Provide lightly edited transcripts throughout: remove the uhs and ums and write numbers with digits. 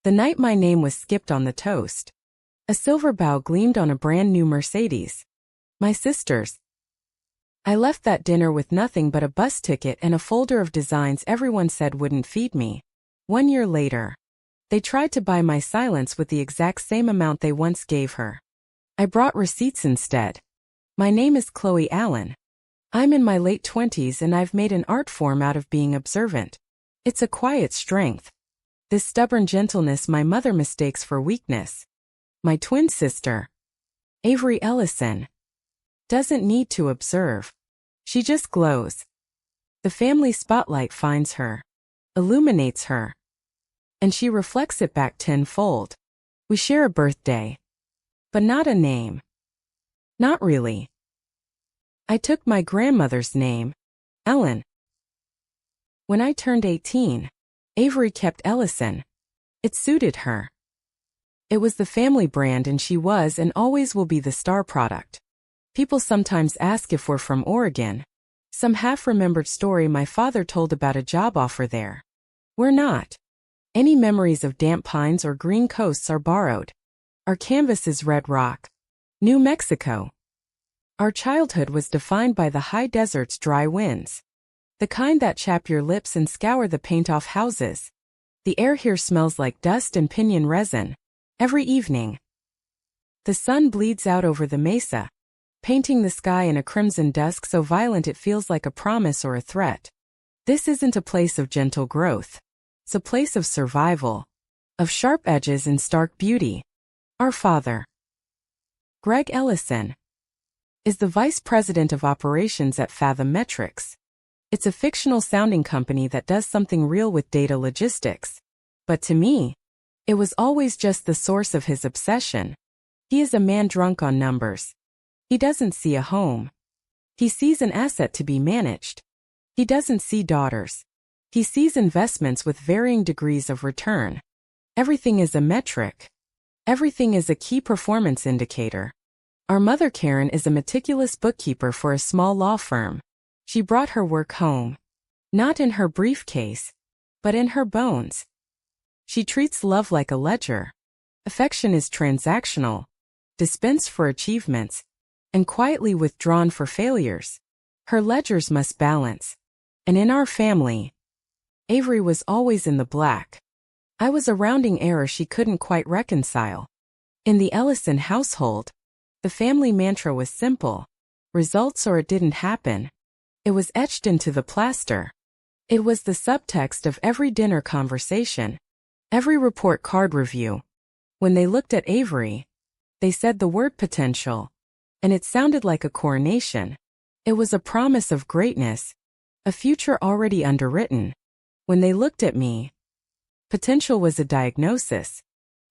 The night my name was skipped on the toast. A silver bow gleamed on a brand new Mercedes. My sisters. I left that dinner with nothing but a bus ticket and a folder of designs everyone said wouldn't feed me. 1 year later, they tried to buy my silence with the exact same amount they once gave her. I brought receipts instead. My name is Chloe Allen. I'm in my late 20s and I've made an art form out of being observant. It's a quiet strength. This stubborn gentleness my mother mistakes for weakness. My twin sister, Avery Ellison, doesn't need to observe. She just glows. The family spotlight finds her, illuminates her, and she reflects it back tenfold. We share a birthday, but not a name. Not really. I took my grandmother's name, Ellen. When I turned 18, Avery kept Ellison. It suited her. It was the family brand and she was and always will be the star product. People sometimes ask if we're from Oregon. Some half-remembered story my father told about a job offer there. We're not. Any memories of damp pines or green coasts are borrowed. Our canvas is Red Rock, New Mexico. Our childhood was defined by the high desert's dry winds. The kind that chap your lips and scour the paint off houses. The air here smells like dust and pinyon resin. Every evening, the sun bleeds out over the mesa, painting the sky in a crimson dusk so violent it feels like a promise or a threat. This isn't a place of gentle growth. It's a place of survival, of sharp edges and stark beauty. Our father, Greg Ellison, is the vice president of operations at Fathom Metrics. It's a fictional-sounding company that does something real with data logistics. But to me, it was always just the source of his obsession. He is a man drunk on numbers. He doesn't see a home. He sees an asset to be managed. He doesn't see daughters. He sees investments with varying degrees of return. Everything is a metric. Everything is a key performance indicator. Our mother Karen is a meticulous bookkeeper for a small law firm. She brought her work home. Not in her briefcase, but in her bones. She treats love like a ledger. Affection is transactional, dispensed for achievements, and quietly withdrawn for failures. Her ledgers must balance. And in our family, Avery was always in the black. I was a rounding error she couldn't quite reconcile. In the Ellison household, the family mantra was simple: results or it didn't happen. It was etched into the plaster. It was the subtext of every dinner conversation, every report card review. When they looked at Avery, they said the word potential, and it sounded like a coronation. It was a promise of greatness, a future already underwritten. When they looked at me, potential was a diagnosis.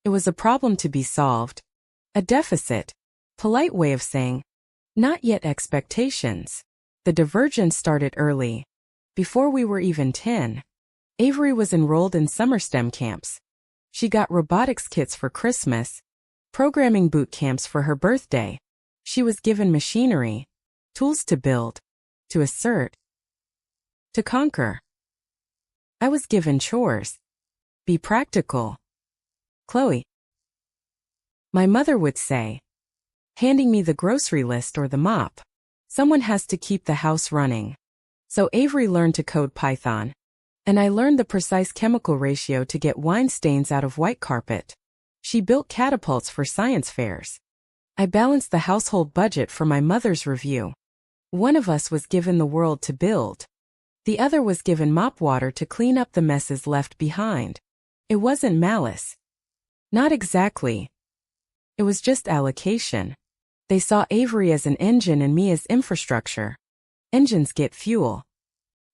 It was a problem to be solved, a deficit, polite way of saying, not yet expectations. The divergence started early. Before we were even 10, Avery was enrolled in summer STEM camps. She got robotics kits for Christmas, programming boot camps for her birthday. She was given machinery, tools to build, to assert, to conquer. I was given chores. Be practical, Chloe. My mother would say, handing me the grocery list or the mop. Someone has to keep the house running. So Avery learned to code Python, and I learned the precise chemical ratio to get wine stains out of white carpet. She built catapults for science fairs. I balanced the household budget for my mother's review. One of us was given the world to build. The other was given mop water to clean up the messes left behind. It wasn't malice. Not exactly. It was just allocation. They saw Avery as an engine and me as infrastructure. Engines get fuel.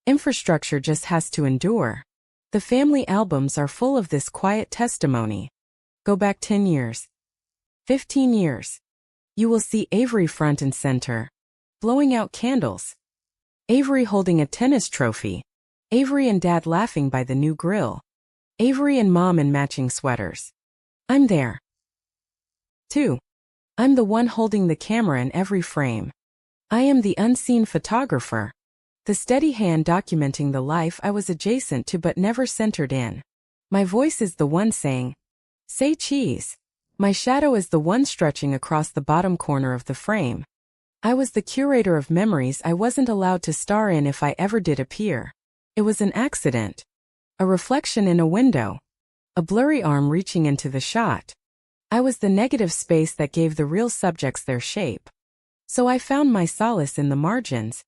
Infrastructure just has to endure. The family albums are full of this quiet testimony. Go back 10 years. 15 years. You will see Avery front and center, blowing out candles. Avery holding a tennis trophy. Avery and Dad laughing by the new grill. Avery and Mom in matching sweaters. I'm there. 2. I'm the one holding the camera in every frame. I am the unseen photographer. The steady hand documenting the life I was adjacent to but never centered in. My voice is the one saying, Say cheese. My shadow is the one stretching across the bottom corner of the frame. I was the curator of memories I wasn't allowed to star in if I ever did appear. It was an accident. A reflection in a window. A blurry arm reaching into the shot. I was the negative space that gave the real subjects their shape. So I found my solace in the margins.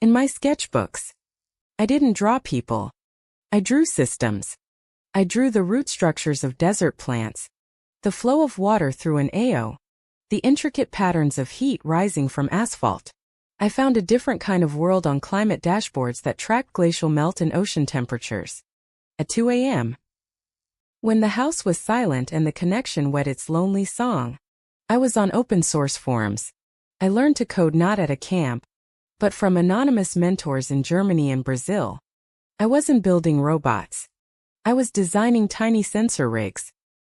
In my sketchbooks. I didn't draw people. I drew systems. I drew the root structures of desert plants, the flow of water through an AO, the intricate patterns of heat rising from asphalt. I found a different kind of world on climate dashboards that tracked glacial melt and ocean temperatures. At 2 a.m. When the house was silent and the connection wed its lonely song, I was on open source forums. I learned to code not at a camp, but from anonymous mentors in Germany and Brazil. I wasn't building robots. I was designing tiny sensor rigs.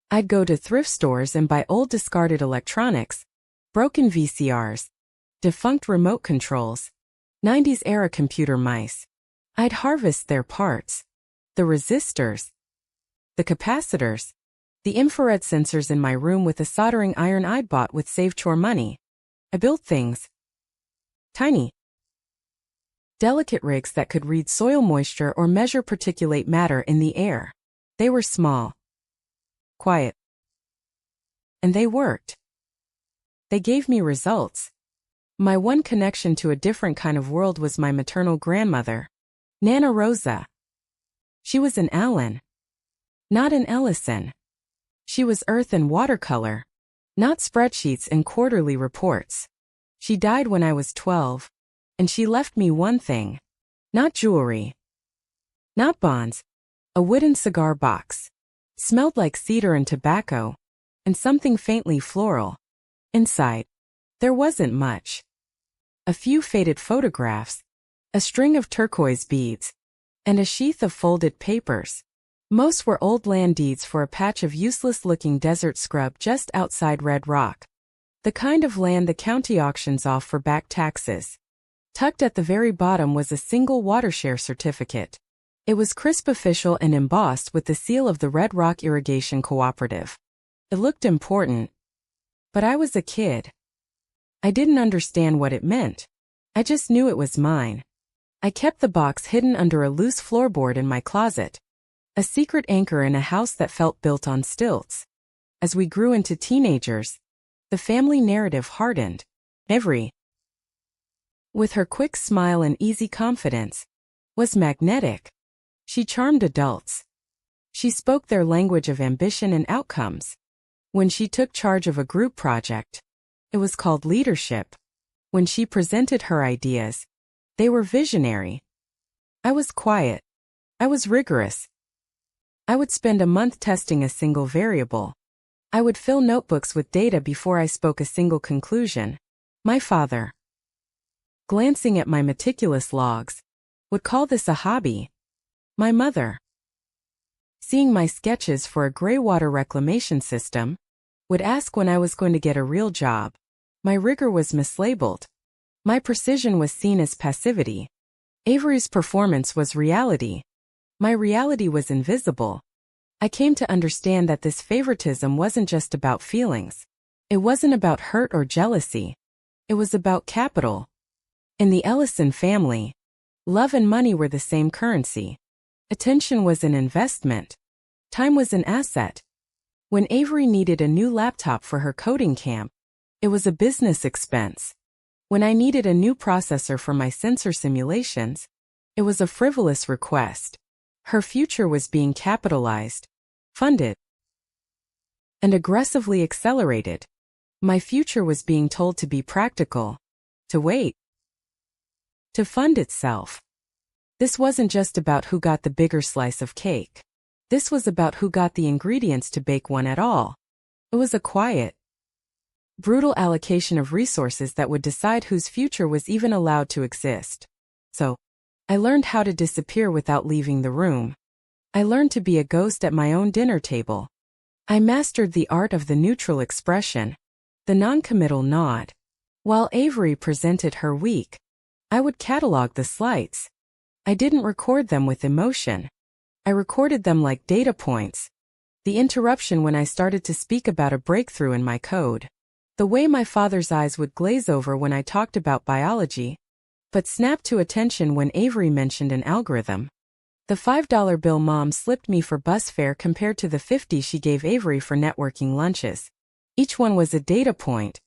I'd go to thrift stores and buy old discarded electronics, broken VCRs, defunct remote controls, 90s-era computer mice. I'd harvest their parts. The resistors. The capacitors. The infrared sensors in my room with a soldering iron I'd bought with Save Chore money. I built things. Tiny. Delicate rigs that could read soil moisture or measure particulate matter in the air. They were small. Quiet. And they worked. They gave me results. My one connection to a different kind of world was my maternal grandmother, Nana Rosa. She was an Allen. Not an Ellison. She was earth and watercolor. Not spreadsheets and quarterly reports. She died when I was 12. And she left me one thing. Not jewelry. Not bonds. A wooden cigar box. Smelled like cedar and tobacco. And something faintly floral. Inside. There wasn't much. A few faded photographs. A string of turquoise beads. And a sheath of folded papers. Most were old land deeds for a patch of useless-looking desert scrub just outside Red Rock. The kind of land the county auctions off for back taxes. Tucked at the very bottom was a single watershare certificate. It was crisp official and embossed with the seal of the Red Rock Irrigation Cooperative. It looked important. But I was a kid. I didn't understand what it meant. I just knew it was mine. I kept the box hidden under a loose floorboard in my closet. A secret anchor in a house that felt built on stilts. As we grew into teenagers, the family narrative hardened. With her quick smile and easy confidence, was magnetic. She charmed adults. She spoke their language of ambition and outcomes. When she took charge of a group project, it was called leadership. When she presented her ideas, they were visionary. I was quiet. I was rigorous. I would spend a month testing a single variable. I would fill notebooks with data before I spoke a single conclusion. My father, glancing at my meticulous logs, would call this a hobby. My mother, seeing my sketches for a greywater reclamation system, would ask when I was going to get a real job. My rigor was mislabeled. My precision was seen as passivity. Avery's performance was reality. My reality was invisible. I came to understand that this favoritism wasn't just about feelings. It wasn't about hurt or jealousy. It was about capital. In the Ellison family, love and money were the same currency. Attention was an investment. Time was an asset. When Avery needed a new laptop for her coding camp, it was a business expense. When I needed a new processor for my sensor simulations, it was a frivolous request. Her future was being capitalized, funded, and aggressively accelerated. My future was being told to be practical, to wait, to fund itself. This wasn't just about who got the bigger slice of cake. This was about who got the ingredients to bake one at all. It was a quiet, brutal allocation of resources that would decide whose future was even allowed to exist. So, I learned how to disappear without leaving the room. I learned to be a ghost at my own dinner table. I mastered the art of the neutral expression, the non-committal nod. While Avery presented her week, I would catalog the slights. I didn't record them with emotion. I recorded them like data points. The interruption when I started to speak about a breakthrough in my code. The way my father's eyes would glaze over when I talked about biology, but snapped to attention when Avery mentioned an algorithm. The $5 bill Mom slipped me for bus fare compared to the $50 she gave Avery for networking lunches. Each one was a data point.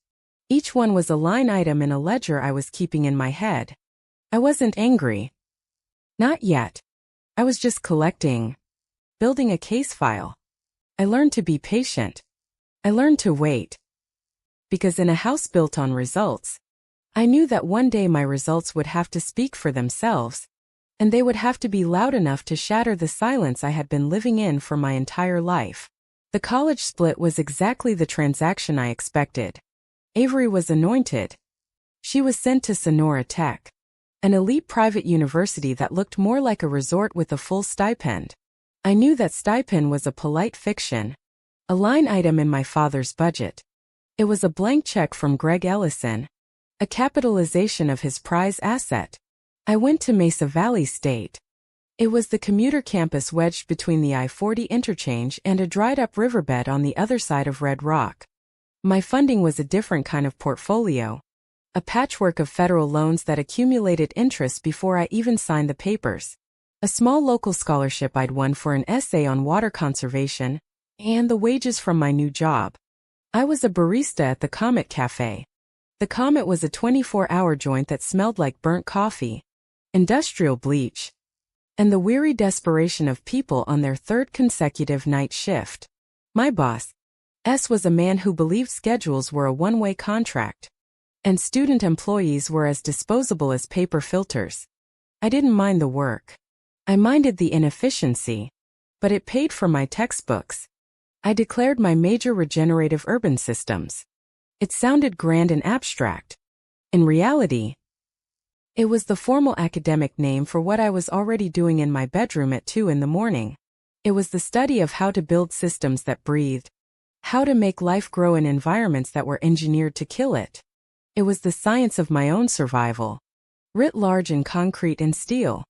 Each one was a line item in a ledger I was keeping in my head. I wasn't angry. Not yet. I was just collecting. Building a case file. I learned to be patient. I learned to wait. Because in a house built on results, I knew that one day my results would have to speak for themselves, and they would have to be loud enough to shatter the silence I had been living in for my entire life. The college split was exactly the transaction I expected. Avery was anointed. She was sent to Sonora Tech, an elite private university that looked more like a resort with a full stipend. I knew that stipend was a polite fiction, a line item in my father's budget. It was a blank check from Greg Ellison, a capitalization of his prize asset. I went to Mesa Valley State. It was the commuter campus wedged between the I-40 interchange and a dried-up riverbed on the other side of Red Rock. My funding was a different kind of portfolio, a patchwork of federal loans that accumulated interest before I even signed the papers, a small local scholarship I'd won for an essay on water conservation, and the wages from my new job. I was a barista at the Comet Cafe. The Comet was a 24-hour joint that smelled like burnt coffee, industrial bleach, and the weary desperation of people on their third consecutive night shift. My boss, S, was a man who believed schedules were a one-way contract, and student employees were as disposable as paper filters. I didn't mind the work. I minded the inefficiency, but it paid for my textbooks. I declared my major regenerative urban systems. It sounded grand and abstract. In reality, it was the formal academic name for what I was already doing in my bedroom at 2 in the morning. It was the study of how to build systems that breathed, how to make life grow in environments that were engineered to kill it. It was the science of my own survival, writ large in concrete and steel.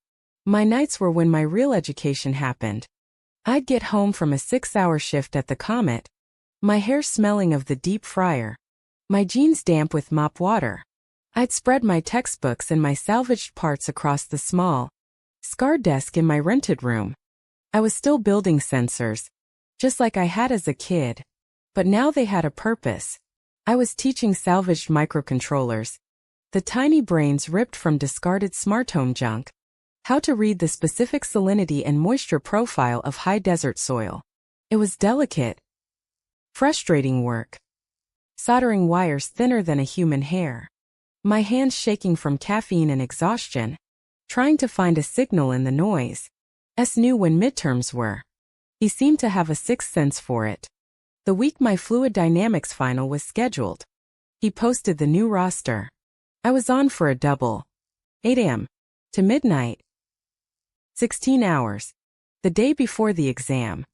My nights were when my real education happened. I'd get home from a 6-hour shift at the Comet, my hair smelling of the deep fryer, my jeans damp with mop water. I'd spread my textbooks and my salvaged parts across the small, scarred desk in my rented room. I was still building sensors, just like I had as a kid, but now they had a purpose. I was teaching salvaged microcontrollers, the tiny brains ripped from discarded smart home junk, how to read the specific salinity and moisture profile of high desert soil. It was delicate, frustrating work. Soldering wires thinner than a human hair. My hands shaking from caffeine and exhaustion, trying to find a signal in the noise. S knew when midterms were. He seemed to have a sixth sense for it. The week my fluid dynamics final was scheduled, he posted the new roster. I was on for a double. 8 a.m. to midnight. 16 hours. The day before the exam.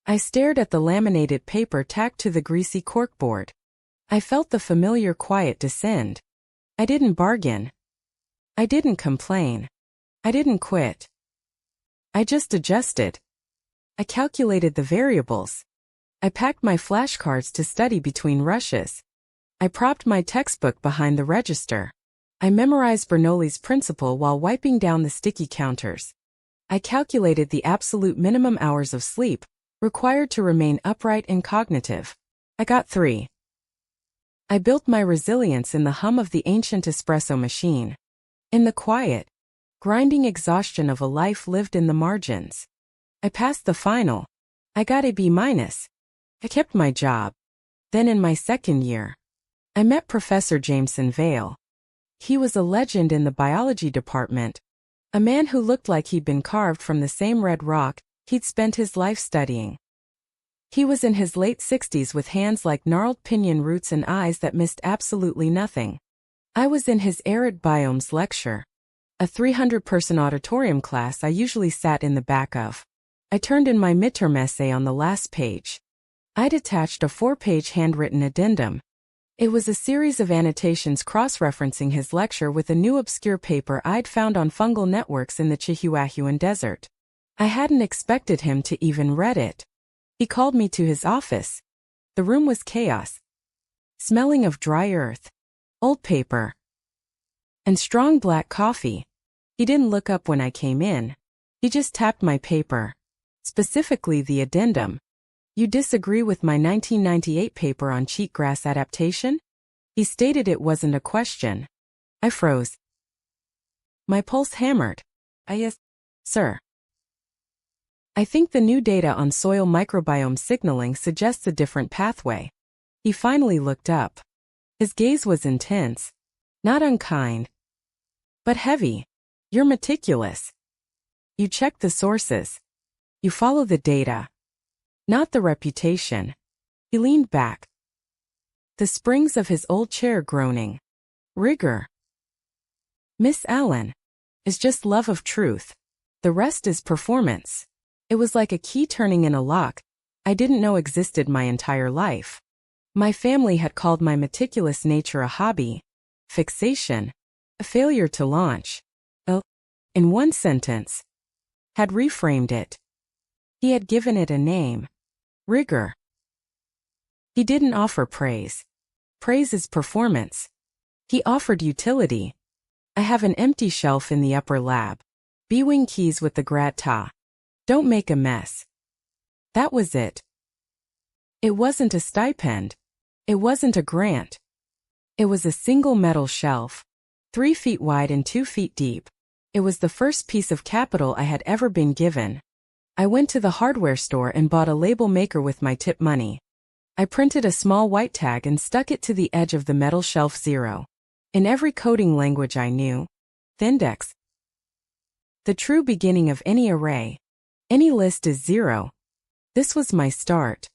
I stared at the laminated paper tacked to the greasy corkboard. I felt the familiar quiet descend. I didn't bargain. I didn't complain. I didn't quit. I just adjusted. I calculated the variables. I packed my flashcards to study between rushes. I propped my textbook behind the register. I memorized Bernoulli's principle while wiping down the sticky counters. I calculated the absolute minimum hours of sleep required to remain upright and cognitive. I got 3. I built my resilience in the hum of the ancient espresso machine. In the quiet, grinding exhaustion of a life lived in the margins. I passed the final. I got a B-. I kept my job. Then in my second year, I met Professor Jameson Vale. He was a legend in the biology department, a man who looked like he'd been carved from the same red rock he'd spent his life studying. He was in his late 60s with hands like gnarled pinyon roots and eyes that missed absolutely nothing. I was in his arid biomes lecture, a 300-person auditorium class I usually sat in the back of. I turned in my midterm essay on the last page. I'd attached a 4-page handwritten addendum. It was a series of annotations cross-referencing his lecture with a new obscure paper I'd found on fungal networks in the Chihuahuan Desert. I hadn't expected him to even read it. He called me to his office. The room was chaos, smelling of dry earth, old paper, and strong black coffee. He didn't look up when I came in. He just tapped my paper, specifically the addendum. You disagree with my 1998 paper on cheatgrass adaptation? He stated it wasn't a question. I froze. My pulse hammered. Yes, sir. I think the new data on soil microbiome signaling suggests a different pathway. He finally looked up. His gaze was intense, not unkind, but heavy. You're meticulous. You check the sources. You follow the data, not the reputation. He leaned back, the springs of his old chair groaning. Rigor, Miss Allen, is just love of truth. The rest is performance. It was like a key turning in a lock I didn't know existed my entire life. My family had called my meticulous nature a hobby, fixation, a failure to launch. In one sentence, had reframed it. He had given it a name. Rigor. He didn't offer praise. Praise is performance. He offered utility. I have an empty shelf in the upper lab. B-wing keys with the grat-ta. Don't make a mess. That was it. It wasn't a stipend. It wasn't a grant. It was a single metal shelf, 3 feet wide and 2 feet deep. It was the first piece of capital I had ever been given. I went to the hardware store and bought a label maker with my tip money. I printed a small white tag and stuck it to the edge of the metal shelf 0. In every coding language I knew. Index. The true beginning of any array. Any list is 0. This was my start.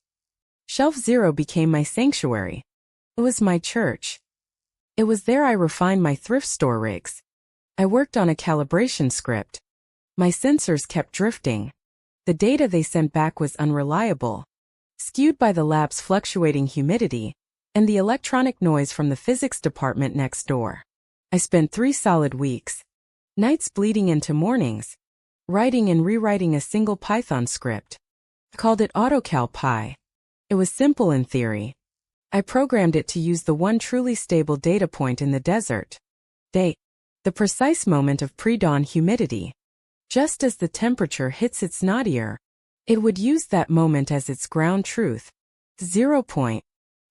Shelf 0 became my sanctuary. It was my church. It was there I refined my thrift store rigs. I worked on a calibration script. My sensors kept drifting. The data they sent back was unreliable, skewed by the lab's fluctuating humidity and the electronic noise from the physics department next door. I spent 3 solid weeks, nights bleeding into mornings, writing and rewriting a single Python script. I called it AutoCalPy. It was simple in theory. I programmed it to use the one truly stable data point in the desert. The precise moment of pre-dawn humidity. Just as the temperature hits its nadir, it would use that moment as its ground truth, 0 point,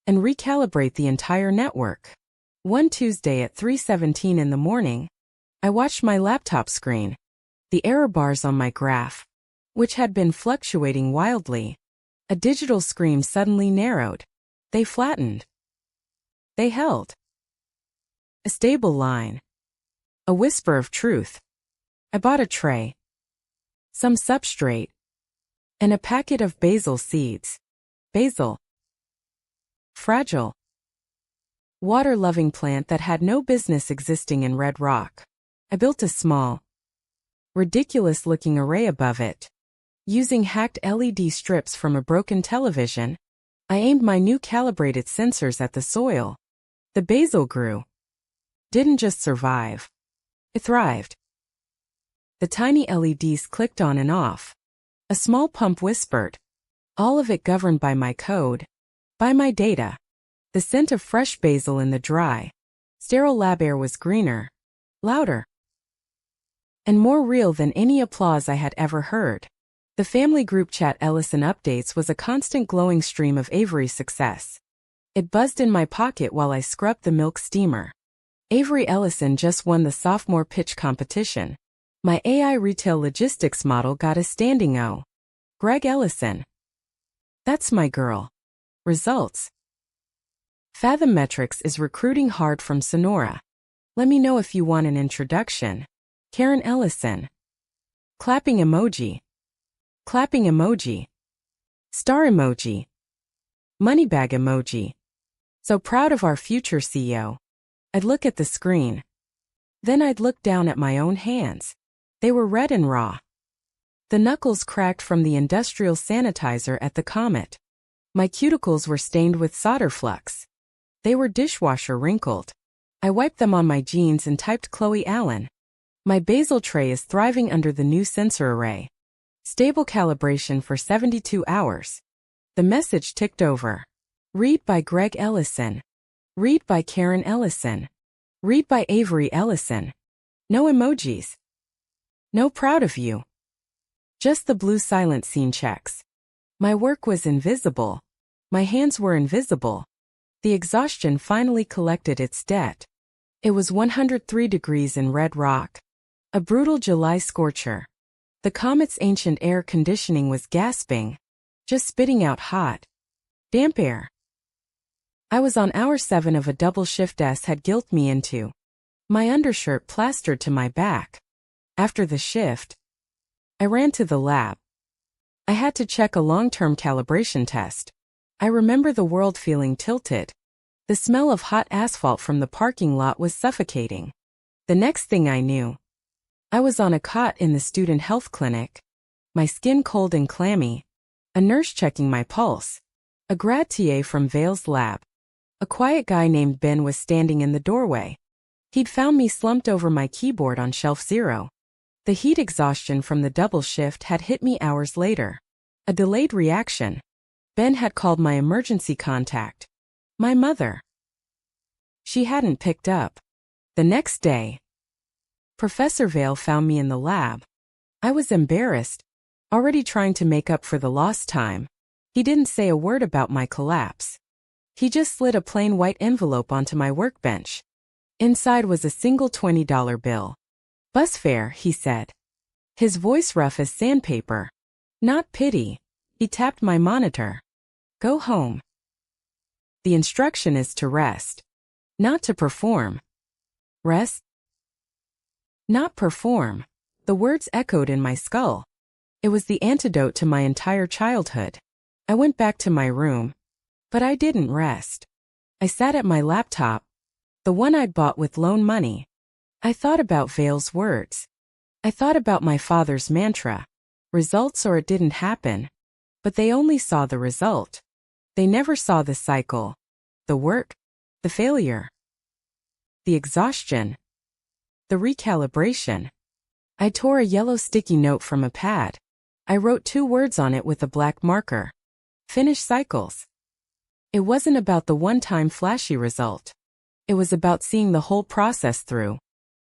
and recalibrate the entire network. One Tuesday at 3:17 in the morning, I watched my laptop screen. The error bars on my graph, which had been fluctuating wildly. A digital screen suddenly narrowed. They flattened. They held. A stable line. A whisper of truth. I bought a tray, some substrate, and a packet of basil seeds. Basil. Fragile. Water-loving plant that had no business existing in red rock. I built a small, ridiculous-looking array above it. Using hacked LED strips from a broken television, I aimed my new calibrated sensors at the soil. The basil grew. Didn't just survive. It thrived. The tiny LEDs clicked on and off. A small pump whispered. All of it governed by my code. By my data. The scent of fresh basil in the dry, sterile lab air was greener, louder, and more real than any applause I had ever heard. The family group chat Ellison updates was a constant glowing stream of Avery success. It buzzed in my pocket while I scrubbed the milk steamer. Avery Ellison just won the sophomore pitch competition. My AI retail logistics model got a standing O. Greg Ellison. That's my girl. Results. Fathom Metrics is recruiting hard from Sonora. Let me know if you want an introduction. Karen Ellison. Clapping emoji. Clapping emoji. Star emoji. Moneybag emoji. So proud of our future CEO. I'd look at the screen. Then I'd look down at my own hands. They were red and raw. The knuckles cracked from the industrial sanitizer at the Comet. My cuticles were stained with solder flux. They were dishwasher wrinkled. I wiped them on my jeans and typed Chloe Allen. My basil tray is thriving under the new sensor array. Stable calibration for 72 hours. The message ticked over. Read by Greg Ellison. Read by Karen Ellison. Read by Avery Ellison. No emojis. No proud of you. Just the blue silent scene checks. My work was invisible. My hands were invisible. The exhaustion finally collected its debt. It was 103 degrees in Red Rock. A brutal July scorcher. The comet's ancient air conditioning was gasping, just spitting out hot, damp air. I was on hour 7 of a double shift S had guilt me into. My undershirt plastered to my back. After the shift, I ran to the lab. I had to check a long-term calibration test. I remember the world feeling tilted. The smell of hot asphalt from the parking lot was suffocating. The next thing I knew, I was on a cot in the student health clinic, my skin cold and clammy, a nurse checking my pulse, a grad TA from Vale's lab. A quiet guy named Ben was standing in the doorway. He'd found me slumped over my keyboard on shelf 0. The heat exhaustion from the double shift had hit me hours later. A delayed reaction. Ben had called my emergency contact, my mother. She hadn't picked up. The next day, Professor Vale found me in the lab. I was embarrassed, already trying to make up for the lost time. He didn't say a word about my collapse. He just slid a plain white envelope onto my workbench. Inside was a single $20 bill. Bus fare, he said. His voice rough as sandpaper. Not pity. He tapped my monitor. Go home. The instruction is to rest, not to perform. Rest? Not perform. The words echoed in my skull. It was the antidote to my entire childhood. I went back to my room, but I didn't rest. I sat at my laptop, the one I'd bought with loan money. I thought about Vale's words. I thought about my father's mantra, results or it didn't happen. But they only saw the result. They never saw the cycle, the work, the failure, the exhaustion, the recalibration. I tore a yellow sticky note from a pad. I wrote 2 words on it with a black marker. Finish cycles. It wasn't about the one-time flashy result. It was about seeing the whole process through.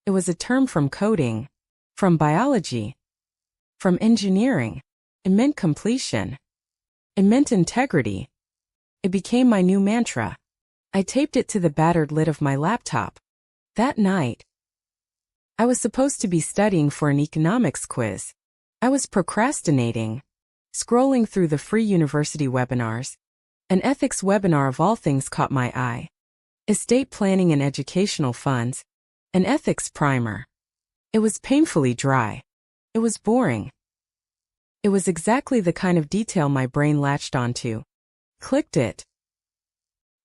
It was a term from coding, from biology, from engineering. It meant completion. It meant integrity. It became my new mantra. I taped it to the battered lid of my laptop. That night, I was supposed to be studying for an economics quiz. I was procrastinating, scrolling through the free university webinars. An ethics webinar of all things caught my eye. Estate planning and educational funds. An ethics primer. It was painfully dry. It was boring. It was exactly the kind of detail my brain latched onto. Clicked it.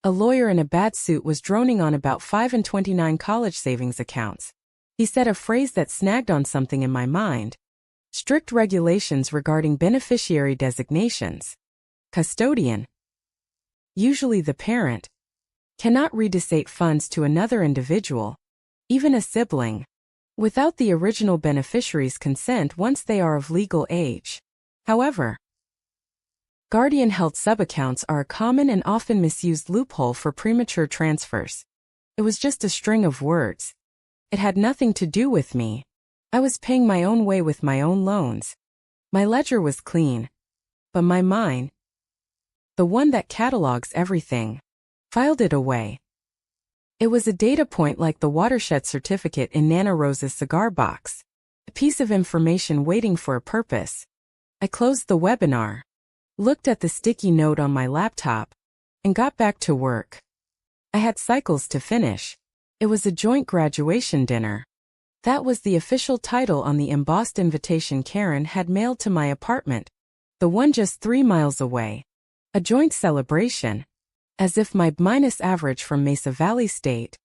A lawyer in a bad suit was droning on about 5 and 29 college savings accounts. He said a phrase that snagged on something in my mind. Strict regulations regarding beneficiary designations. Custodian, usually the parent, cannot redestate funds to another individual, even a sibling, without the original beneficiary's consent once they are of legal age. However, guardian-held subaccounts are a common and often misused loophole for premature transfers. It was just a string of words. It had nothing to do with me. I was paying my own way with my own loans. My ledger was clean. But my mind, the one that catalogs everything, filed it away. It was a data point like the watershed certificate in Nana Rose's cigar box. A piece of information waiting for a purpose. I closed the webinar, looked at the sticky note on my laptop, and got back to work. I had cycles to finish. It was a joint graduation dinner. That was the official title on the embossed invitation Karen had mailed to my apartment, the one just 3 miles away. A joint celebration. As if my B-average from Mesa Valley State,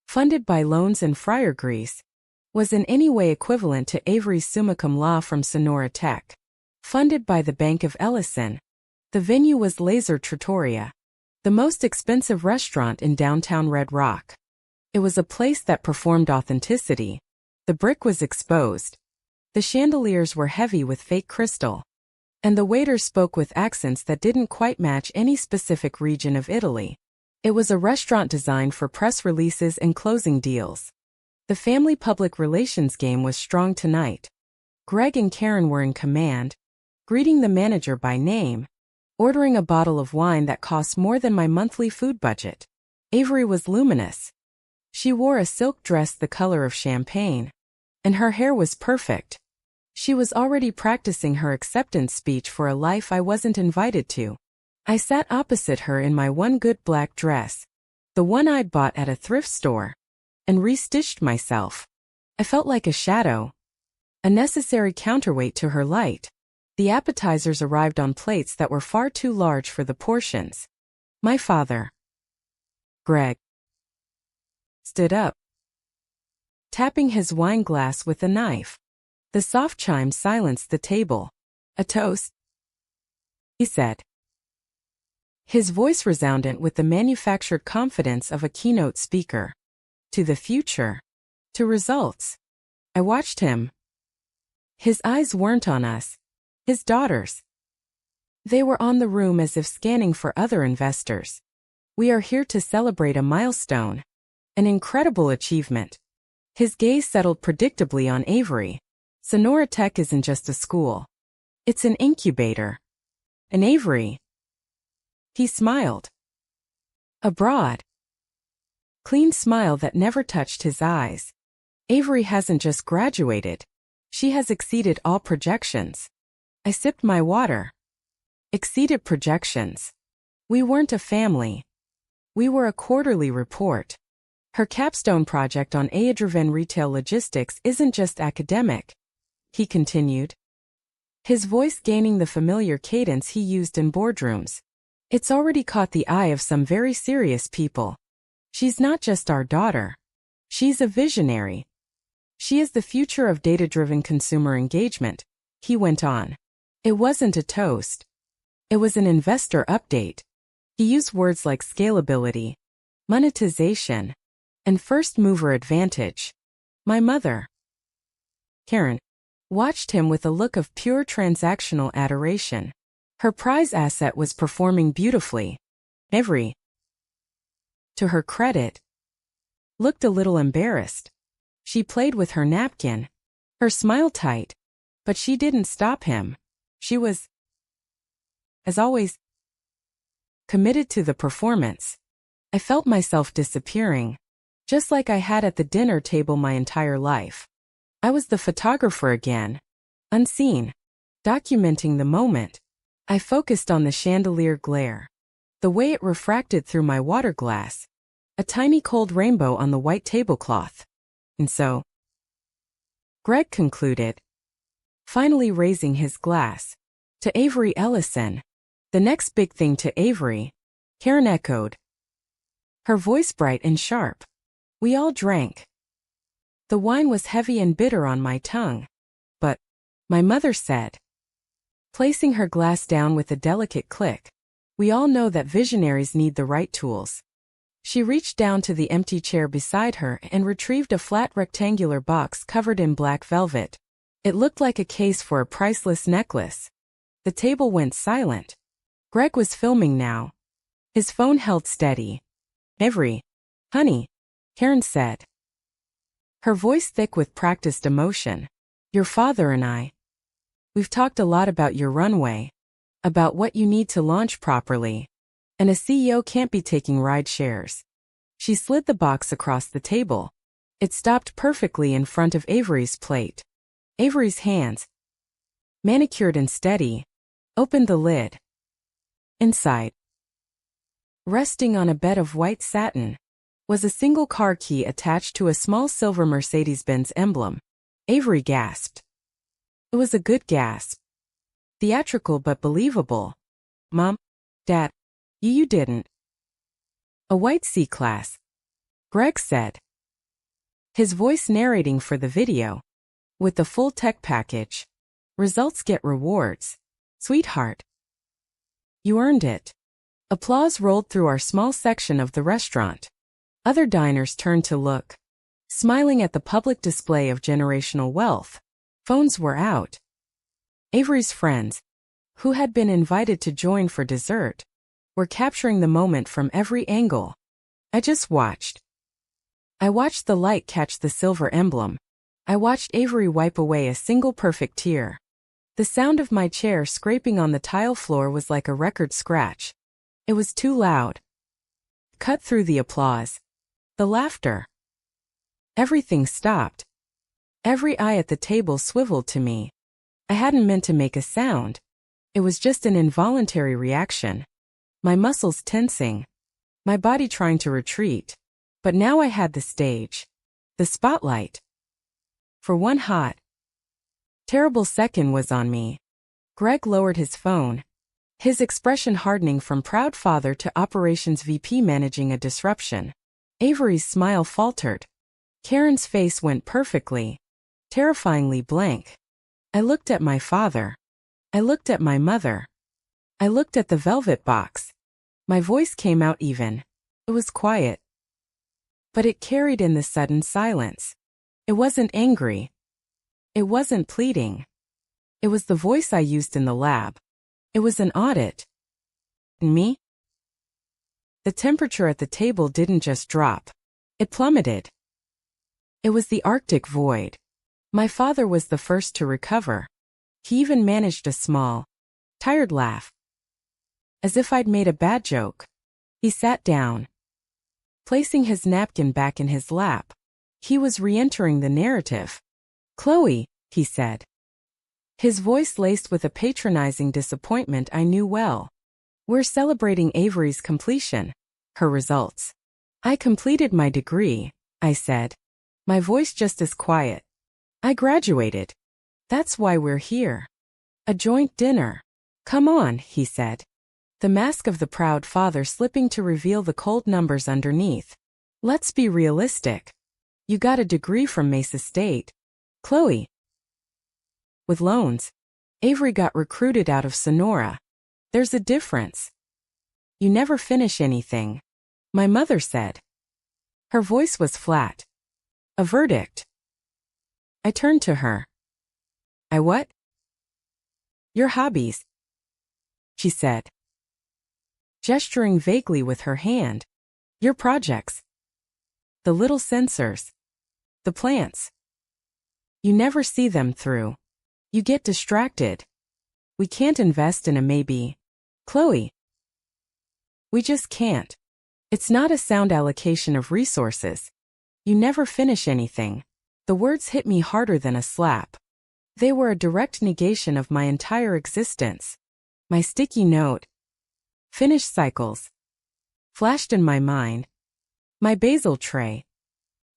funded by loans and fryer grease, was in any way equivalent to Avery's summa cum laude from Sonora Tech. Funded by the Bank of Ellison. The venue was Laser Trattoria, the most expensive restaurant in downtown Red Rock. It was a place that performed authenticity. The brick was exposed. The chandeliers were heavy with fake crystal. and the waiter spoke with accents that didn't quite match any specific region of Italy. It was a restaurant designed for press releases and closing deals. The family public relations game was strong tonight. Greg and Karen were in command, greeting the manager by name, ordering a bottle of wine that cost more than my monthly food budget. Avery was luminous. She wore a silk dress the color of champagne, and her hair was perfect. She was already practicing her acceptance speech for a life I wasn't invited to. I sat opposite her in my one good black dress, the one I'd bought at a thrift store, and restitched myself. I felt like a shadow, a necessary counterweight to her light. The appetizers arrived on plates that were far too large for the portions. My father, Greg, stood up, tapping his wine glass with a knife. The soft chime silenced the table. "A toast," he said, his voice resoundant with the manufactured confidence of a keynote speaker. "To the future. To results." I watched him. His eyes weren't on us, his daughters. They were on the room as if scanning for other investors. "We are here to celebrate a milestone, an incredible achievement." His gaze settled predictably on Avery. Sonora Tech isn't just a school. It's an incubator. And Avery. He smiled. A broad, clean smile that never touched his eyes. Avery hasn't just graduated. She has exceeded all projections. I sipped my water. Exceeded projections. We weren't a family. We were a quarterly report. Her capstone project on AI-driven retail logistics isn't just academic, he continued, his voice gaining the familiar cadence he used in boardrooms. It's already caught the eye of some very serious people. She's not just our daughter. She's a visionary. She is the future of data-driven consumer engagement, he went on. It wasn't a toast. It was an investor update. He used words like scalability, monetization, and first-mover advantage. My mother, Karen, watched him with a look of pure transactional adoration. Her prize asset was performing beautifully. Avery, to her credit, looked a little embarrassed. She played with her napkin, her smile tight, but she didn't stop him. She was, as always, committed to the performance. I felt myself disappearing, just like I had at the dinner table my entire life. I was the photographer again, unseen, documenting the moment. I focused on the chandelier glare, the way it refracted through my water glass, a tiny cold rainbow on the white tablecloth. And so, Greg concluded, finally raising his glass, to Avery Ellison. The next big thing to Avery, Karen echoed, her voice bright and sharp. We all drank. The wine was heavy and bitter on my tongue. But, my mother said, placing her glass down with a delicate click, we all know that visionaries need the right tools. She reached down to the empty chair beside her and retrieved a flat rectangular box covered in black velvet. It looked like a case for a priceless necklace. The table went silent. Greg was filming now. His phone held steady. Avery, honey, Karen said, her voice thick with practiced emotion. Your father and I, we've talked a lot about your runway, about what you need to launch properly, and a CEO can't be taking ride shares. She slid the box across the table. It stopped perfectly in front of Avery's plate. Avery's hands, manicured and steady, opened the lid. Inside, resting on a bed of white satin, was a single car key attached to a small silver Mercedes-Benz emblem. Avery gasped. It was a good gasp. Theatrical but believable. Mom, Dad, you didn't. A white C-Class, Greg said, his voice narrating for the video. With the full tech package. Results get rewards. Sweetheart. You earned it. Applause rolled through our small section of the restaurant. Other diners turned to look, smiling at the public display of generational wealth. Phones were out. Avery's friends, who had been invited to join for dessert, were capturing the moment from every angle. I just watched. I watched the light catch the silver emblem. I watched Avery wipe away a single perfect tear. The sound of my chair scraping on the tile floor was like a record scratch. It was too loud. Cut through the applause. The laughter. Everything stopped. Every eye at the table swiveled to me. I hadn't meant to make a sound. It was just an involuntary reaction. My muscles tensing. My body trying to retreat. But now I had the stage. The spotlight. For one hot, terrible second was on me. Greg lowered his phone, his expression hardening from proud father to operations VP managing a disruption. Avery's smile faltered. Karen's face went perfectly, terrifyingly blank. I looked at my father. I looked at my mother. I looked at the velvet box. My voice came out even. It was quiet. But it carried in the sudden silence. It wasn't angry. It wasn't pleading. It was the voice I used in the lab. It was an audit. And me? The temperature at the table didn't just drop. It plummeted. It was the Arctic void. My father was the first to recover. He even managed a small, tired laugh. As if I'd made a bad joke. He sat down, placing his napkin back in his lap. He was re-entering the narrative. "Chloe," he said. His voice laced with a patronizing disappointment I knew well. "We're celebrating Avery's completion. Her results." "I completed my degree," I said. My voice just as quiet. "I graduated. That's why we're here. A joint dinner." "Come on," he said. The mask of the proud father slipping to reveal the cold numbers underneath. "Let's be realistic. You got a degree from Mesa State. Chloe. With loans. Avery got recruited out of Sonora. There's a difference. You never finish anything," my mother said. Her voice was flat. A verdict. I turned to her. "I what?" "Your hobbies," she said, gesturing vaguely with her hand. "Your projects. The little sensors. The plants. You never see them through. You get distracted. We can't invest in a maybe. Chloe. We just can't. It's not a sound allocation of resources. You never finish anything." The words hit me harder than a slap. They were a direct negation of my entire existence. My sticky note, "Finish cycles," flashed in my mind. My basil tray,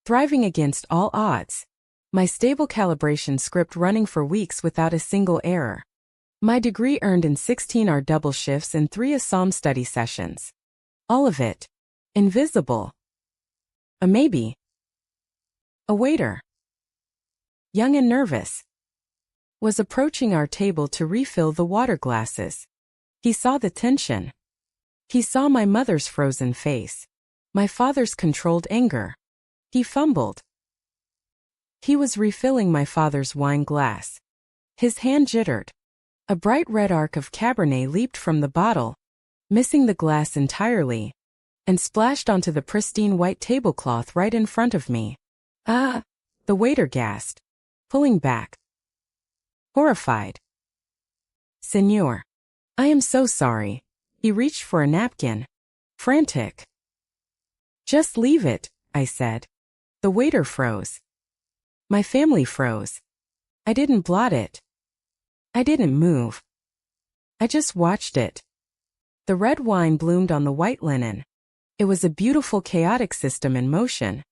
thriving against all odds. My stable calibration script running for weeks without a single error. My degree earned in 16-hour double shifts and 3 ASAM study sessions. All of it. Invisible. A maybe. A waiter, young and nervous, was approaching our table to refill the water glasses. He saw the tension. He saw my mother's frozen face. My father's controlled anger. He fumbled. He was refilling my father's wine glass. His hand jittered. A bright red arc of Cabernet leaped from the bottle, missing the glass entirely, and splashed onto the pristine white tablecloth right in front of me. "Ah!" the waiter gasped, pulling back. Horrified. "Senor. I am so sorry." He reached for a napkin. Frantic. "Just leave it," I said. The waiter froze. My family froze. I didn't blot it. I didn't move. I just watched it. The red wine bloomed on the white linen. It was a beautiful chaotic system in motion.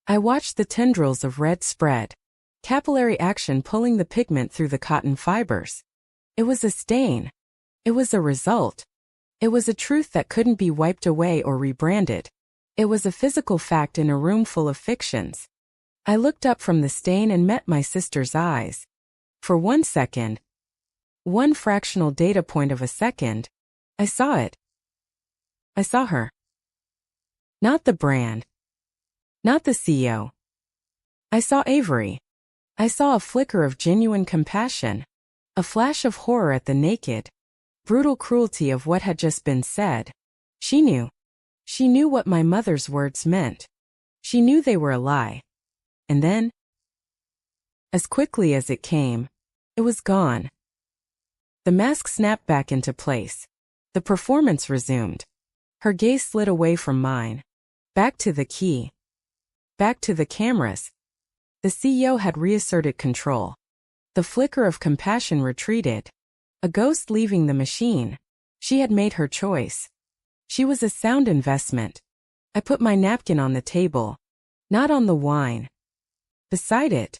I watched the tendrils of red spread, capillary action pulling the pigment through the cotton fibers. It was a stain. It was a result. It was a truth that couldn't be wiped away or rebranded. It was a physical fact in a room full of fictions. I looked up from the stain and met my sister's eyes. For 1 second, one fractional data point of a second, I saw it. I saw her. Not the brand. Not the CEO. I saw Avery. I saw a flicker of genuine compassion. A flash of horror at the naked, brutal cruelty of what had just been said. She knew. She knew what my mother's words meant. She knew they were a lie. And then, as quickly as it came, it was gone. The mask snapped back into place. The performance resumed. Her gaze slid away from mine. Back to the key. Back to the cameras. The CEO had reasserted control. The flicker of compassion retreated. A ghost leaving the machine. She had made her choice. She was a sound investment. I put my napkin on the table. Not on the wine. Beside it.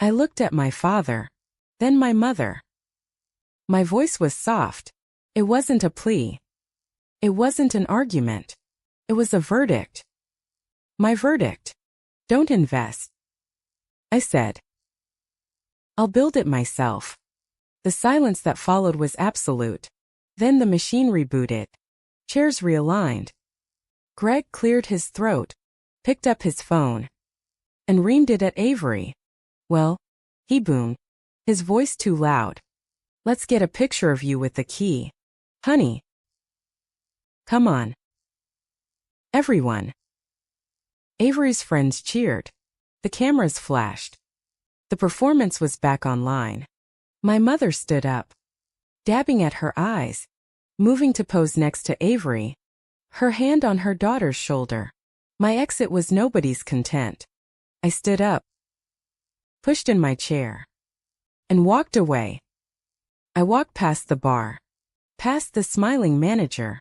I looked at my father. Then my mother. My voice was soft. It wasn't a plea. It wasn't an argument. It was a verdict. My verdict. Don't invest. I said. I'll build it myself. The silence that followed was absolute. Then the machine rebooted. Chairs realigned. Greg cleared his throat, picked up his phone, and reamed it at Avery. Well, he boomed, his voice too loud. Let's get a picture of you with the key. Honey. Come on. Everyone. Avery's friends cheered. The cameras flashed. The performance was back online. My mother stood up, dabbing at her eyes, moving to pose next to Avery, her hand on her daughter's shoulder. My exit was nobody's content. I stood up, pushed in my chair, and walked away. I walked past the bar, past the smiling manager,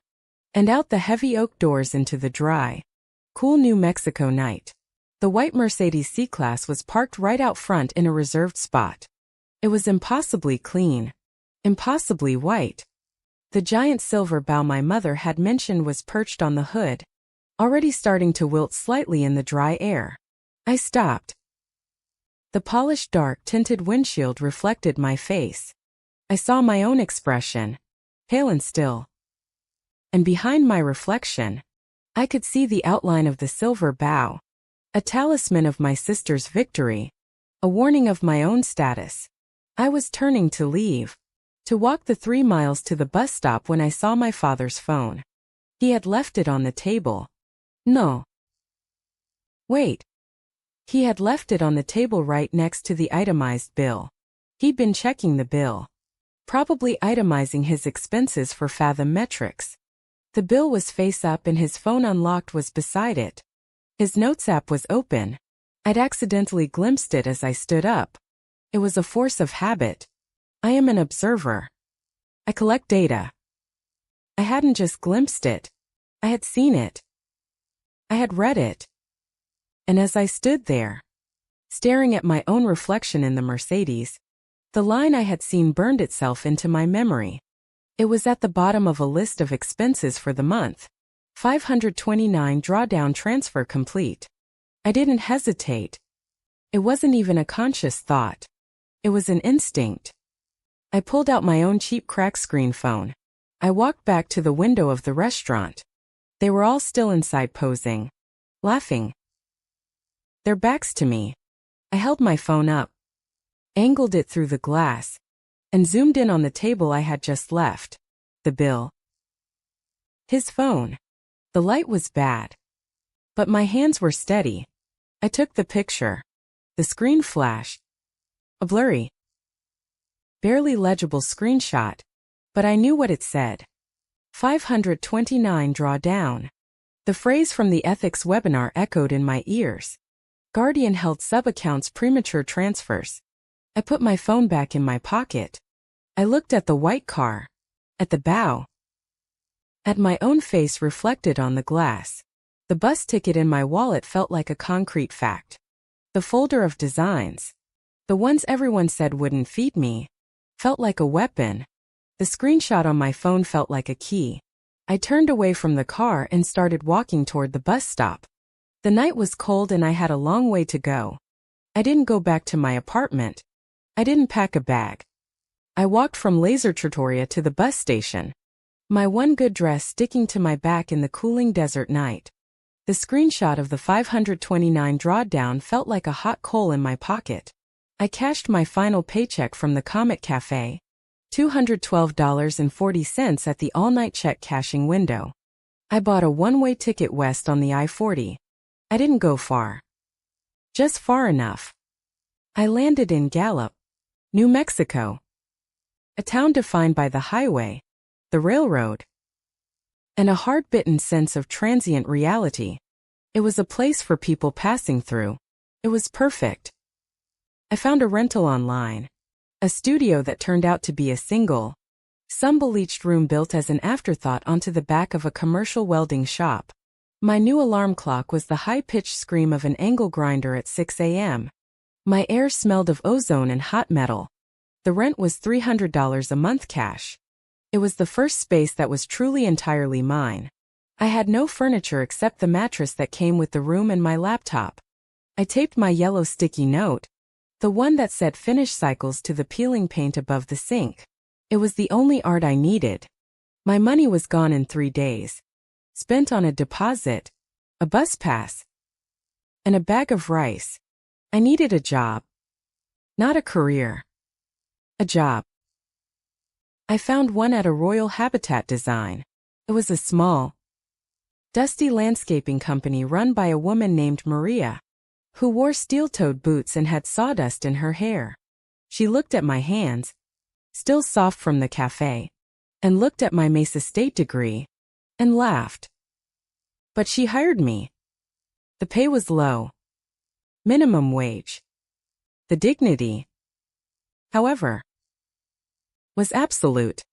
and out the heavy oak doors into the dry, cool New Mexico night. The white Mercedes C-Class was parked right out front in a reserved spot. It was impossibly clean, impossibly white. The giant silver bow my mother had mentioned was perched on the hood, already starting to wilt slightly in the dry air. I stopped. The polished dark-tinted windshield reflected my face. I saw my own expression, pale and still. And behind my reflection, I could see the outline of the silver bow, a talisman of my sister's victory, a warning of my own status. I was turning to leave, to walk the 3 miles to the bus stop when I saw my father's phone. He had left it on the table. No. Wait. He had left it on the table right next to the itemized bill. He'd been checking the bill, probably itemizing his expenses for Fathom metrics. The bill was face up and his phone unlocked was beside it. His notes app was open. I'd accidentally glimpsed it as I stood up. It was a force of habit. I am an observer. I collect data. I hadn't just glimpsed it. I had seen it. I had read it. And as I stood there, staring at my own reflection in the Mercedes, the line I had seen burned itself into my memory. It was at the bottom of a list of expenses for the month. 529 drawdown transfer complete. I didn't hesitate. It wasn't even a conscious thought. It was an instinct. I pulled out my own cheap crack screen phone. I walked back to the window of the restaurant. They were all still inside posing, laughing. Their backs to me. I held my phone up, angled it through the glass, and zoomed in on the table I had just left. The bill. His phone. The light was bad, but my hands were steady. I took the picture. The screen flashed. A blurry, barely legible screenshot, but I knew what it said. 529 drawdown. The phrase from the ethics webinar echoed in my ears. Guardian held sub-accounts premature transfers. I put my phone back in my pocket. I looked at the white car, at the bow, at my own face reflected on the glass. The bus ticket in my wallet felt like a concrete fact. The folder of designs, the ones everyone said wouldn't feed me, felt like a weapon. The screenshot on my phone felt like a key. I turned away from the car and started walking toward the bus stop. The night was cold and I had a long way to go. I didn't go back to my apartment. I didn't pack a bag. I walked from Laser Trattoria to the bus station, my one good dress sticking to my back in the cooling desert night. The screenshot of the 529 drawdown felt like a hot coal in my pocket. I cashed my final paycheck from the Comet Cafe, $212.40 at the all-night check cashing window. I bought a one-way ticket west on the I-40. I didn't go far. Just far enough. I landed in Gallup, New Mexico. A town defined by the highway, the railroad, and a hard-bitten sense of transient reality. It was a place for people passing through. It was perfect. I found a rental online. A studio that turned out to be a single, sun-bleached room built as an afterthought onto the back of a commercial welding shop. My new alarm clock was the high-pitched scream of an angle grinder at 6 a.m. My air smelled of ozone and hot metal. The rent was $300 a month cash. It was the first space that was truly entirely mine. I had no furniture except the mattress that came with the room and my laptop. I taped my yellow sticky note, the one that said finish cycles, to the peeling paint above the sink. It was the only art I needed. My money was gone in 3 days. Spent on a deposit, a bus pass, and a bag of rice. I needed a job. Not a career. A job. I found one at a Royal Habitat Design. It was a small, dusty landscaping company run by a woman named Maria, who wore steel-toed boots and had sawdust in her hair. She looked at my hands, still soft from the cafe, and looked at my Mesa State degree, and laughed. But she hired me. The pay was low. Minimum wage. The dignity, however, was absolute.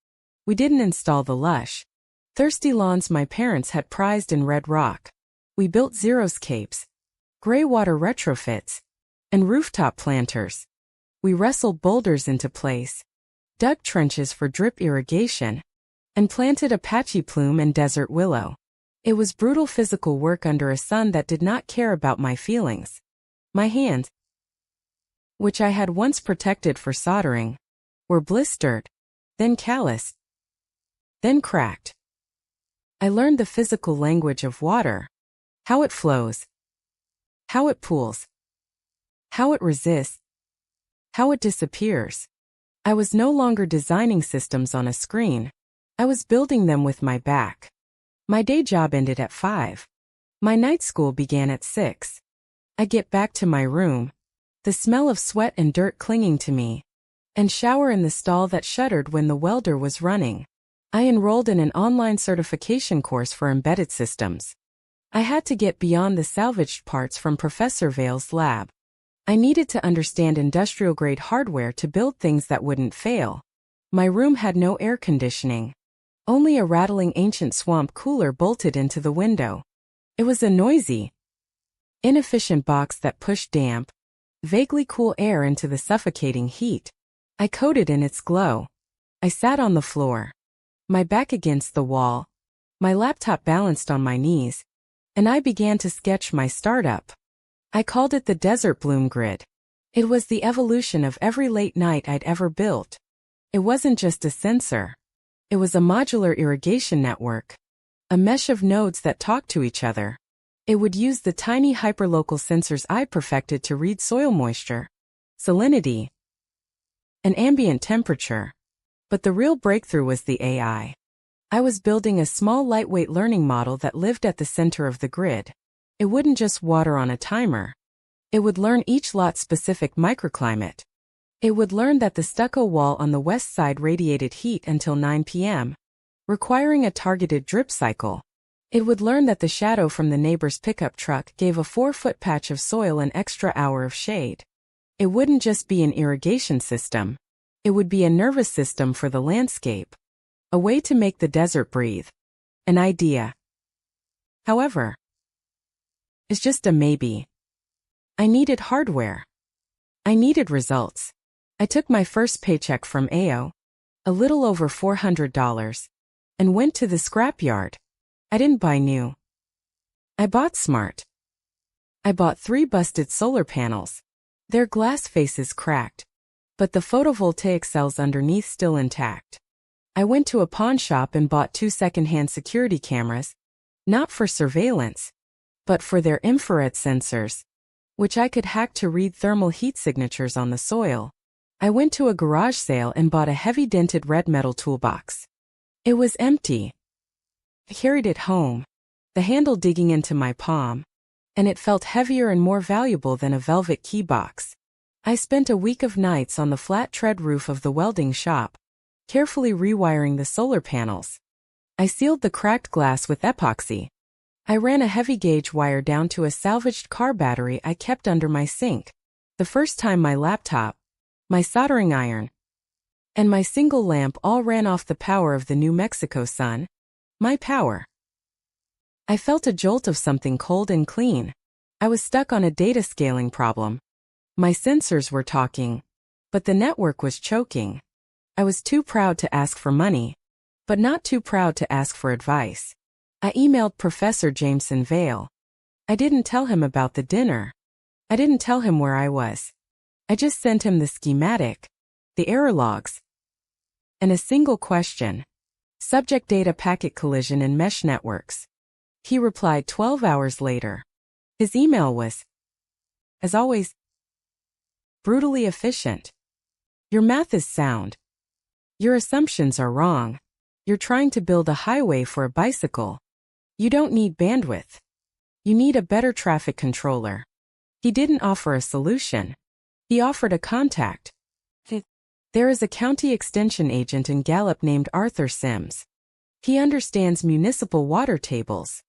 We didn't install the lush, thirsty lawns my parents had prized in Red Rock. We built xeriscapes, gray water retrofits, and rooftop planters. We wrestled boulders into place, dug trenches for drip irrigation, and planted Apache plume and desert willow. It was brutal physical work under a sun that did not care about my feelings. My hands, which I had once protected for soldering, were blistered, then calloused, then cracked. I learned the physical language of water, how it flows, how it pools, how it resists, how it disappears. I was no longer designing systems on a screen. I was building them with my back. My day job ended at 5. My night school began at 6. I get back to my room, the smell of sweat and dirt clinging to me, and shower in the stall that shuddered when the welder was running. I enrolled in an online certification course for embedded systems. I had to get beyond the salvaged parts from Professor Vale's lab. I needed to understand industrial-grade hardware to build things that wouldn't fail. My room had no air conditioning. Only a rattling ancient swamp cooler bolted into the window. It was a noisy, inefficient box that pushed damp, vaguely cool air into the suffocating heat. I coated in its glow. I sat on the floor, my back against the wall, my laptop balanced on my knees, and I began to sketch my startup. I called it the Desert Bloom Grid. It was the evolution of every late night I'd ever built. It wasn't just a sensor. It was a modular irrigation network, a mesh of nodes that talked to each other. It would use the tiny hyperlocal sensors I perfected to read soil moisture, salinity, and ambient temperature. But the real breakthrough was the AI. I was building a small lightweight learning model that lived at the center of the grid. It wouldn't just water on a timer. It would learn each lot's specific microclimate. It would learn that the stucco wall on the west side radiated heat until 9 p.m., requiring a targeted drip cycle. It would learn that the shadow from the neighbor's pickup truck gave a 4-foot patch of soil an extra hour of shade. It wouldn't just be an irrigation system. It would be a nervous system for the landscape. A way to make the desert breathe. An idea, however, is just a maybe. I needed hardware. I needed results. I took my first paycheck from AO, a little over $400, and went to the scrapyard. I didn't buy new. I bought smart. I bought 3 busted solar panels. Their glass faces cracked, but the photovoltaic cells underneath still intact. I went to a pawn shop and bought 2 secondhand security cameras, not for surveillance, but for their infrared sensors, which I could hack to read thermal heat signatures on the soil. I went to a garage sale and bought a heavy-dented red metal toolbox. It was empty. I carried it home, the handle digging into my palm, and it felt heavier and more valuable than a velvet key box. I spent a week of nights on the flat tread roof of the welding shop, carefully rewiring the solar panels. I sealed the cracked glass with epoxy. I ran a heavy gauge wire down to a salvaged car battery I kept under my sink. The first time my laptop, my soldering iron, and my single lamp all ran off the power of the New Mexico sun, my power. I felt a jolt of something cold and clean. I was stuck on a data scaling problem. My sensors were talking, but the network was choking. I was too proud to ask for money, but not too proud to ask for advice. I emailed Professor Jameson Vale. I didn't tell him about the dinner. I didn't tell him where I was. I just sent him the schematic, the error logs, and a single question. Subject data packet collision in mesh networks. He replied 12 hours later. His email was, as always, brutally efficient. Your math is sound. Your assumptions are wrong. You're trying to build a highway for a bicycle. You don't need bandwidth. You need a better traffic controller. He didn't offer a solution. He offered a contact. There is a county extension agent in Gallup named Arthur Sims. He understands municipal water tables.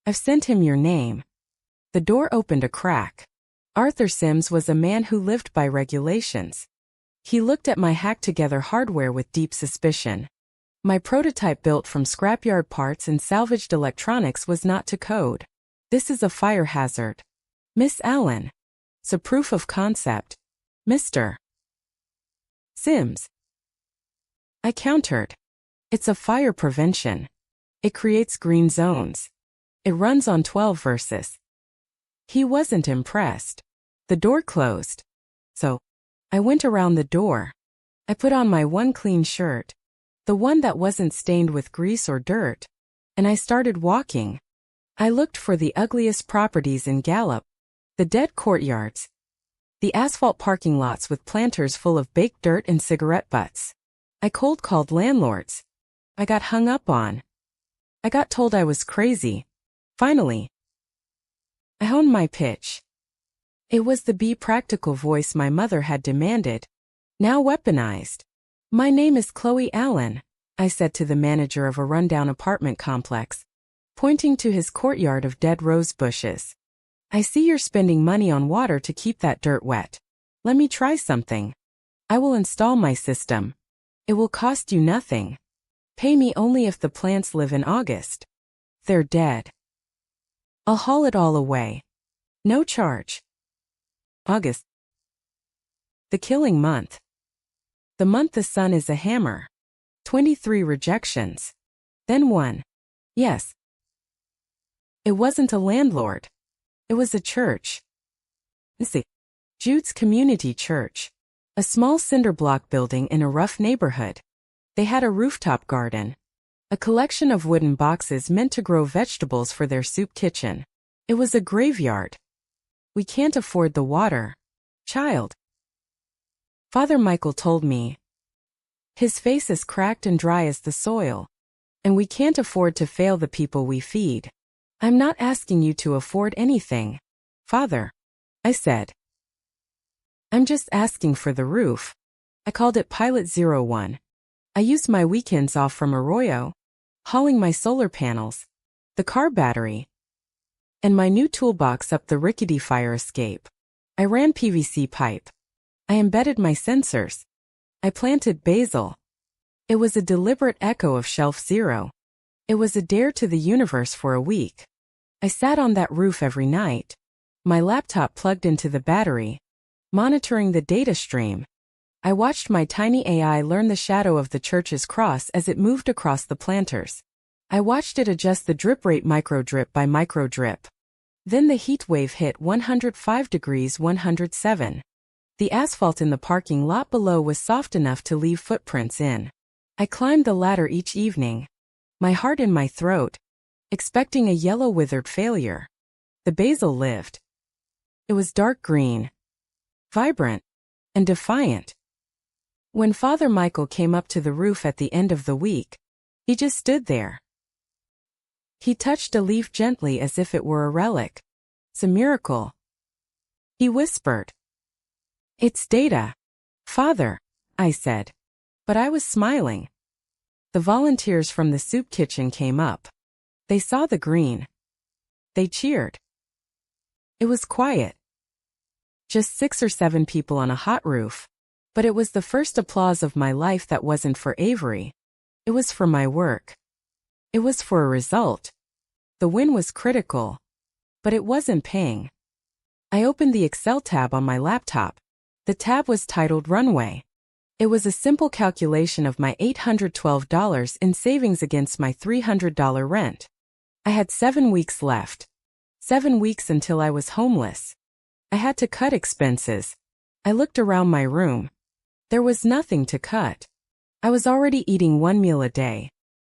I've sent him your name. The door opened a crack. Arthur Sims was a man who lived by regulations. He looked at my hacked-together hardware with deep suspicion. My prototype built from scrapyard parts and salvaged electronics was not to code. This is a fire hazard. Miss Allen. It's a proof of concept. Mr. Sims. I countered. It's a fire prevention. It creates green zones. It runs on 12 verses. He wasn't impressed. The door closed. So, I went around the door. I put on my one clean shirt, the one that wasn't stained with grease or dirt, and I started walking. I looked for the ugliest properties in Gallup, the dead courtyards, the asphalt parking lots with planters full of baked dirt and cigarette butts. I cold-called landlords. I got hung up on. I got told I was crazy. Finally, I honed my pitch. It was the be practical voice my mother had demanded, now weaponized. My name is Chloe Allen, I said to the manager of a rundown apartment complex, pointing to his courtyard of dead rose bushes. I see you're spending money on water to keep that dirt wet. Let me try something. I will install my system. It will cost you nothing. Pay me only if the plants live in August. They're dead. I'll haul it all away. No charge. August. The killing month. The month the sun is a hammer. 23 rejections. Then one. Yes. It wasn't a landlord. It was a church. It's Jude's Community Church. A small cinder block building in a rough neighborhood. They had a rooftop garden. A collection of wooden boxes meant to grow vegetables for their soup kitchen. It was a graveyard. We can't afford the water, child. Father Michael told me. His face is cracked and dry as the soil. And we can't afford to fail the people we feed. I'm not asking you to afford anything, Father, I said. I'm just asking for the roof. I called it Pilot 01. I used my weekends off from Arroyo, hauling my solar panels, the car battery, and my new toolbox up the rickety fire escape. I ran PVC pipe. I embedded my sensors. I planted basil. It was a deliberate echo of Shelf Zero. It was a dare to the universe for a week. I sat on that roof every night, my laptop plugged into the battery, monitoring the data stream. I watched my tiny AI learn the shadow of the church's cross as it moved across the planters. I watched it adjust the drip rate micro-drip by micro-drip. Then the heat wave hit 105 degrees 107. The asphalt in the parking lot below was soft enough to leave footprints in. I climbed the ladder each evening, my heart in my throat, expecting a yellow withered failure. The basil lived. It was dark green, vibrant, and defiant. When Father Michael came up to the roof at the end of the week, he just stood there. He touched a leaf gently as if it were a relic. "It's a miracle," he whispered. "It's data, Father," I said. But I was smiling. The volunteers from the soup kitchen came up. They saw the green. They cheered. It was quiet. Just 6 or 7 people on a hot roof. But it was the first applause of my life that wasn't for Avery. It was for my work. It was for a result. The win was critical. But it wasn't paying. I opened the Excel tab on my laptop. The tab was titled Runway. It was a simple calculation of my $812 in savings against my $300 rent. I had 7 weeks left. 7 weeks until I was homeless. I had to cut expenses. I looked around my room. There was nothing to cut. I was already eating 1 meal a day.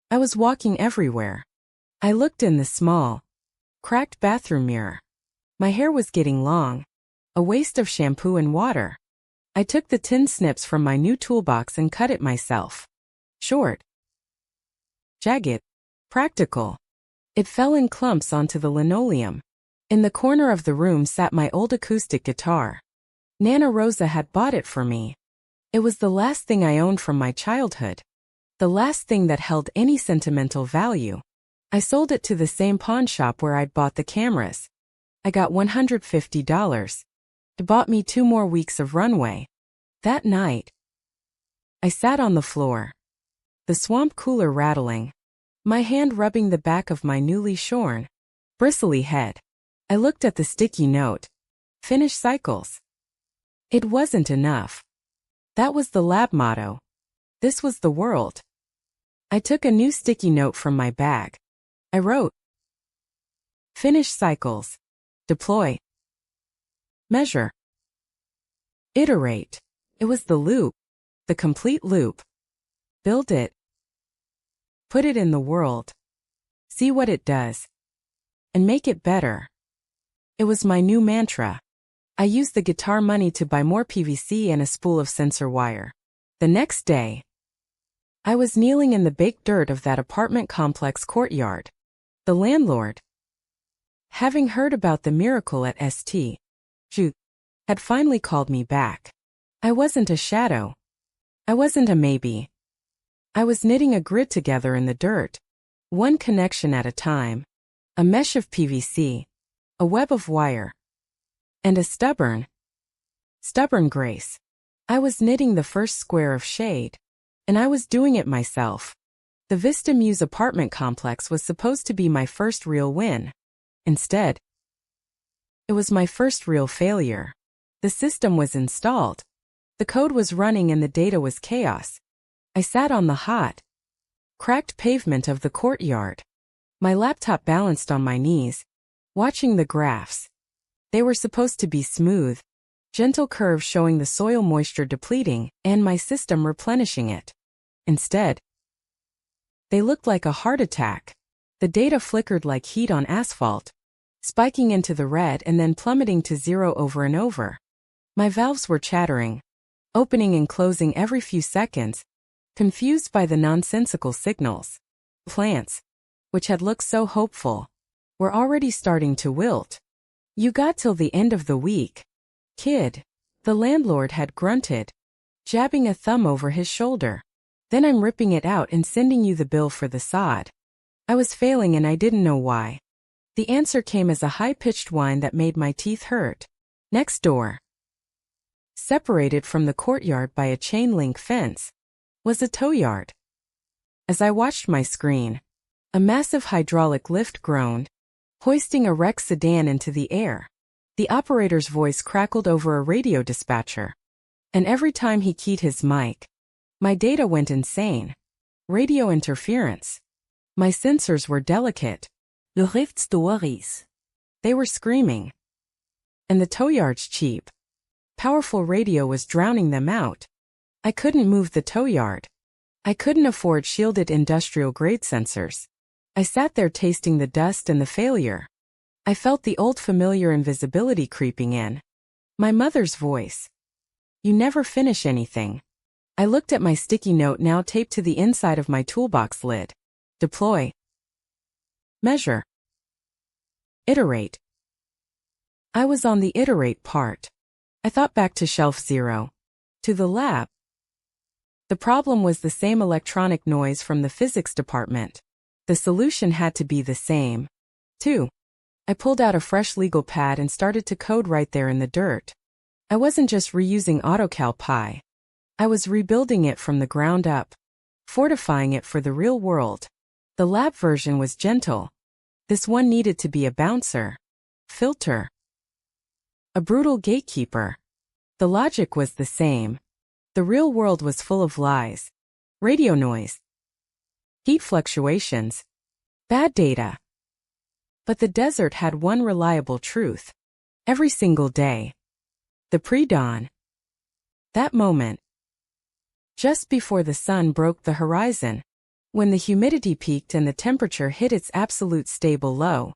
I was walking everywhere. I looked in the small, cracked bathroom mirror. My hair was getting long. A waste of shampoo and water. I took the tin snips from my new toolbox and cut it myself. Short, jagged, practical. It fell in clumps onto the linoleum. In the corner of the room sat my old acoustic guitar. Nana Rosa had bought it for me. It was the last thing I owned from my childhood. The last thing that held any sentimental value. I sold it to the same pawn shop where I'd bought the cameras. I got $150. It bought me 2 more weeks of runway. That night, I sat on the floor. The swamp cooler rattling. My hand rubbing the back of my newly shorn, bristly head. I looked at the sticky note. Finish cycles. It wasn't enough. That was the lab motto. This was the world. I took a new sticky note from my bag. I wrote, "Finish cycles. Deploy. Measure. Iterate." It was the loop. The complete loop. Build it. Put it in the world. See what it does. And make it better. It was my new mantra. I used the guitar money to buy more PVC and a spool of sensor wire. The next day, I was kneeling in the baked dirt of that apartment complex courtyard. The landlord, having heard about the miracle at St. Jude, had finally called me back. I wasn't a shadow. I wasn't a maybe. I was knitting a grid together in the dirt. One connection at a time. A mesh of PVC. A web of wire. And a stubborn grace. I was knitting the first square of shade. And I was doing it myself. The Vista Muse apartment complex was supposed to be my first real win. Instead, it was my first real failure. The system was installed. The code was running and the data was chaos. I sat on the hot, cracked pavement of the courtyard. My laptop balanced on my knees, watching the graphs. They were supposed to be smooth, gentle curves showing the soil moisture depleting and my system replenishing it. Instead, they looked like a heart attack. The data flickered like heat on asphalt, spiking into the red and then plummeting to 0 over and over. My valves were chattering, opening and closing every few seconds, confused by the nonsensical signals. Plants, which had looked so hopeful, were already starting to wilt. "You got till the end of the week, kid," the landlord had grunted, jabbing a thumb over his shoulder. "Then I'm ripping it out and sending you the bill for the sod." I was failing and I didn't know why. The answer came as a high-pitched whine that made my teeth hurt. Next door, separated from the courtyard by a chain-link fence, was a tow yard. As I watched my screen, a massive hydraulic lift groaned, hoisting a wrecked sedan into the air. The operator's voice crackled over a radio dispatcher. And every time he keyed his mic, my data went insane. Radio interference. My sensors were delicate. Le rift stories. They were screaming. And the tow yard's cheap, powerful radio was drowning them out. I couldn't move the tow yard. I couldn't afford shielded industrial-grade sensors. I sat there tasting the dust and the failure. I felt the old familiar invisibility creeping in. My mother's voice. "You never finish anything. I looked at my sticky note now taped to the inside of my toolbox lid. Deploy. Measure. Iterate. I was on the iterate part. I thought back to shelf 0. To the lab. The problem was the same electronic noise from the physics department. The solution had to be the same. 2. I pulled out a fresh legal pad and started to code right there in the dirt. I wasn't just reusing AutoCal Pi. I was rebuilding it from the ground up, fortifying it for the real world. The lab version was gentle. This one needed to be a bouncer. Filter. A brutal gatekeeper. The logic was the same. The real world was full of lies. Radio noise. Heat fluctuations. Bad data. But the desert had one reliable truth. Every single day. The pre-dawn. That moment. Just before the sun broke the horizon. When the humidity peaked and the temperature hit its absolute stable low.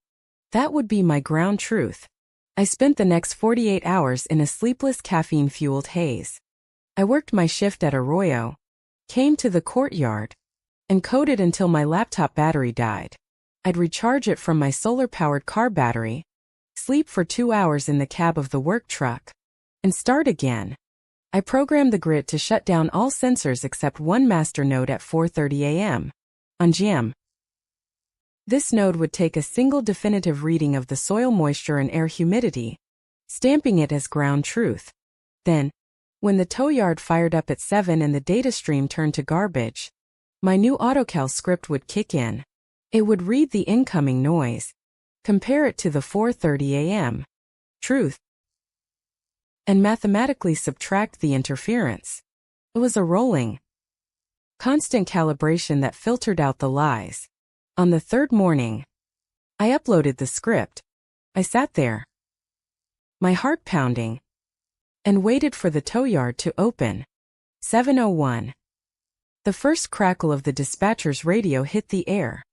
That would be my ground truth. I spent the next 48 hours in a sleepless caffeine-fueled haze. I worked my shift at Arroyo, came to the courtyard, and coded until my laptop battery died. I'd recharge it from my solar-powered car battery, sleep for 2 hours in the cab of the work truck, and start again. I programmed the grid to shut down all sensors except one master node at 4:30 a.m. on GM. This node would take a single definitive reading of the soil moisture and air humidity, stamping it as ground truth. Then, when the tow yard fired up at 7 and the data stream turned to garbage, my new AutoCal script would kick in. It would read the incoming noise, compare it to the 4:30 a.m. truth, and mathematically subtract the interference. It was a rolling, constant calibration that filtered out the lies. On the third morning, I uploaded the script. I sat there, my heart pounding, and waited for the tow yard to open. 7:01. The first crackle of the dispatcher's radio hit the air.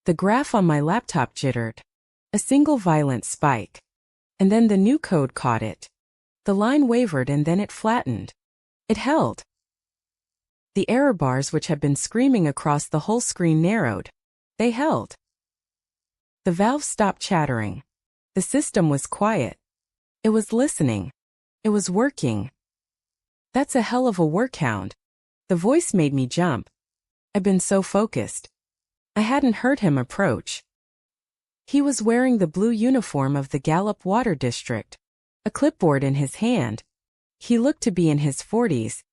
The graph on my laptop jittered. A single violent spike. And then the new code caught it. The line wavered and then it flattened. It held. The error bars which had been screaming across the whole screen narrowed. They held. The valve stopped chattering. The system was quiet. It was listening. It was working. That's a hell of a workhound. The voice made me jump. I'd been so focused. I hadn't heard him approach. He was wearing the blue uniform of the Gallup Water District, a clipboard in his hand. He looked to be in his 40s.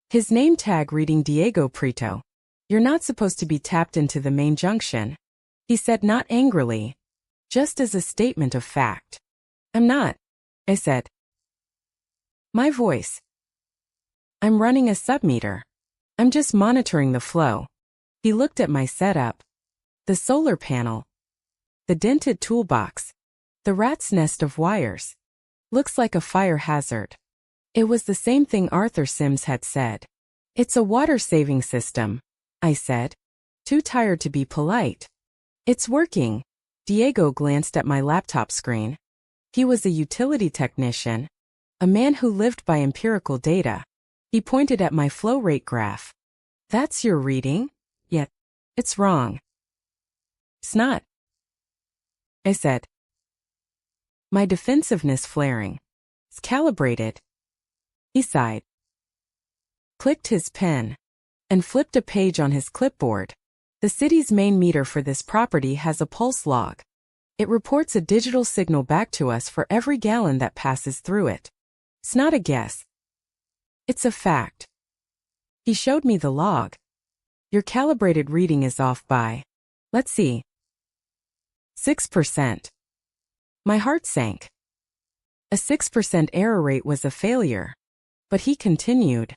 His name tag reading Diego Prieto. "You're not supposed to be tapped into the main junction," he said, not angrily, just as a statement of fact. "I'm not," I said. My voice. "I'm running a submeter. I'm just monitoring the flow." He looked at my setup. The solar panel. The dented toolbox. The rat's nest of wires. Looks like a fire hazard. It was the same thing Arthur Sims had said. "It's a water-saving system," I said, too tired to be polite. "It's working." Diego glanced at my laptop screen. He was a utility technician, a man who lived by empirical data. He pointed at my flow rate graph. "That's your reading? Yet, it's wrong." "It's not," I said, my defensiveness flaring. "It's calibrated." He sighed, clicked his pen, and flipped a page on his clipboard. "The city's main meter for this property has a pulse log. It reports a digital signal back to us for every gallon that passes through it. It's not a guess. It's a fact." He showed me the log. "Your calibrated reading is off by, let's see, 6%. My heart sank. A 6% error rate was a failure. But he continued,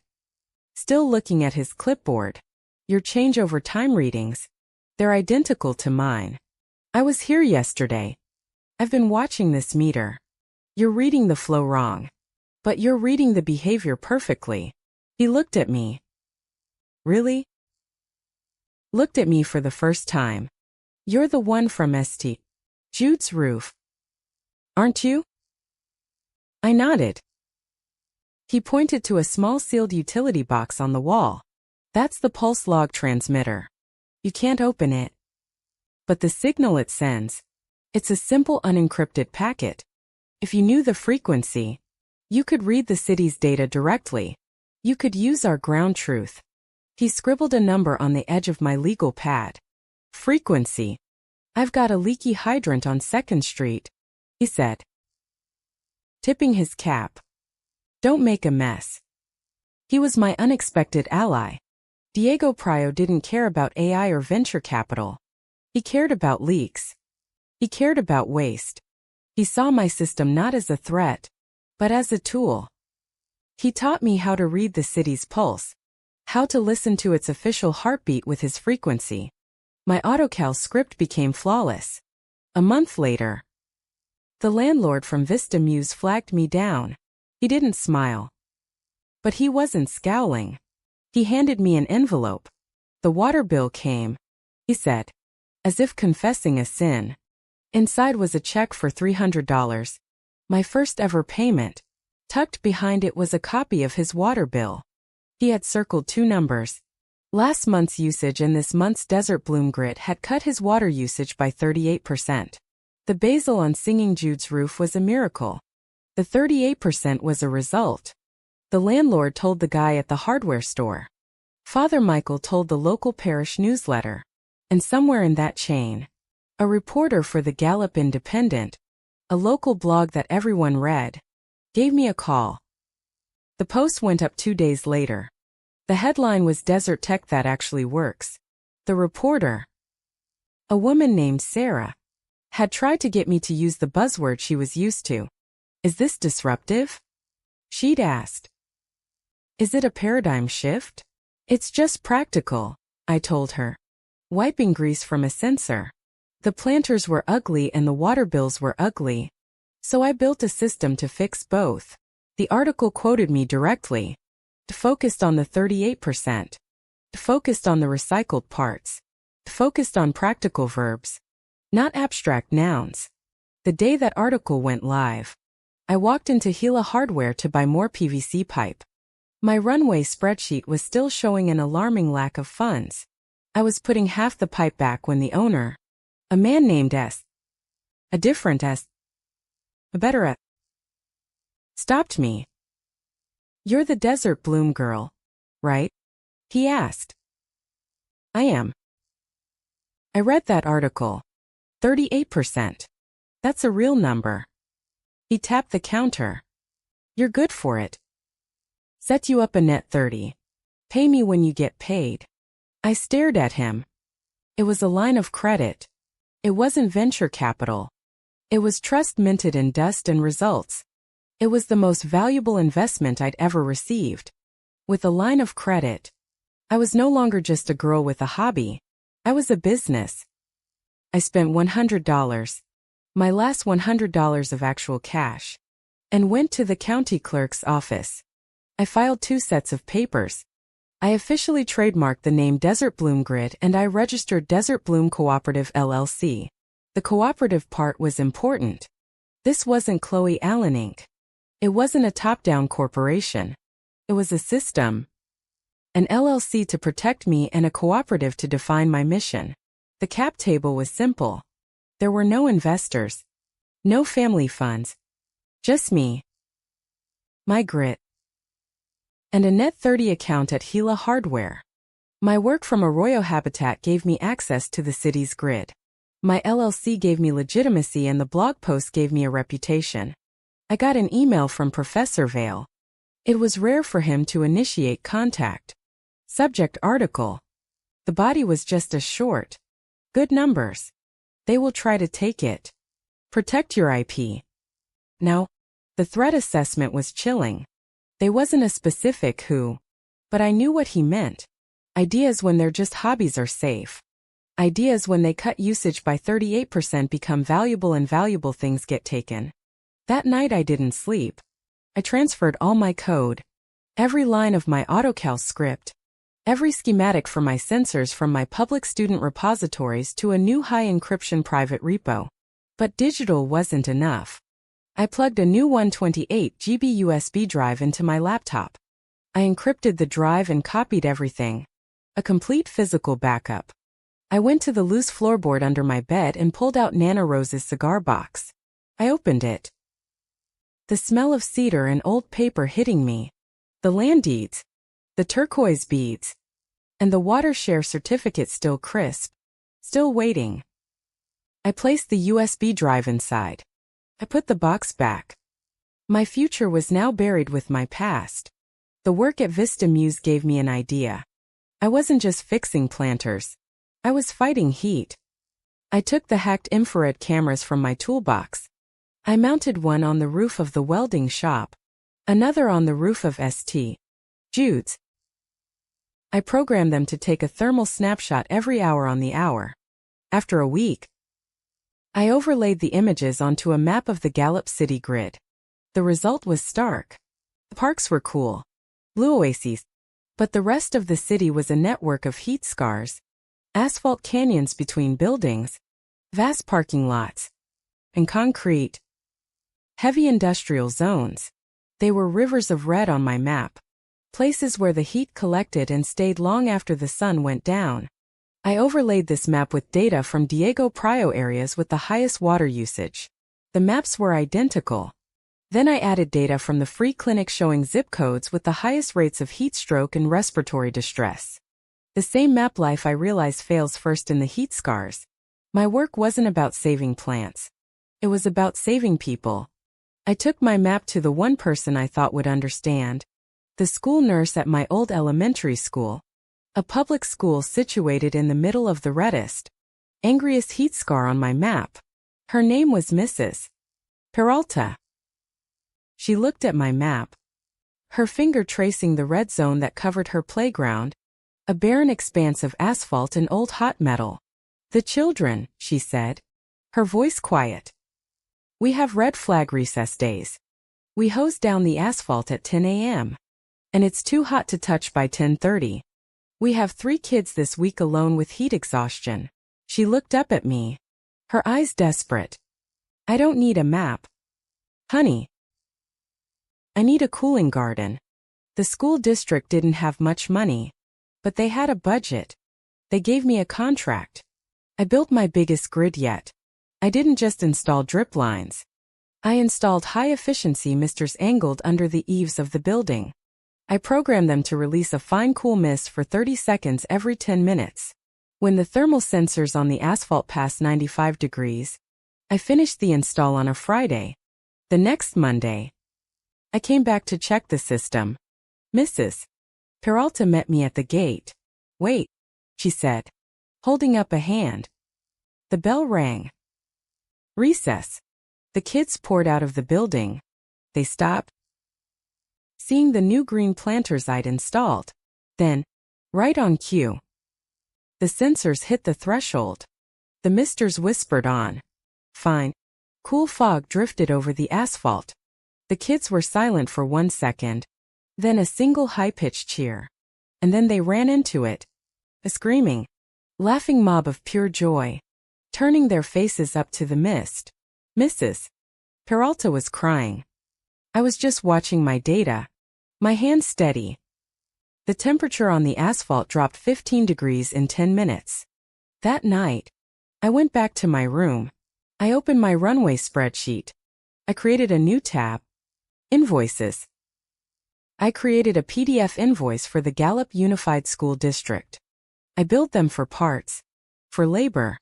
still looking at his clipboard. "Your changeover time readings, they're identical to mine. I was here yesterday. I've been watching this meter. You're reading the flow wrong. But you're reading the behavior perfectly." He looked at me. "Really?" Looked at me for the first time. "You're the one from St. Jude's roof, aren't you?" I nodded. He pointed to a small sealed utility box on the wall. That's the pulse log transmitter. You can't open it. But the signal it sends, it's a simple unencrypted packet. If you knew the frequency, you could read the city's data directly. You could use our ground truth. He scribbled a number on the edge of my legal pad. Frequency. I've got a leaky hydrant on 2nd Street, he said, tipping his cap. Don't make a mess. He was my unexpected ally. Diego Prio didn't care about AI or venture capital. He cared about leaks. He cared about waste. He saw my system not as a threat, but as a tool. He taught me how to read the city's pulse, how to listen to its official heartbeat with his frequency. My AutoCal script became flawless. A month later, the landlord from Vista Muse flagged me down. He didn't smile. But he wasn't scowling. He handed me an envelope. The water bill came, he said, as if confessing a sin. Inside was a check for $300, my first ever payment. Tucked behind it was a copy of his water bill. He had circled 2 numbers. Last month's usage and this month's Desert Bloom Grit had cut his water usage by 38%. The basil on Singing Jude's roof was a miracle. The 38% was a result. The landlord told the guy at the hardware store. Father Michael told the local parish newsletter. And somewhere in that chain, a reporter for the Gallup Independent, a local blog that everyone read, gave me a call. The post went up 2 days later. The headline was Desert Tech That Actually Works. The reporter, a woman named Sarah, had tried to get me to use the buzzword she was used to. Is this disruptive? She'd asked. Is it a paradigm shift? It's just practical, I told her. Wiping grease from a sensor. The planters were ugly and the water bills were ugly. So I built a system to fix both. The article quoted me directly. Focused on the 38%. Focused on the recycled parts. Focused on practical verbs, not abstract nouns. The day that article went live, I walked into Gila Hardware to buy more PVC pipe. My runway spreadsheet was still showing an alarming lack of funds. I was putting half the pipe back when the owner, a man named S, a different S, a better S, stopped me. You're the Desert Bloom girl, right? He asked. I am. I read that article. 38%. That's a real number. He tapped the counter. You're good for it. Set you up a net 30. Pay me when you get paid. I stared at him. It was a line of credit. It wasn't venture capital. It was trust minted in dust and results. It was the most valuable investment I'd ever received. With a line of credit, I was no longer just a girl with a hobby. I was a business. I spent $100, my last $100 of actual cash, and went to the county clerk's office. I filed 2 sets of papers. I officially trademarked the name Desert Bloom Grid and I registered Desert Bloom Cooperative LLC. The cooperative part was important. This wasn't Chloe Allen Inc. It wasn't a top-down corporation. It was a system. An LLC to protect me and a cooperative to define my mission. The cap table was simple. There were no investors. No family funds. Just me. My grit. And a net 30 account at Gila Hardware. My work from Arroyo Habitat gave me access to the city's grid. My LLC gave me legitimacy and the blog post gave me a reputation. I got an email from Professor Vale. It was rare for him to initiate contact. Subject article. The body was just as short. Good numbers. They will try to take it. Protect your IP. Now, the threat assessment was chilling. There wasn't a specific who, but I knew what he meant. Ideas when they're just hobbies are safe. Ideas when they cut usage by 38% become valuable and valuable things get taken. That night I didn't sleep. I transferred all my code, every line of my AutoCal script, every schematic for my sensors from my public student repositories to a new high encryption private repo. But digital wasn't enough. I plugged a new 128 GB USB drive into my laptop. I encrypted the drive and copied everything. A complete physical backup. I went to the loose floorboard under my bed and pulled out Nana Rose's cigar box. I opened it. The smell of cedar and old paper hitting me. The land deeds. The turquoise beads. And the water share certificate still crisp. Still waiting. I placed the USB drive inside. I put the box back. My future was now buried with my past. The work at Vista Muse gave me an idea. I wasn't just fixing planters. I was fighting heat. I took the hacked infrared cameras from my toolbox. I mounted one on the roof of the welding shop, another on the roof of St. Jude's. I programmed them to take a thermal snapshot every hour on the hour. After a week, I overlaid the images onto a map of the Gallup city grid. The result was stark. The parks were cool, blue oases, but the rest of the city was a network of heat scars, asphalt canyons between buildings, vast parking lots, and concrete. Heavy industrial zones. They were rivers of red on my map. Places where the heat collected and stayed long after the sun went down. I overlaid this map with data from Diego Prio areas with the highest water usage. The maps were identical. Then I added data from the free clinic showing zip codes with the highest rates of heat stroke and respiratory distress. The same map life I realize fails first in the heat scars. My work wasn't about saving plants. It was about saving people. I took my map to the one person I thought would understand. The school nurse at my old elementary school. A public school situated in the middle of the reddest, angriest heat scar on my map. Her name was Mrs. Peralta. She looked at my map, her finger tracing the red zone that covered her playground, a barren expanse of asphalt and old hot metal. The children, she said, her voice quiet. We have red flag recess days. We hose down the asphalt at 10 a.m. And it's too hot to touch by 10:30. We have 3 kids this week alone with heat exhaustion. She looked up at me, her eyes desperate. I don't need a map, honey. I need a cooling garden. The school district didn't have much money, but they had a budget. They gave me a contract. I built my biggest grid yet. I didn't just install drip lines. I installed high-efficiency misters angled under the eaves of the building. I programmed them to release a fine cool mist for 30 seconds every 10 minutes. When the thermal sensors on the asphalt passed 95 degrees, I finished the install on a Friday. The next Monday, I came back to check the system. Mrs. Peralta met me at the gate. Wait, she said, holding up a hand. The bell rang. Recess. The kids poured out of the building. They stopped, seeing the new green planters I'd installed. Then, right on cue, the sensors hit the threshold. The misters whispered on. Fine. Cool fog drifted over the asphalt. The kids were silent for 1 second, then a single high-pitched cheer. And then they ran into it. A screaming, laughing mob of pure joy, turning their faces up to the mist. Mrs. Peralta was crying. I was just watching my data, my hands steady. The temperature on the asphalt dropped 15 degrees in 10 minutes. That night, I went back to my room. I opened my runway spreadsheet. I created a new tab. Invoices. I created a PDF invoice for the Gallup Unified School District. I billed them for parts, for labor,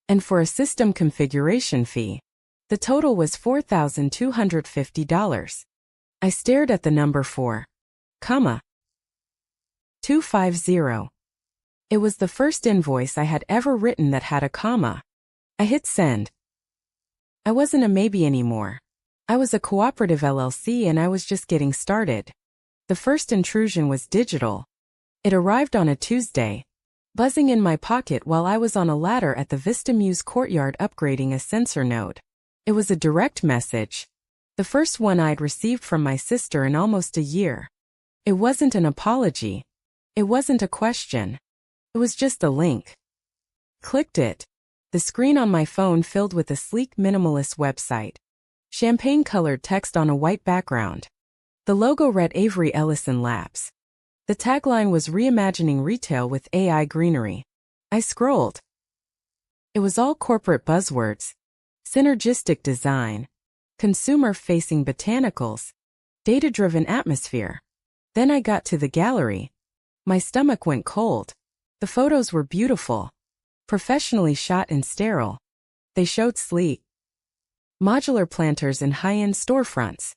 and for a system configuration fee. The total was $4,250. I stared at the number 4,250. It was the first invoice I had ever written that had a comma. I hit send. I wasn't a maybe anymore. I was a cooperative LLC and I was just getting started. The first intrusion was digital. It arrived on a Tuesday, buzzing in my pocket while I was on a ladder at the Vista Muse courtyard upgrading a sensor node. It was a direct message. The first one I'd received from my sister in almost a year. It wasn't an apology. It wasn't a question. It was just a link. Clicked it. The screen on my phone filled with a sleek minimalist website. Champagne-colored text on a white background. The logo read Avery Ellison Labs. The tagline was Reimagining Retail with AI Greenery. I scrolled. It was all corporate buzzwords. Synergistic design. Consumer-facing botanicals. Data-driven atmosphere. Then I got to the gallery. My stomach went cold. The photos were beautiful. Professionally shot and sterile. They showed sleek, modular planters in high-end storefronts.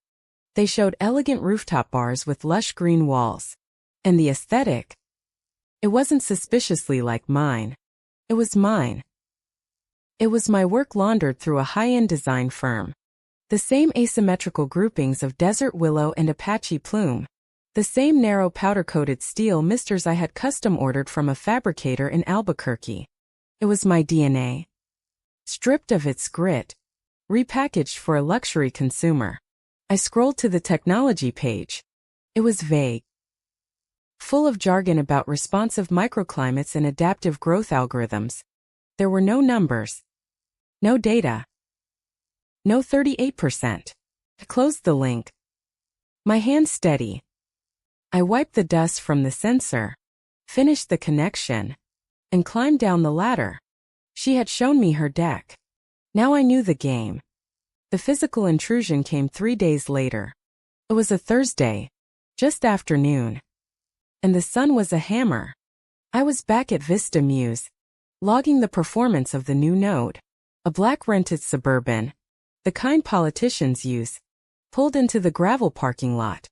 They showed elegant rooftop bars with lush green walls. And the aesthetic? It wasn't suspiciously like mine. It was mine. It was my work laundered through a high-end design firm. The same asymmetrical groupings of desert willow and Apache plume. The same narrow powder-coated steel misters I had custom-ordered from a fabricator in Albuquerque. It was my DNA. Stripped of its grit. Repackaged for a luxury consumer. I scrolled to the technology page. It was vague. Full of jargon about responsive microclimates and adaptive growth algorithms. There were no numbers. No data. No 38%. I closed the link. My hand steady. I wiped the dust from the sensor, finished the connection, and climbed down the ladder. She had shown me her deck. Now I knew the game. The physical intrusion came 3 days later. It was a Thursday, just afternoon. And the sun was a hammer. I was back at Vista Muse, logging the performance of the new node. A black rented Suburban, the kind politicians use, pulled into the gravel parking lot.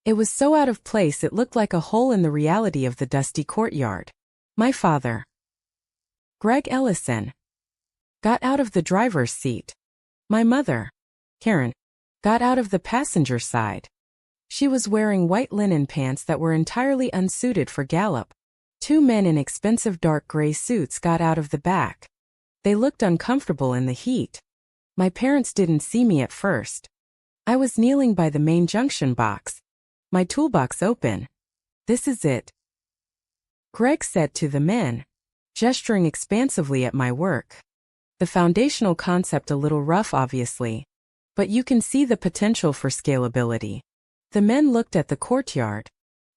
It was so out of place it looked like a hole in the reality of the dusty courtyard. My father, Greg Ellison, got out of the driver's seat. My mother, Karen, got out of the passenger side. She was wearing white linen pants that were entirely unsuited for gallop. 2 men in expensive dark gray suits got out of the back. They looked uncomfortable in the heat. My parents didn't see me at first. I was kneeling by the main junction box. My toolbox open. This is it, Greg said to the men, gesturing expansively at my work. The foundational concept a little rough obviously, but you can see the potential for scalability. The men looked at the courtyard.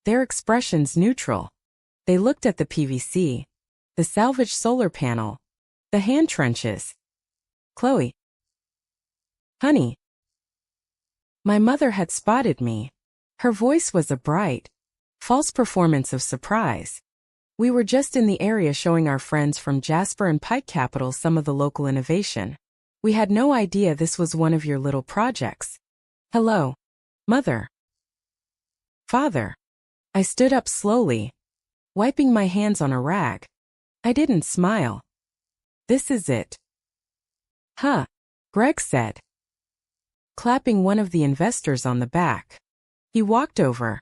Their expressions neutral. They looked at the PVC, the salvaged solar panel, the hand trenches. Chloe. Honey. My mother had spotted me. Her voice was a bright, false performance of surprise. We were just in the area showing our friends from Jasper and Pike Capital some of the local innovation. We had no idea this was one of your little projects. Hello, Mother. Father. I stood up slowly, wiping my hands on a rag. I didn't smile. This is it. Huh, Greg said, clapping one of the investors on the back. He walked over,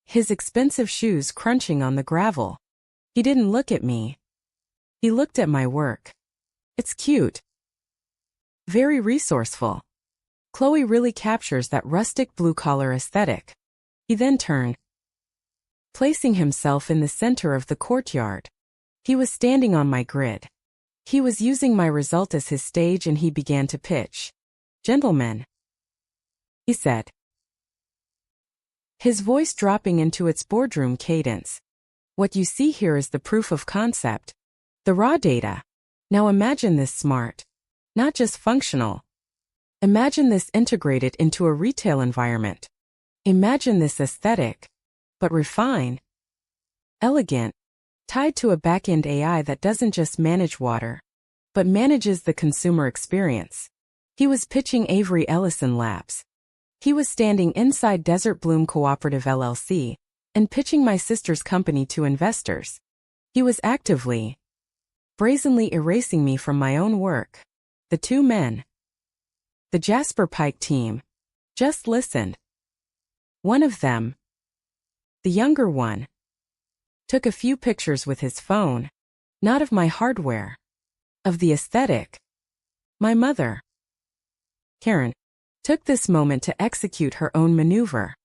his expensive shoes crunching on the gravel. He didn't look at me. He looked at my work. It's cute. Very resourceful. Chloe really captures that rustic blue-collar aesthetic. He then turned, placing himself in the center of the courtyard. He was standing on my grid. He was using my result as his stage and he began to pitch. Gentlemen, he said, his voice dropping into its boardroom cadence. What you see here is the proof of concept, the raw data. Now imagine this smart, not just functional. Imagine this integrated into a retail environment. Imagine this aesthetic, but refined, elegant, tied to a back-end AI that doesn't just manage water, but manages the consumer experience. He was pitching Avery Ellison Labs. He was standing inside Desert Bloom Cooperative LLC and pitching my sister's company to investors. He was actively, brazenly erasing me from my own work. The 2 men, the Jasper Pike team, just listened. One of them, the younger one, took a few pictures with his phone, not of my hardware, of the aesthetic. My mother, Karen, took this moment to execute her own maneuver.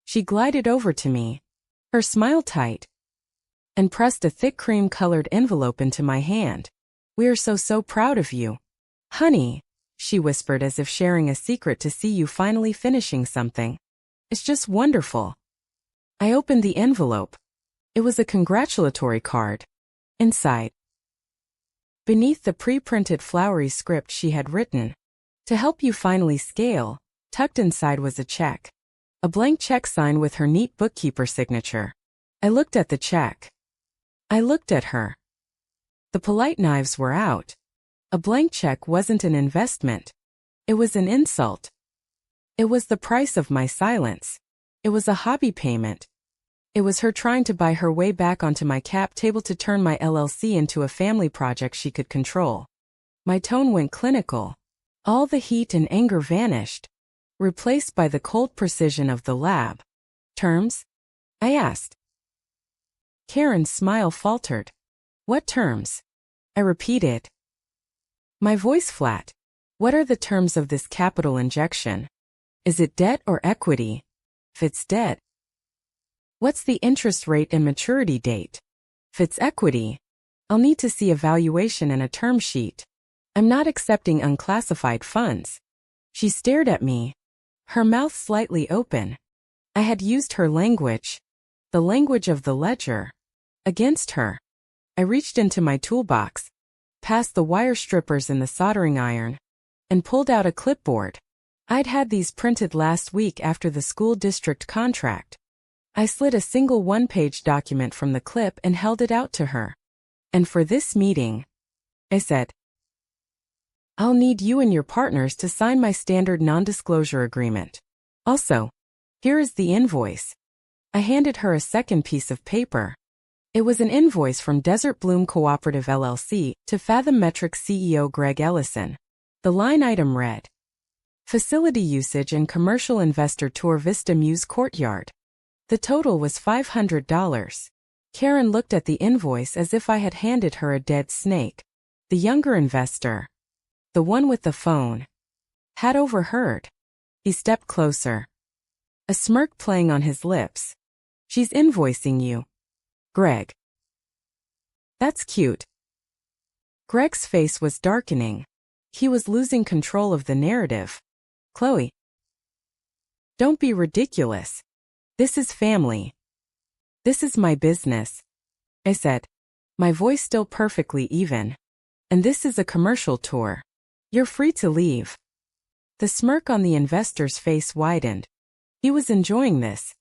She glided over to me, her smile tight, and pressed a thick cream-colored envelope into my hand. We are so proud of you. Honey, she whispered as if sharing a secret to see you finally finishing something. It's just wonderful. I opened the envelope. It was a congratulatory card. Inside, beneath the pre-printed flowery script she had written, "To help you finally scale," tucked inside was a check. A blank check signed with her neat bookkeeper signature. I looked at the check. I looked at her. The polite knives were out. A blank check wasn't an investment. It was an insult. It was the price of my silence. It was a hobby payment. It was her trying to buy her way back onto my cap table to turn my LLC into a family project she could control. My tone went clinical. All the heat and anger vanished, replaced by the cold precision of the lab. "Terms?" I asked. Karen's smile faltered. "What terms?" I repeated. My voice flat. "What are the terms of this capital injection? Is it debt or equity? If it's debt, what's the interest rate and maturity date? If it's equity, I'll need to see a valuation and a term sheet. I'm not accepting unclassified funds." She stared at me, her mouth slightly open. I had used her language, the language of the ledger, against her. I reached into my toolbox, past the wire strippers and the soldering iron, and pulled out a clipboard. I'd had these printed last week after the school district contract. I slid a single one-page document from the clip and held it out to her. "And for this meeting," I said, "I'll need you and your partners to sign my standard non-disclosure agreement. Also, here is the invoice." I handed her a second piece of paper. It was an invoice from Desert Bloom Cooperative LLC to Fathom Metrics CEO Greg Ellison. The line item read, "Facility usage and commercial investor tour Vista Muse Courtyard." The total was $500. Karen looked at the invoice as if I had handed her a dead snake. The younger investor, the one with the phone, had overheard. He stepped closer, a smirk playing on his lips. "She's invoicing you, Greg." "That's cute." Greg's face was darkening. He was losing control of the narrative. "Chloe, don't be ridiculous. This is family. This is my business," I said, my voice still perfectly even. "And this is a commercial tour. You're free to leave." The smirk on the investor's face widened. He was enjoying this.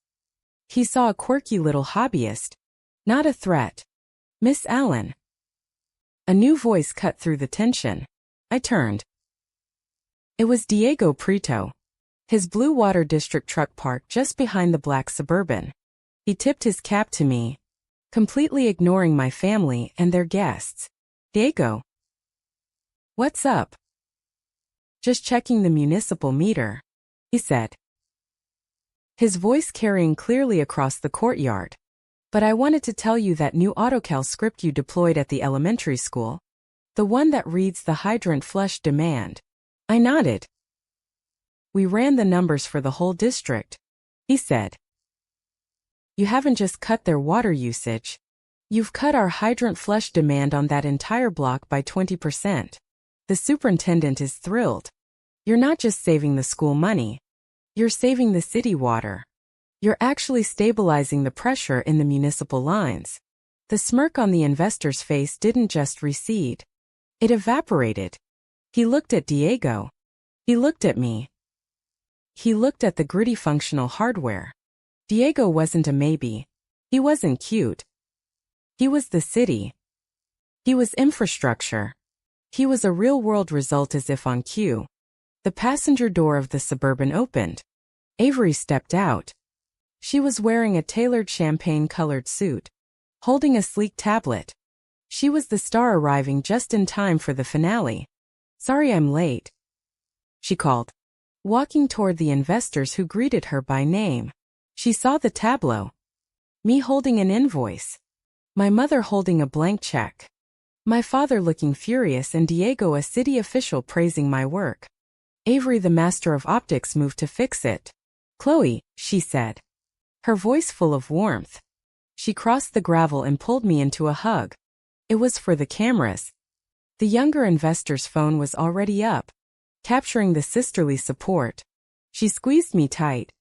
He saw a quirky little hobbyist, not a threat. "Miss Allen." A new voice cut through the tension. I turned. It was Diego Prieto. His Blue Water District truck parked just behind the black Suburban. He tipped his cap to me, completely ignoring my family and their guests. "Diego, what's up?" "Just checking the municipal meter," he said, his voice carrying clearly across the courtyard. "But I wanted to tell you that new AutoCal script you deployed at the elementary school, the one that reads the hydrant flush demand." I nodded. "We ran the numbers for the whole district," he said. "You haven't just cut their water usage. You've cut our hydrant flush demand on that entire block by 20%. The superintendent is thrilled. You're not just saving the school money. You're saving the city water. You're actually stabilizing the pressure in the municipal lines." The smirk on the investor's face didn't just recede. It evaporated. He looked at Diego. He looked at me. He looked at the gritty functional hardware. Diego wasn't a maybe. He wasn't cute. He was the city. He was infrastructure. He was a real-world result as if on cue. The passenger door of the Suburban opened. Avery stepped out. She was wearing a tailored champagne-colored suit, holding a sleek tablet. She was the star arriving just in time for the finale. "Sorry I'm late," she called, walking toward the investors who greeted her by name. She saw the tableau. Me holding an invoice. My mother holding a blank check. My father looking furious and Diego, a city official, praising my work. Avery, the master of optics, moved to fix it. "Chloe," she said, her voice full of warmth. She crossed the gravel and pulled me into a hug. It was for the cameras. The younger investor's phone was already up. capturing the sisterly support. She squeezed me tight,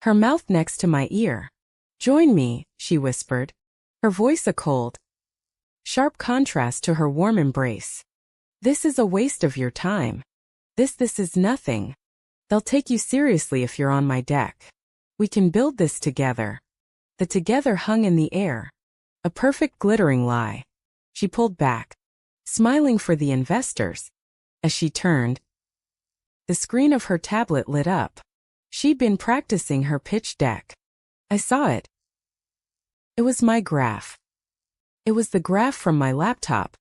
her mouth next to my ear. "Join me," she whispered, her voice a cold, sharp contrast to her warm embrace. "This is a waste of your time. This is nothing. They'll take you seriously if you're on my deck. We can build this together." The together hung in the air, a perfect glittering lie. She pulled back, smiling for the investors. As she turned, the screen of her tablet lit up. She'd been practicing her pitch deck. I saw it. It was my graph. It was the graph from my laptop,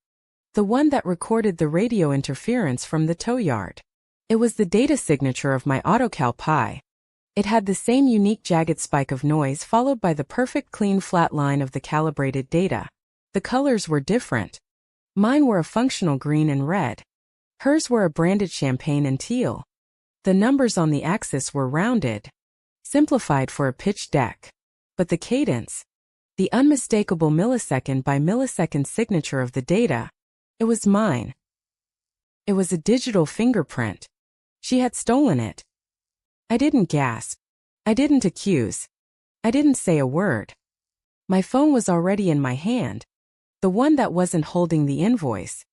the one that recorded the radio interference from the tow yard. It was the data signature of my AutoCal Pi. It had the same unique jagged spike of noise followed by the perfect clean flat line of the calibrated data. The colors were different. Mine were a functional green and red. Hers were a branded champagne and teal. The numbers on the axis were rounded, simplified for a pitch deck. But the cadence, the unmistakable millisecond by millisecond signature of the data, it was mine. It was a digital fingerprint. She had stolen it. I didn't gasp. I didn't accuse. I didn't say a word. My phone was already in my hand, the one that wasn't holding the invoice.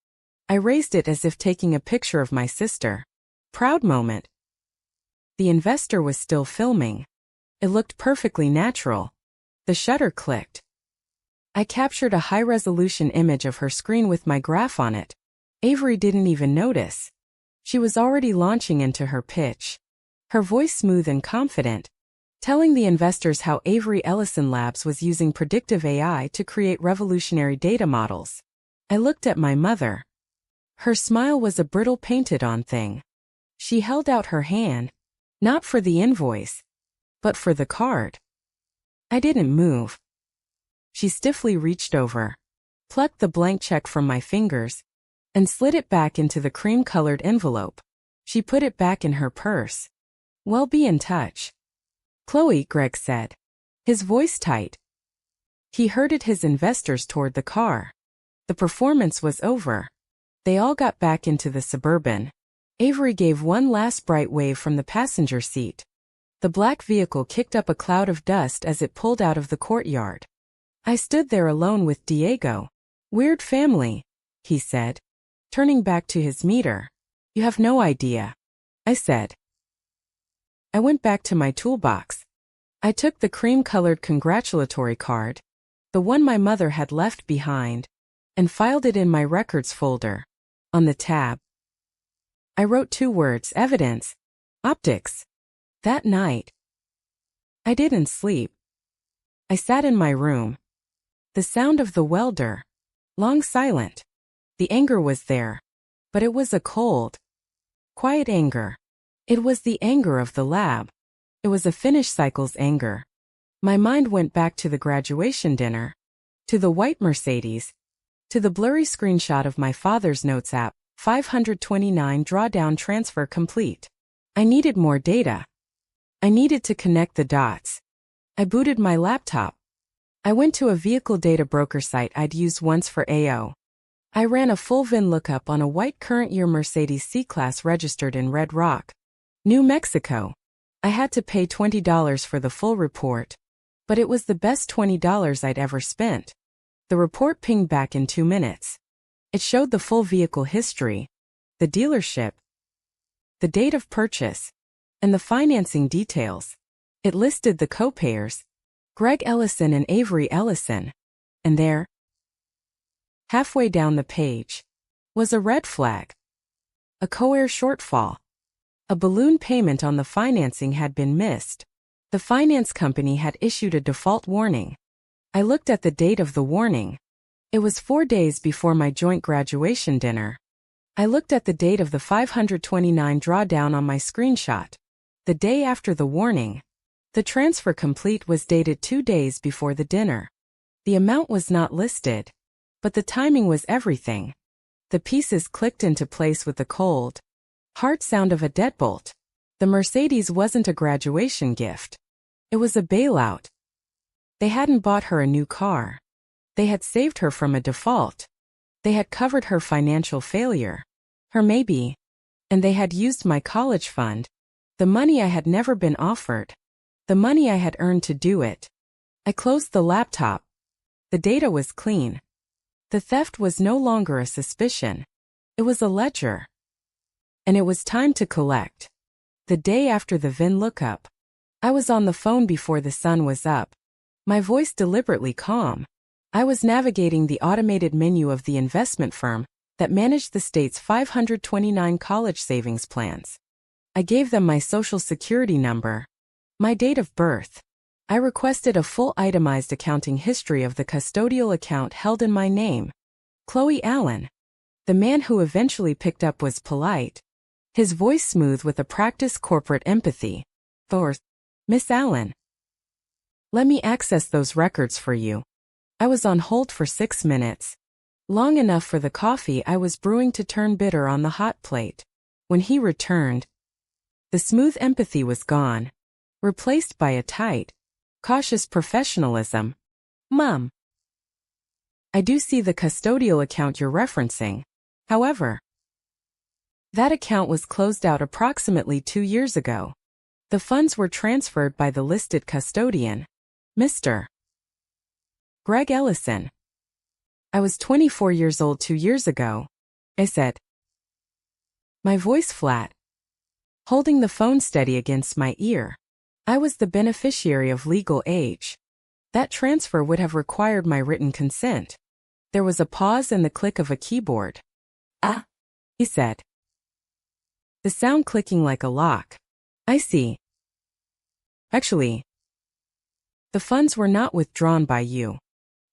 I raised it as if taking a picture of my sister. Proud moment. The investor was still filming. It looked perfectly natural. The shutter clicked. I captured a high-resolution image of her screen with my graph on it. Avery didn't even notice. She was already launching into her pitch, her voice smooth and confident, telling the investors how Avery Ellison Labs was using predictive AI to create revolutionary data models. I looked at my mother. Her smile was a brittle painted-on thing. She held out her hand, not for the invoice, but for the card. I didn't move. She stiffly reached over, plucked the blank check from my fingers, and slid it back into the cream-colored envelope. She put it back in her purse. "Well, be in touch." "Chloe," Greg said, his voice tight. He herded his investors toward the car. The performance was over. They all got back into the Suburban. Avery gave one last bright wave from the passenger seat. The black vehicle kicked up a cloud of dust as it pulled out of the courtyard. I stood there alone with Diego. "Weird family," he said, turning back to his meter. "You have no idea," I said. I went back to my toolbox. I took the cream-colored congratulatory card, the one my mother had left behind, and filed it in my records folder. On the tab, I wrote 2 words: evidence, optics. That night, I didn't sleep. I sat in my room. The sound of the welder, long silent. The anger was there, but it was a cold, quiet anger. It was the anger of the lab. It was a finish cycle's anger. My mind went back to the graduation dinner, to the white Mercedes, to the blurry screenshot of my father's notes app, 529 drawdown transfer complete. I needed more data. I needed to connect the dots. I booted my laptop. I went to a vehicle data broker site I'd used once for AO. I ran a full VIN lookup on a white current year Mercedes C-Class registered in Red Rock, New Mexico. I had to pay $20 for the full report, but it was the best $20 I'd ever spent. The report pinged back in 2 minutes. It showed the full vehicle history, the dealership, the date of purchase, and the financing details. It listed the co-payers, Greg Ellison and Avery Ellison. And there, halfway down the page, was a red flag. A co-heir shortfall. A balloon payment on the financing had been missed. The finance company had issued a default warning. I looked at the date of the warning. It was 4 days before my joint graduation dinner. I looked at the date of the 529 drawdown on my screenshot. The day after the warning. The transfer complete was dated 2 days before the dinner. The amount was not listed, but the timing was everything. The pieces clicked into place with the cold, hard sound of a deadbolt. The Mercedes wasn't a graduation gift. It was a bailout. They hadn't bought her a new car. They had saved her from a default. They had covered her financial failure. Her maybe. And they had used my college fund. The money I had never been offered. The money I had earned to do it. I closed the laptop. The data was clean. The theft was no longer a suspicion. It was a ledger. And it was time to collect. The day after the VIN lookup, I was on the phone before the sun was up. My voice deliberately calm. I was navigating the automated menu of the investment firm that managed the state's 529 college savings plans. I gave them my social security number, my date of birth. I requested a full itemized accounting history of the custodial account held in my name. Chloe Allen. The man who eventually picked up was polite, his voice smooth with a practiced corporate empathy. "For Miss Allen, let me access those records for you." I was on hold for 6 minutes, long enough for the coffee I was brewing to turn bitter on the hot plate. When he returned, the smooth empathy was gone, replaced by a tight, cautious professionalism. "Mom, I do see the custodial account you're referencing. However, that account was closed out approximately 2 years ago. The funds were transferred by the listed custodian, Mr. Greg Ellison. I was 24 years old 2 years ago," I said, my voice flat, holding the phone steady against my ear. I was the beneficiary of legal age. That transfer would have required my written consent. There was a pause and the click of a keyboard. "Ah," he said, the sound clicking like a lock. "I see. Actually, the funds were not withdrawn by you.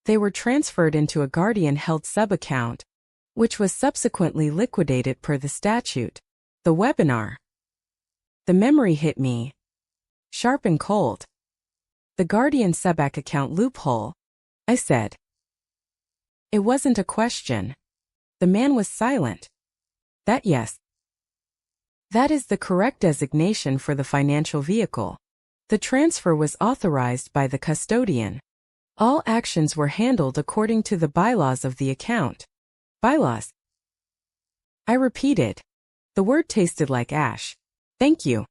They were transferred into a guardian-held sub-account, which was subsequently liquidated per the statute." The webinar. The memory hit me, sharp and cold. "The guardian sub-ac account loophole," I said. It wasn't a question. The man was silent. Yes. That is the correct designation for the financial vehicle. The transfer was authorized by the custodian. All actions were handled according to the bylaws of the account." "Bylaws?" I repeated. The word tasted like ash. "Thank you.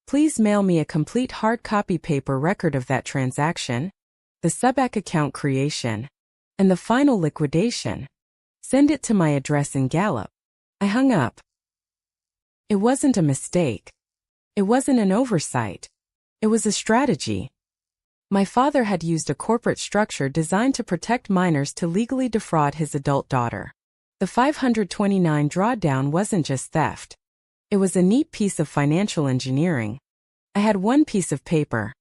Please mail me a complete hard copy paper record of that transaction, the sub-ac account creation, and the final liquidation. Send it to my address in Gallup." I hung up. It wasn't a mistake. It wasn't an oversight. It was a strategy. My father had used a corporate structure designed to protect minors to legally defraud his adult daughter. The 529 drawdown wasn't just theft. It was a neat piece of financial engineering. I had one piece of paper.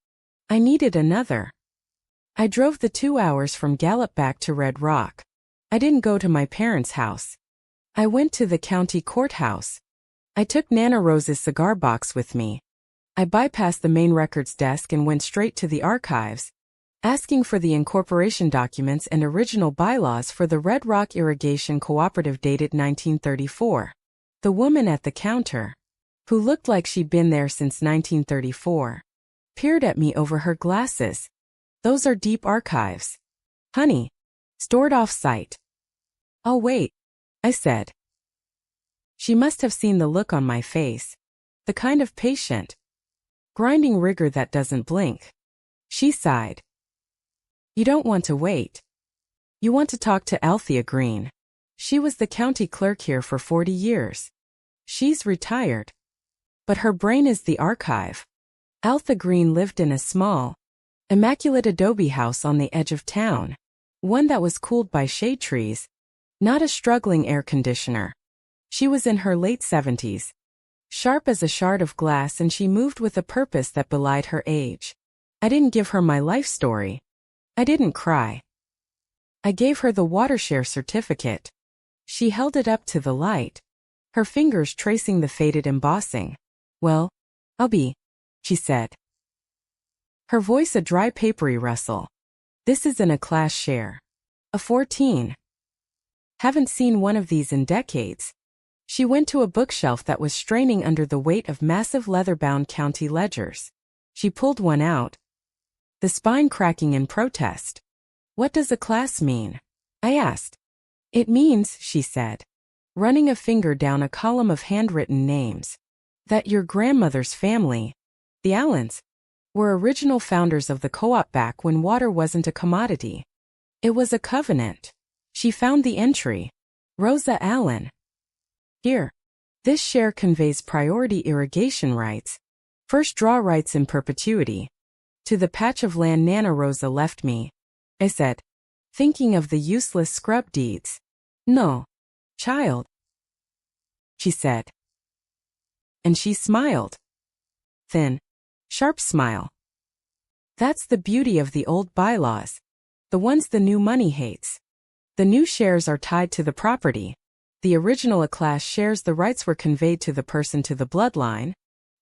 I needed another. I drove the 2 hours from Gallup back to Red Rock. I didn't go to my parents' house. I went to the county courthouse. I took Nana Rose's cigar box with me. I bypassed the main records desk and went straight to the archives, asking for the incorporation documents and original bylaws for the Red Rock Irrigation Cooperative dated 1934. The woman at the counter, who looked like she'd been there since 1934, peered at me over her glasses. "Those are deep archives, honey, stored off-site." "I'll wait," I said. She must have seen the look on my face, the kind of patient, grinding rigor that doesn't blink. She sighed. "You don't want to wait. You want to talk to Althea Green. She was the county clerk here for 40 years. She's retired. But her brain is the archive." Althea Green lived in a small, immaculate adobe house on the edge of town, one that was cooled by shade trees, not a struggling air conditioner. She was in her late 70s, sharp as a shard of glass, and she moved with a purpose that belied her age. I didn't give her my life story. I didn't cry. I gave her the watershare certificate. She held it up to the light, her fingers tracing the faded embossing. "Well, I'll be," she said, her voice a dry papery rustle. "This isn't a class share. A 14. Haven't seen one of these in decades." She went to a bookshelf that was straining under the weight of massive leather-bound county ledgers. She pulled one out, the spine cracking in protest. "What does a class mean?" I asked. "It means," she said, running a finger down a column of handwritten names. That your grandmother's family, the Allens, were original founders of the co-op back when water wasn't a commodity. It was a covenant. She found the entry. Rosa Allen. Here. This share conveys priority irrigation rights, first draw rights in perpetuity, to the patch of land Nana Rosa left me, I said, thinking of the useless scrub deeds. No, child, she said. And she smiled. Thin, sharp smile. That's the beauty of the old bylaws, the ones the new money hates. The new shares are tied to the property. The original A-class shares the rights were conveyed to the person to the bloodline,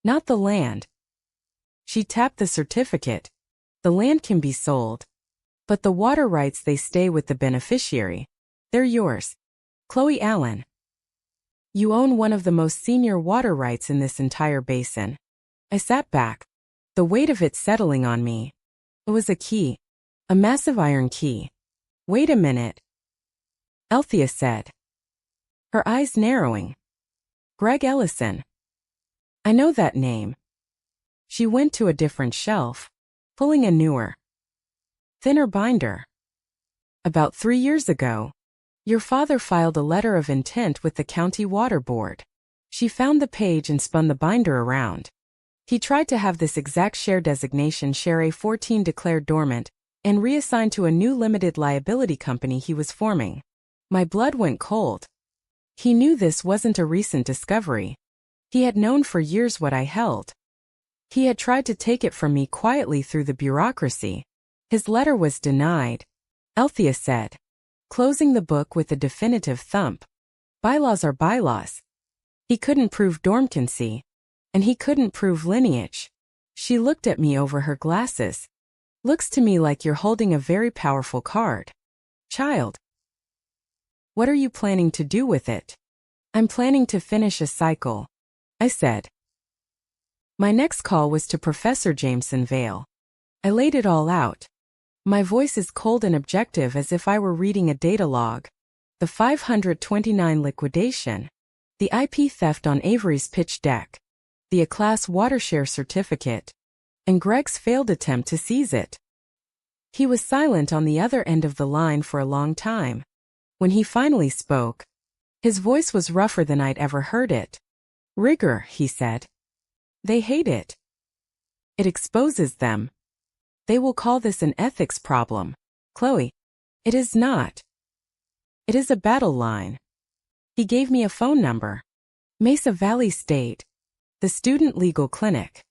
not the land. She tapped the certificate. The land can be sold. But the water rights, they stay with the beneficiary. They're yours. Chloe Allen. You own one of the most senior water rights in this entire basin. I sat back, the weight of it settling on me. It was a key. A massive iron key. Wait a minute, Althea said, her eyes narrowing. Greg Ellison. I know that name. She went to a different shelf, pulling a newer, thinner binder. About 3 years ago, your father filed a letter of intent with the county water board. She found the page and spun the binder around. He tried to have this exact share designation Share A14 declared dormant and reassigned to a new limited liability company he was forming. My blood went cold. He knew this wasn't a recent discovery. He had known for years what I held. He had tried to take it from me quietly through the bureaucracy. His letter was denied, Althea said, closing the book with a definitive thump. Bylaws are bylaws. He couldn't prove dormancy, and he couldn't prove lineage. She looked at me over her glasses. Looks to me like you're holding a very powerful card. Child. What are you planning to do with it? I'm planning to finish a cycle, I said. My next call was to Professor Jameson Vale. I laid it all out. My voice is cold and objective as if I were reading a data log. The 529 liquidation. The IP theft on Avery's pitch deck. The A-class water share certificate. And Greg's failed attempt to seize it. He was silent on the other end of the line for a long time. When he finally spoke, his voice was rougher than I'd ever heard it. Rigor, he said. They hate it. It exposes them. They will call this an ethics problem. Chloe. It is not. It is a battle line. He gave me a phone number. Mesa Valley State. The Student Legal Clinic.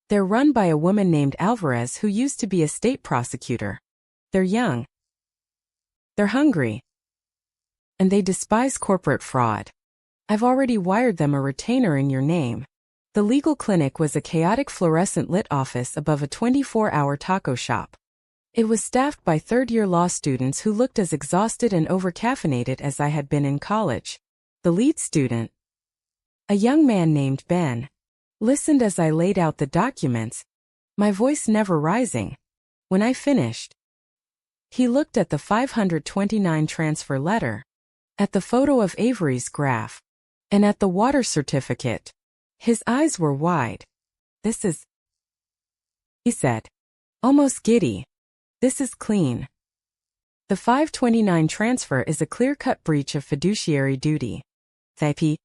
They're run by a woman named Alvarez who used to be a state prosecutor. They're young. They're hungry. And they despise corporate fraud. I've already wired them a retainer in your name. The legal clinic was a chaotic fluorescent lit office above a 24-hour taco shop. It was staffed by third-year law students who looked as exhausted and over-caffeinated as I had been in college. The lead student, a young man named Ben, listened as I laid out the documents, my voice never rising. When I finished, he looked at the 529 transfer letter, at the photo of Avery's graph, and at the water certificate. His eyes were wide. This is, he said, almost giddy. This is clean. The 529 transfer is a clear-cut breach of fiduciary duty. IP.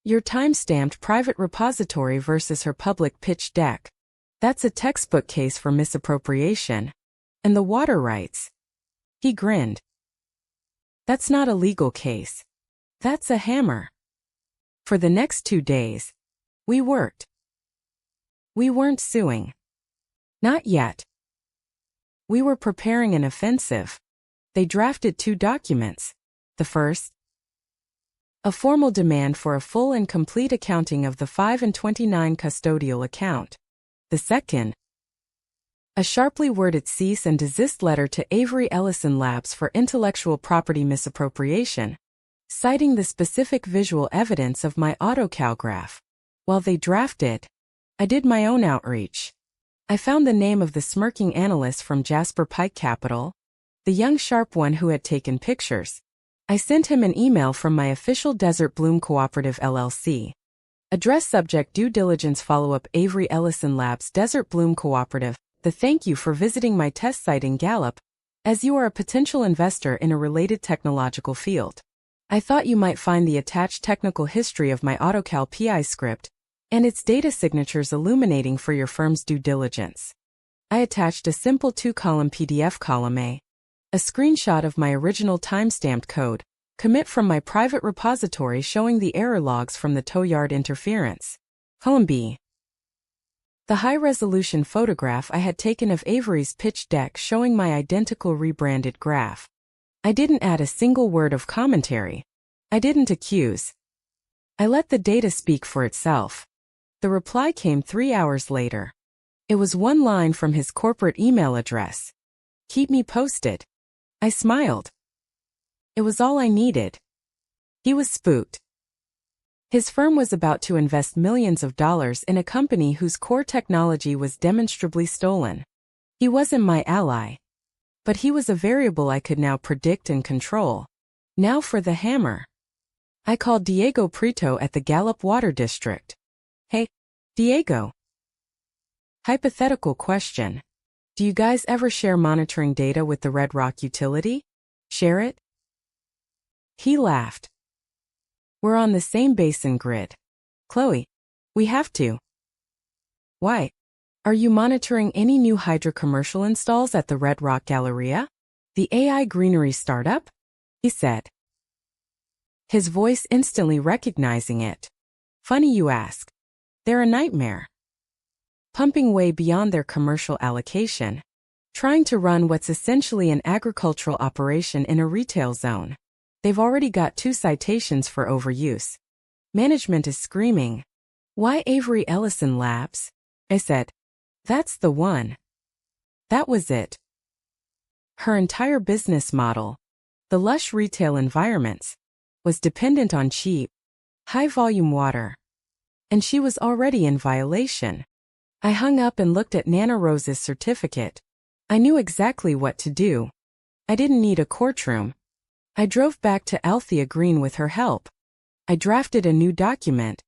Your time-stamped private repository versus her public pitch deck. That's a textbook case for misappropriation. And the water rights. He grinned. That's not a legal case. That's a hammer. For the next 2 days, we worked. We weren't suing. Not yet. We were preparing an offensive. They drafted 2 documents. The first, a formal demand for a full and complete accounting of the 5 and 29 custodial account. The second, a sharply worded cease and desist letter to Avery Ellison Labs for intellectual property misappropriation, citing the specific visual evidence of my autocalgraph. While they drafted, I did my own outreach. I found the name of the smirking analyst from Jasper Pike Capital, the young sharp one who had taken pictures. I sent him an email from my official Desert Bloom Cooperative LLC. Address subject due diligence follow-up Avery Ellison Labs Desert Bloom Cooperative. The thank you for visiting my test site in Gallup, as you are a potential investor in a related technological field. I thought you might find the attached technical history of my AutoCal PI script and its data signatures illuminating for your firm's due diligence. I attached a simple 2-column PDF column A screenshot of my original timestamped code, commit from my private repository showing the error logs from the tow yard interference. Column B. The high-resolution photograph I had taken of Avery's pitch deck showing my identical rebranded graph. I didn't add a single word of commentary. I didn't accuse. I let the data speak for itself. The reply came 3 hours later. It was one line from his corporate email address. Keep me posted. I smiled. It was all I needed. He was spooked. His firm was about to invest millions of dollars in a company whose core technology was demonstrably stolen. He wasn't my ally. But he was a variable I could now predict and control. Now for the hammer. I called Diego Prieto at the Gallup Water District. Hey, Diego. Hypothetical question. Do you guys ever share monitoring data with the Red Rock utility? Share it? He laughed. We're on the same basin grid. Chloe, we have to. Why? Are you monitoring any new Hydra commercial installs at the Red Rock Galleria? The AI greenery startup? He said. His voice instantly recognizing it. Funny you ask. They're a nightmare. Pumping way beyond their commercial allocation. Trying to run what's essentially an agricultural operation in a retail zone. They've already got 2 citations for overuse. Management is screaming. Why Avery Ellison Labs? I said. That's the one. That was it. Her entire business model, the lush retail environments, was dependent on cheap, high-volume water. And she was already in violation. I hung up and looked at Nana Rose's certificate. I knew exactly what to do. I didn't need a courtroom. I drove back to Althea Green with her help. I drafted a new document,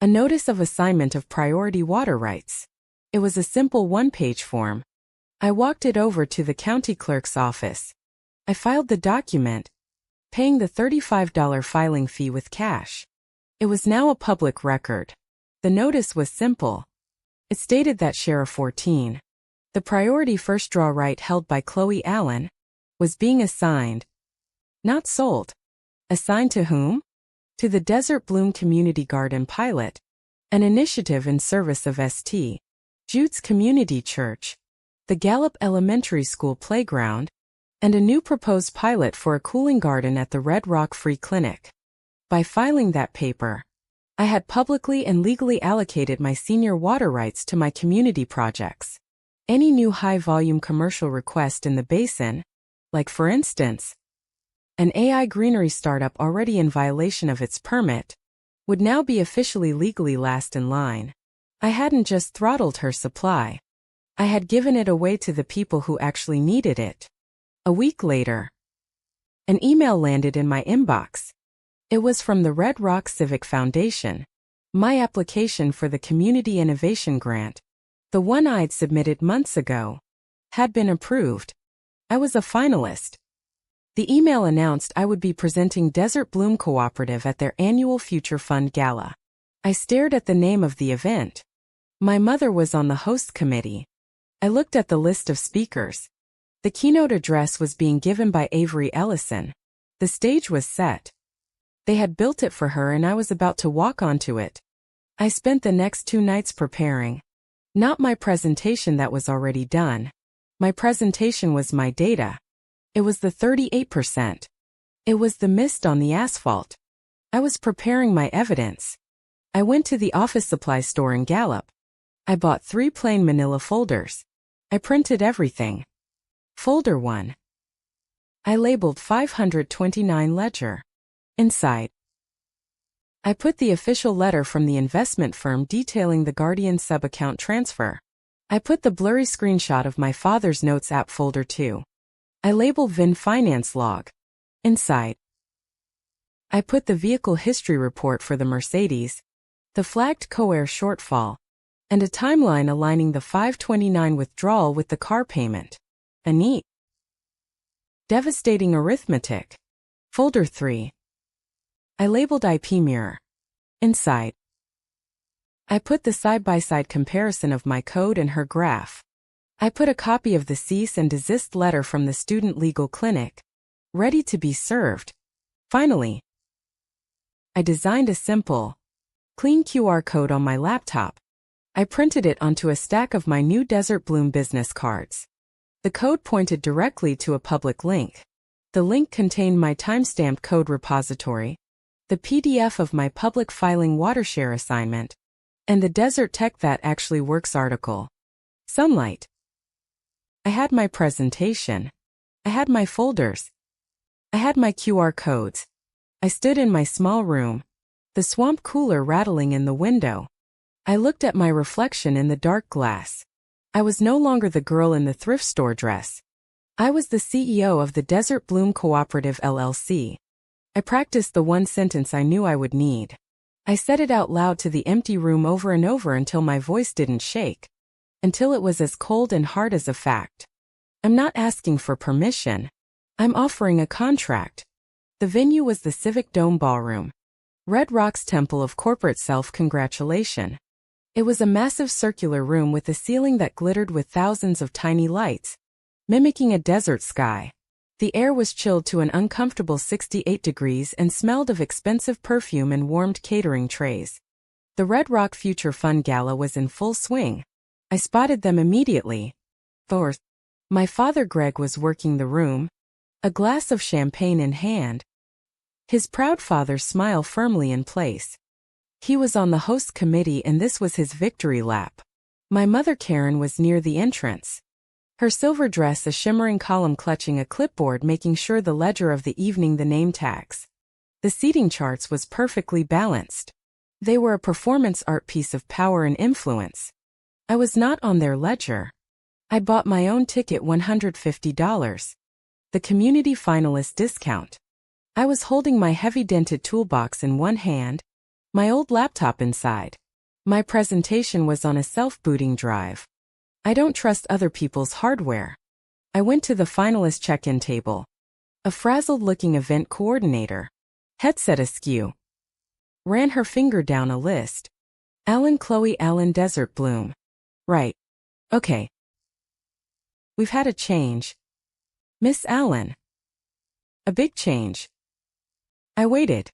a notice of assignment of priority water rights. It was a simple 1-page form. I walked it over to the county clerk's office. I filed the document, paying the $35 filing fee with cash. It was now a public record. The notice was simple. It stated that Sheriff 14, the priority first draw right held by Chloe Allen, was being assigned, not sold. Assigned to whom? To the Desert Bloom Community Garden Pilot, an initiative in service of St. Jude's Community Church, the Gallup Elementary School playground, and a new proposed pilot for a cooling garden at the Red Rock Free Clinic. By filing that paper, I had publicly and legally allocated my senior water rights to my community projects. Any new high-volume commercial request in the basin, like for instance, an AI greenery startup already in violation of its permit, would now be officially legally last in line. I hadn't just throttled her supply. I had given it away to the people who actually needed it. A week later, an email landed in my inbox. It was from the Red Rock Civic Foundation. My application for the Community Innovation Grant, the one I'd submitted months ago, had been approved. I was a finalist. The email announced I would be presenting Desert Bloom Cooperative at their annual Future Fund Gala. I stared at the name of the event. My mother was on the host committee. I looked at the list of speakers. The keynote address was being given by Avery Ellison. The stage was set. They had built it for her and I was about to walk onto it. I spent the next 2 nights preparing. Not my presentation that was already done. My presentation was my data. It was the 38%. It was the mist on the asphalt. I was preparing my evidence. I went to the office supply store in Gallup. I bought 3 plain manila folders. I printed everything. Folder 1. I labeled 529 ledger. Inside, I put the official letter from the investment firm detailing the Guardian sub-account transfer. I put the blurry screenshot of my father's notes app folder 2. I labeled VIN finance log. Inside, I put the vehicle history report for the Mercedes, the flagged co-air shortfall, and a timeline aligning the 529 withdrawal with the car payment. A neat, devastating arithmetic. Folder 3. I labeled IP mirror. Inside, I put the side-by-side comparison of my code and her graph. I put a copy of the cease and desist letter from the student legal clinic, ready to be served. Finally, I designed a simple, clean QR code on my laptop. I printed it onto a stack of my new Desert Bloom business cards. The code pointed directly to a public link. The link contained my timestamped code repository, the PDF of my public filing watershare assignment, and the Desert Tech That Actually Works article. Sunlight. I had my presentation. I had my folders. I had my QR codes. I stood in my small room, the swamp cooler rattling in the window. I looked at my reflection in the dark glass. I was no longer the girl in the thrift store dress. I was the CEO of the Desert Bloom Cooperative LLC. I practiced the one sentence I knew I would need. I said it out loud to the empty room over and over until my voice didn't shake. Until it was as cold and hard as a fact. I'm not asking for permission. I'm offering a contract. The venue was the Civic Dome Ballroom, Red Rock's temple of corporate self-congratulation. It was a massive circular room with a ceiling that glittered with thousands of tiny lights, mimicking a desert sky. The air was chilled to an uncomfortable 68 degrees and smelled of expensive perfume and warmed catering trays. The Red Rock Future Fun Gala was in full swing. I spotted them immediately. My father Greg was working the room, a glass of champagne in hand, his proud father's smile firmly in place. He was on the host committee and this was his victory lap. My mother Karen was near the entrance. Her silver dress a shimmering column clutching a clipboard making sure the ledger of the evening the name tags. The seating charts was perfectly balanced. They were a performance art piece of power and influence. I was not on their ledger. I bought my own ticket $150. The community finalist discount. I was holding my heavy dented toolbox in one hand, my old laptop inside. My presentation was on a self-booting drive. I don't trust other people's hardware. I went to the finalist check-in table. A frazzled-looking event coordinator, headset askew, ran her finger down a list. Alan Chloe Allen Desert Bloom. Right. Okay. We've had a change. Miss Allen. A big change. I waited.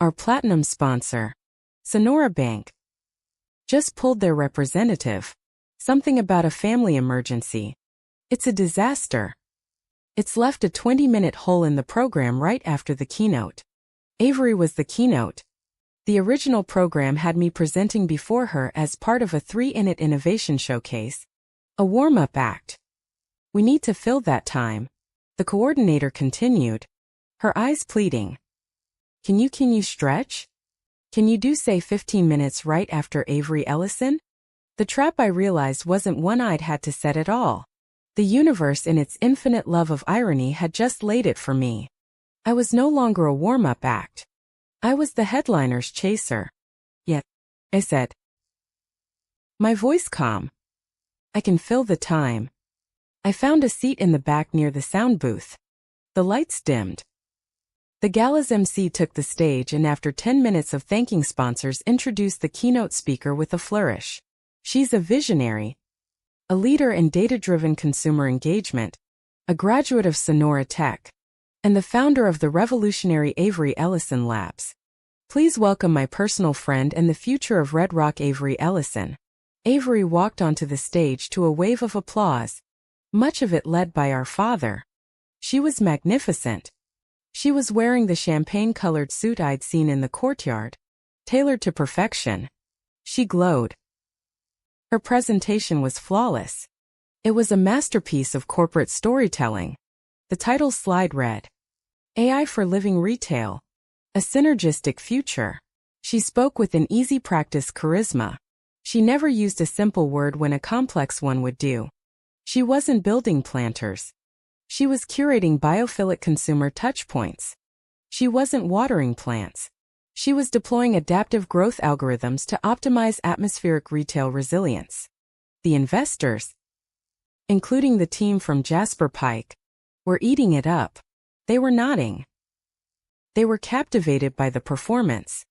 Our platinum sponsor, Sonora Bank, just pulled their representative. Something about a family emergency. It's a disaster. It's left a 20-minute hole in the program right after the keynote. Avery was the keynote. The original program had me presenting before her as part of a 3-in-it innovation showcase, a warm-up act. We need to fill that time, the coordinator continued, her eyes pleading. Can you stretch? Can you do say 15 minutes right after Avery Ellison? The trap I realized wasn't one I'd had to set at all. The universe in its infinite love of irony had just laid it for me. I was no longer a warm-up act. I was the headliner's chaser. Yet, I said, my voice calm. I can fill the time. I found a seat in the back near the sound booth. The lights dimmed. The gala's MC took the stage and after 10 minutes of thanking sponsors introduced the keynote speaker with a flourish. She's a visionary, a leader in data-driven consumer engagement, a graduate of Sonora Tech, and the founder of the revolutionary Avery Ellison Labs. Please welcome my personal friend and the future of Red Rock, Avery Ellison. Avery walked onto the stage to a wave of applause, much of it led by our father. She was magnificent. She was wearing the champagne-colored suit I'd seen in the courtyard, tailored to perfection. She glowed. Her presentation was flawless. It was a masterpiece of corporate storytelling. The title slide read, AI for Living Retail, a Synergistic Future. She spoke with an easy practice charisma. She never used a simple word when a complex one would do. She wasn't building planters. She was curating biophilic consumer touchpoints. She wasn't watering plants. She was deploying adaptive growth algorithms to optimize atmospheric retail resilience. The investors, including the team from Jasper Pike, were eating it up. They were nodding. They were captivated by the performance.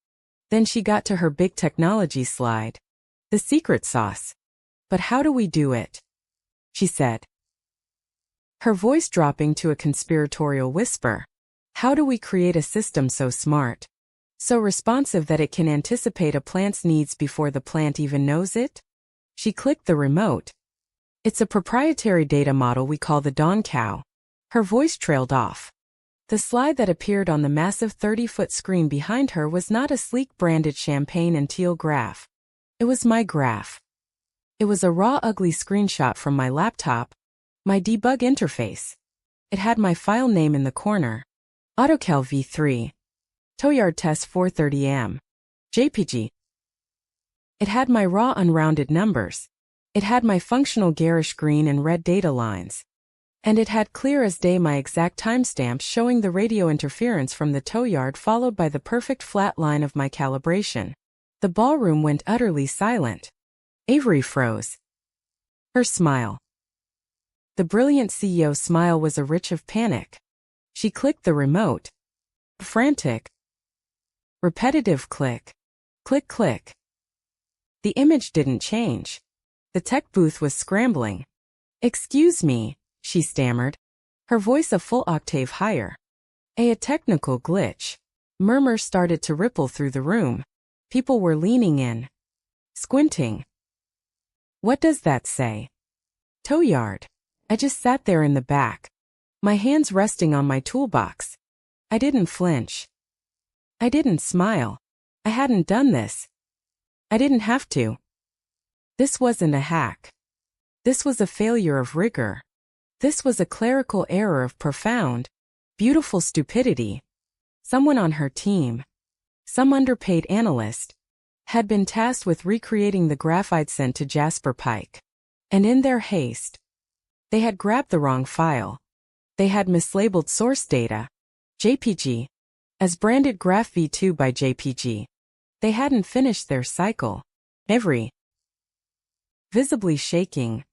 Then she got to her big technology slide. The secret sauce. But how do we do it? She said, her voice dropping to a conspiratorial whisper. How do we create a system so smart, so responsive that it can anticipate a plant's needs before the plant even knows it? She clicked the remote. It's a proprietary data model we call the Dawn Cow. Her voice trailed off. The slide that appeared on the massive 30-foot screen behind her was not a sleek branded champagne and teal graph. It was my graph. It was a raw, ugly screenshot from my laptop, my debug interface. It had my file name in the corner. AutoCal v3. Towyard test 430M. JPG. It had my raw unrounded numbers. It had my functional garish green and red data lines. And it had clear as day my exact timestamps showing the radio interference from the tow yard followed by the perfect flat line of my calibration. The ballroom went utterly silent. Avery froze. Her smile. The brilliant CEO smile was a rich of panic. She clicked the remote. Frantic. Repetitive click. Click, click. The image didn't change. The tech booth was scrambling. Excuse me, she stammered, her voice a full octave higher. A technical glitch. Murmurs started to ripple through the room. People were leaning in. Squinting. What does that say? Tow yard. I just sat there in the back, my hands resting on my toolbox. I didn't flinch. I didn't smile. I hadn't done this. I didn't have to. This wasn't a hack. This was a failure of rigor. This was a clerical error of profound, beautiful stupidity. Someone on her team, some underpaid analyst, had been tasked with recreating the graph I'd sent to Jasper Pike. And in their haste, they had grabbed the wrong file. They had mislabeled source data, JPG, as branded graph v2 by JPG. They hadn't finished their cycle. Avery, visibly shaking,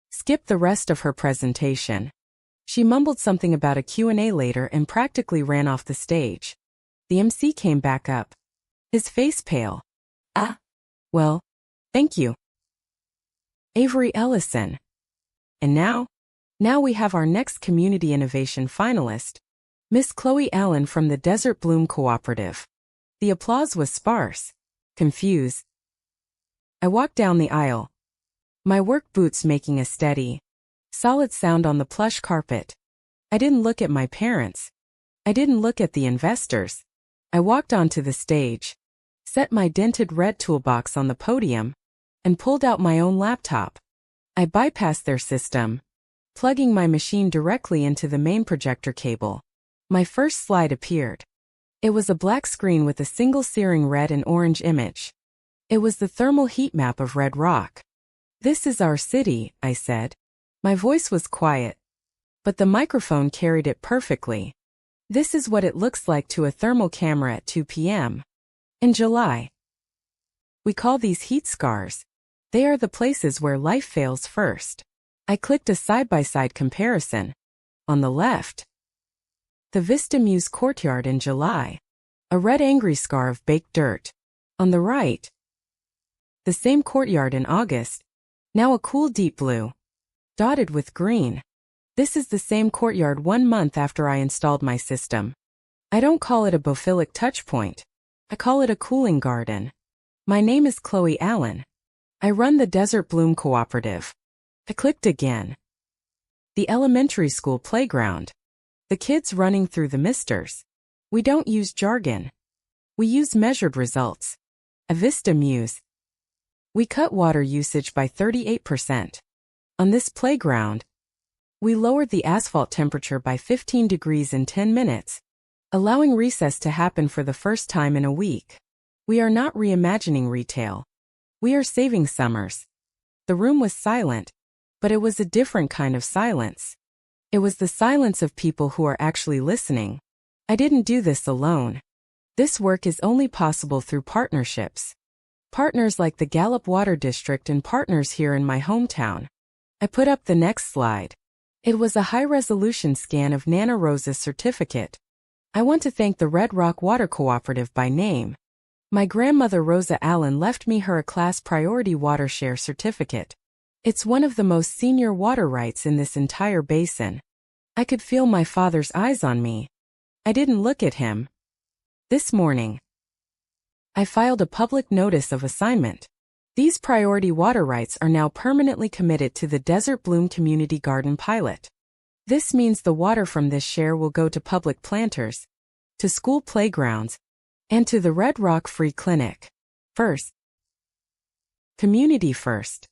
skipped the rest of her presentation. She mumbled something about a Q&A later and practically ran off the stage. The MC came back up, his face pale. Well, thank you. Avery Ellison. And now we have our next Community Innovation finalist, Miss Chloe Allen from the Desert Bloom Cooperative. The applause was sparse, confused. I walked down the aisle, my work boots making a steady, solid sound on the plush carpet. I didn't look at my parents. I didn't look at the investors. I walked onto the stage, set my dented red toolbox on the podium, and pulled out my own laptop. I bypassed their system, plugging my machine directly into the main projector cable. My first slide appeared. It was a black screen with a single searing red and orange image. It was the thermal heat map of Red Rock. This is our city, I said. My voice was quiet, but the microphone carried it perfectly. This is what it looks like to a thermal camera at 2 p.m. in July. We call these heat scars. They are the places where life fails first. I clicked a side-by-side comparison. On the left, the Vista Muse courtyard in July, a red angry scar of baked dirt. On the right, the same courtyard in August, now a cool deep blue, dotted with green. This is the same courtyard 1 month after I installed my system. I don't call it a bophilic touchpoint. I call it a cooling garden. My name is Chloe Allen. I run the Desert Bloom Cooperative. I clicked again. The elementary school playground. The kids running through the misters. We don't use jargon. We use measured results. A Vista Muse. We cut water usage by 38%. On this playground, we lowered the asphalt temperature by 15 degrees in 10 minutes, allowing recess to happen for the first time in a week. We are not reimagining retail. We are saving summers. The room was silent, but it was a different kind of silence. It was the silence of people who are actually listening. I didn't do this alone. This work is only possible through partnerships. Partners like the Gallup Water District and partners here in my hometown. I put up the next slide. It was a high-resolution scan of Nana Rosa's certificate. I want to thank the Red Rock Water Cooperative by name. My grandmother Rosa Allen left me her A-Class Priority Water Share certificate. It's one of the most senior water rights in this entire basin. I could feel my father's eyes on me. I didn't look at him. This morning, I filed a public notice of assignment. These priority water rights are now permanently committed to the Desert Bloom Community Garden pilot. This means the water from this share will go to public planters, to school playgrounds, and to the Red Rock Free Clinic. First. Community first.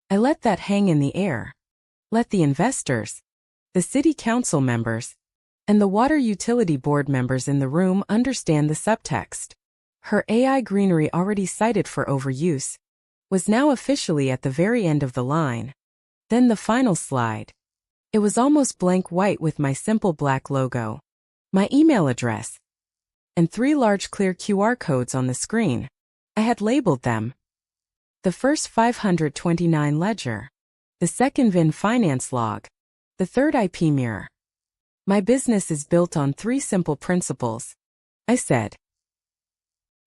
I let that hang in the air. Let the investors, the city council members, and the water utility board members in the room understand the subtext. Her AI greenery already cited for overuse was now officially at the very end of the line. Then the final slide. It was almost blank white with my simple black logo, my email address, and 3 large clear QR codes on the screen. I had labeled them. The first 529 ledger. The second VIN finance log. The third IP mirror. My business is built on 3 simple principles, I said.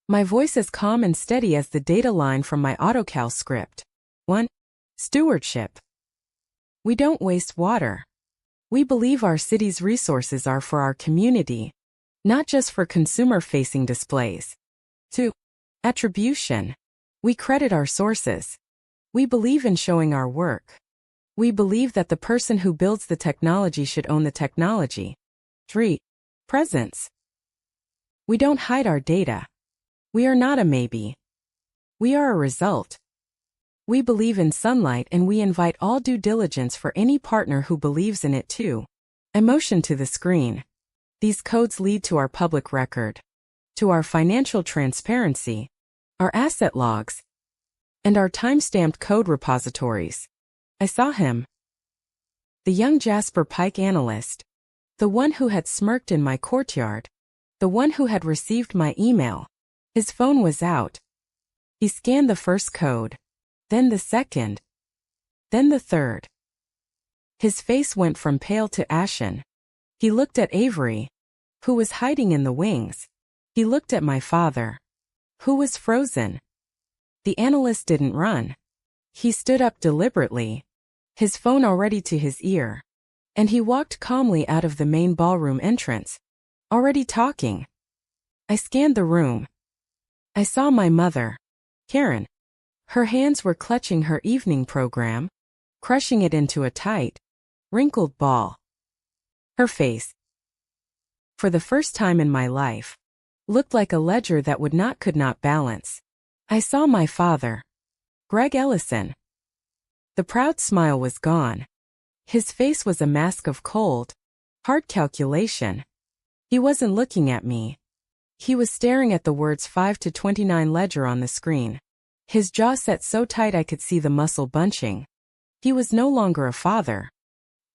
My voice as calm and steady as the data line from my AutoCal script. 1. Stewardship. We don't waste water. We believe our city's resources are for our community, not just for consumer-facing displays. 2. Attribution. We credit our sources. We believe in showing our work. We believe that the person who builds the technology should own the technology. 3. Presence. We don't hide our data. We are not a maybe. We are a result. We believe in sunlight and we invite all due diligence for any partner who believes in it too. I motion to the screen. These codes lead to our public record, to our financial transparency, our asset logs, and our time-stamped code repositories. I saw him. The young Jasper Pike analyst. The one who had smirked in my courtyard. The one who had received my email. His phone was out. He scanned the first code, then the second, then the third. His face went from pale to ashen. He looked at Avery, who was hiding in the wings. He looked at my father, who was frozen. The analyst didn't run. He stood up deliberately, his phone already to his ear, and he walked calmly out of the main ballroom entrance, already talking. I scanned the room. I saw my mother, Karen. Her hands were clutching her evening program, crushing it into a tight, wrinkled ball. Her face, for the first time in my life, looked like a ledger that could not balance. I saw my father, Greg Ellison. The proud smile was gone. His face was a mask of cold, hard calculation. He wasn't looking at me. He was staring at the words 5 to 29 ledger on the screen. His jaw set so tight I could see the muscle bunching. He was no longer a father.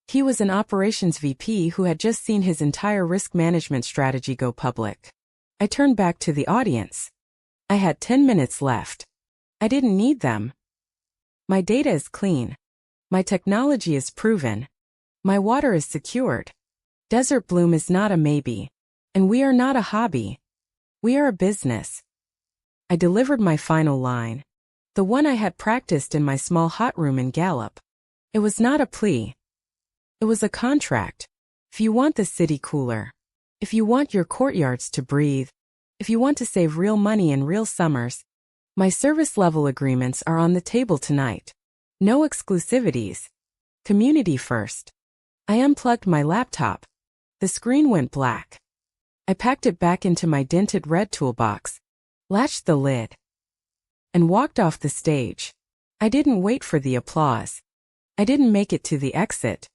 He was an operations VP who had just seen his entire risk management strategy go public. I turned back to the audience. I had 10 minutes left. I didn't need them. My data is clean. My technology is proven. My water is secured. Desert Bloom is not a maybe. And we are not a hobby. We are a business. I delivered my final line. The one I had practiced in my small hot room in Gallup. It was not a plea. It was a contract. If you want the city cooler, if you want your courtyards to breathe, if you want to save real money in real summers, my service level agreements are on the table tonight. No exclusivities. Community first. I unplugged my laptop. The screen went black. I packed it back into my dented red toolbox, latched the lid, and walked off the stage. I didn't wait for the applause. I didn't make it to the exit.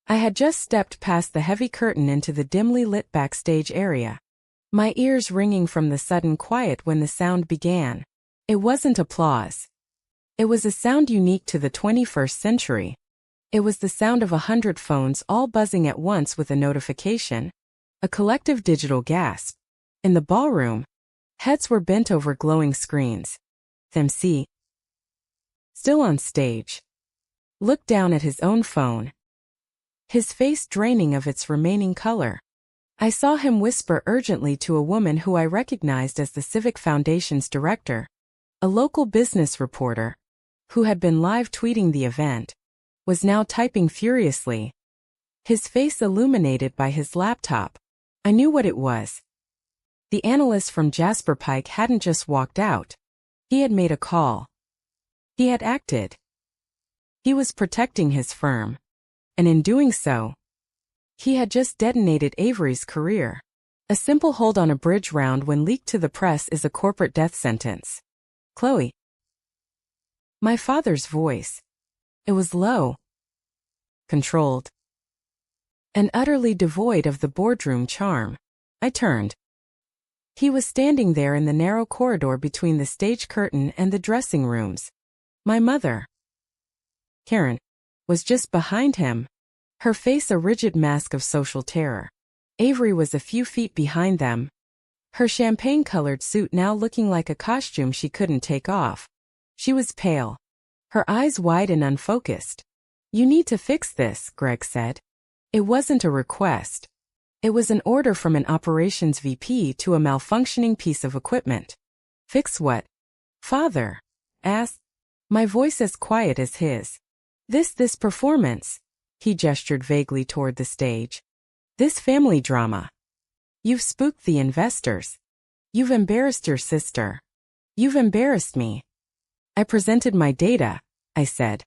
I had just stepped past the heavy curtain into the dimly lit backstage area, my ears ringing from the sudden quiet when the sound began. It wasn't applause. It was a sound unique to the 21st century. It was the sound of 100 phones all buzzing at once with a notification. A collective digital gasp. In the ballroom, heads were bent over glowing screens. MC, still on stage, looked down at his own phone, his face draining of its remaining color. I saw him whisper urgently to a woman who I recognized as the Civic Foundation's director, a local business reporter, who had been live tweeting the event, was now typing furiously, his face illuminated by his laptop. I knew what it was. The analyst from Jasper Pike hadn't just walked out. He had made a call. He had acted. He was protecting his firm. And in doing so, he had just detonated Avery's career. A simple hold on a bridge round when leaked to the press is a corporate death sentence. Chloe. My father's voice. It was low, controlled, and utterly devoid of the boardroom charm. I turned. He was standing there in the narrow corridor between the stage curtain and the dressing rooms. My mother, Karen, was just behind him, her face a rigid mask of social terror. Avery was a few feet behind them, her champagne-colored suit now looking like a costume she couldn't take off. She was pale, her eyes wide and unfocused. "You need to fix this," Greg said. It wasn't a request. It was an order from an operations VP to a malfunctioning piece of equipment. "Fix what?" Father asked, my voice as quiet as his. This performance." He gestured vaguely toward the stage. "This family drama. You've spooked the investors. You've embarrassed your sister. You've embarrassed me." I presented my data, I said.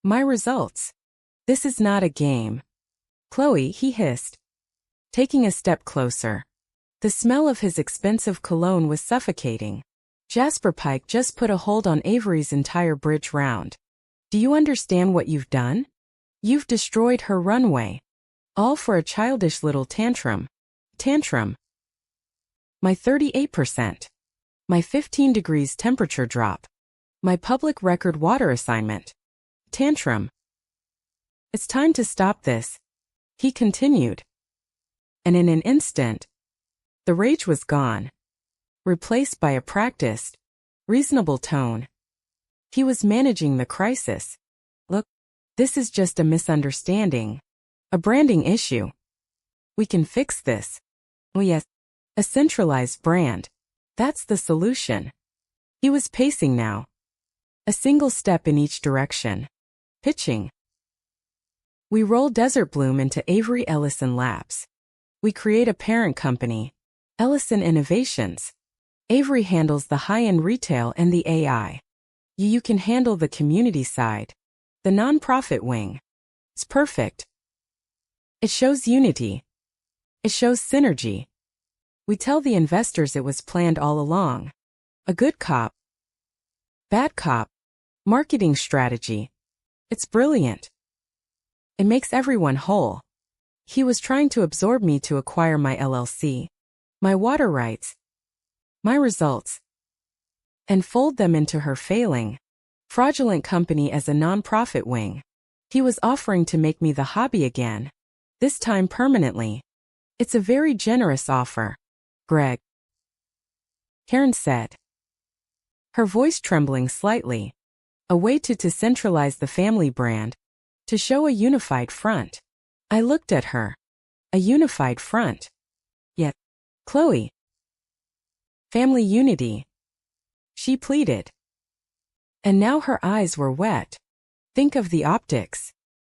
My results. "This is not a game." "Chloe," he hissed, taking a step closer. The smell of his expensive cologne was suffocating. "Jasper Pike just put a hold on Avery's entire bridge round. Do you understand what you've done? You've destroyed her runway. All for a childish little tantrum. Tantrum. My 38%. My 15 degrees temperature drop. My public record water assignment. Tantrum. It's time to stop this," he continued. And in an instant, the rage was gone, replaced by a practiced, reasonable tone. He was managing the crisis. "Look, this is just a misunderstanding. A branding issue. We can fix this." "Oh yes, a centralized brand. That's the solution." He was pacing now. A single step in each direction. Pitching. "We roll Desert Bloom into Avery Ellison Labs. We create a parent company, Ellison Innovations. Avery handles the high-end retail and the AI. You can handle the community side, the nonprofit wing. It's perfect. It shows unity. It shows synergy. We tell the investors it was planned all along. A good cop, bad cop, marketing strategy. It's brilliant. It makes everyone whole." He was trying to absorb me to acquire my LLC, my water rights, my results, and fold them into her failing, fraudulent company as a nonprofit wing. He was offering to make me the hobby again, this time permanently. "It's a very generous offer, Greg," Karen said, her voice trembling slightly. "A way to centralize the family brand, to show a unified front." I looked at her. A unified front. Yet, Chloe. Family unity. She pleaded. And now her eyes were wet. "Think of the optics.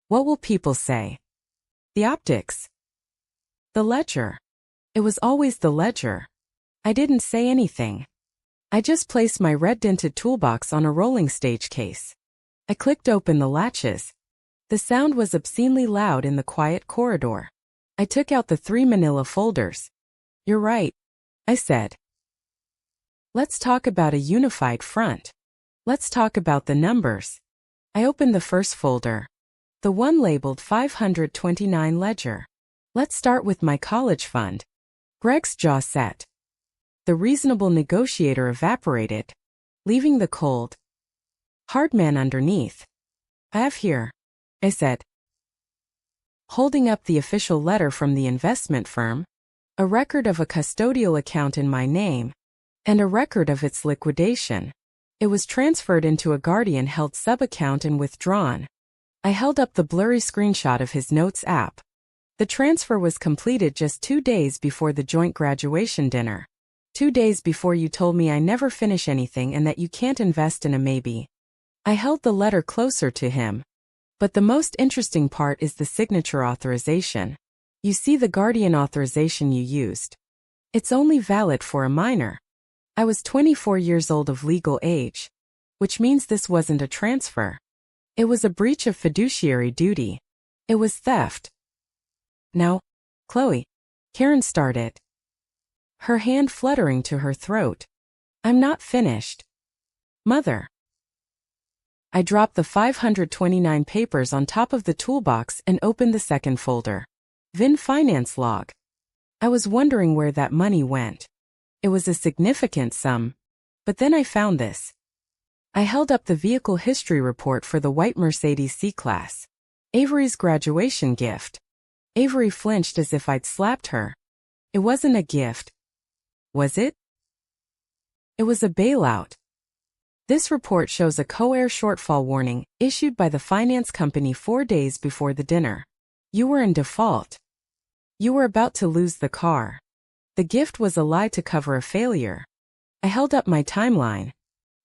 What will people say?" The optics. The ledger. It was always the ledger. I didn't say anything. I just placed my red-dented toolbox on a rolling stage case. I clicked open the latches. The sound was obscenely loud in the quiet corridor. I took out the 3 manila folders. "You're right," I said. "Let's talk about a unified front. Let's talk about the numbers." I opened the first folder, the one labeled 529 ledger. "Let's start with my college fund." Greg's jaw set. The reasonable negotiator evaporated, leaving the cold, hard man underneath. "I have here," I said, holding up the official letter from the investment firm, a record of a custodial account in my name, and a record of its liquidation. It was transferred into a Guardian-held sub-account and withdrawn. I held up the blurry screenshot of his Notes app. The transfer was completed just 2 days before the joint graduation dinner. 2 days before you told me I never finish anything and that you can't invest in a maybe. I held the letter closer to him. But the most interesting part is the signature authorization. You see the Guardian authorization you used. It's only valid for a minor. I was 24 years old of legal age, which means this wasn't a transfer. It was a breach of fiduciary duty. It was theft. Now, Chloe, Karen started, her hand fluttering to her throat. I'm not finished. Mother. I dropped the 529 papers on top of the toolbox and opened the second folder. VIN finance log. I was wondering where that money went. It was a significant sum. But then I found this. I held up the vehicle history report for the white Mercedes C-Class. Avery's graduation gift. Avery flinched as if I'd slapped her. It wasn't a gift. Was it? It was a bailout. This report shows a co-heir shortfall warning issued by the finance company 4 days before the dinner. You were in default. You were about to lose the car. The gift was a lie to cover a failure. I held up my timeline.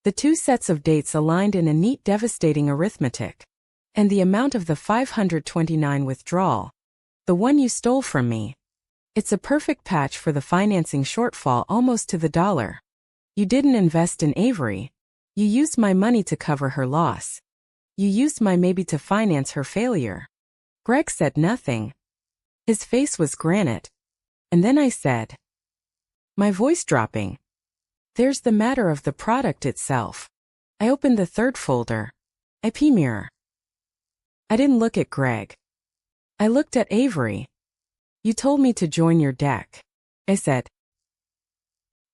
The 2 sets of dates aligned in a neat, devastating arithmetic. And the amount of the 529 withdrawal. The one you stole from me. It's a perfect patch for the financing shortfall almost to the dollar. You didn't invest in Avery. You used my money to cover her loss. You used my maybe to finance her failure. Greg said nothing. His face was granite. And then I said, my voice dropping, there's the matter of the product itself. I opened the third folder. IP mirror. I didn't look at Greg. I looked at Avery. You told me to join your deck. I said.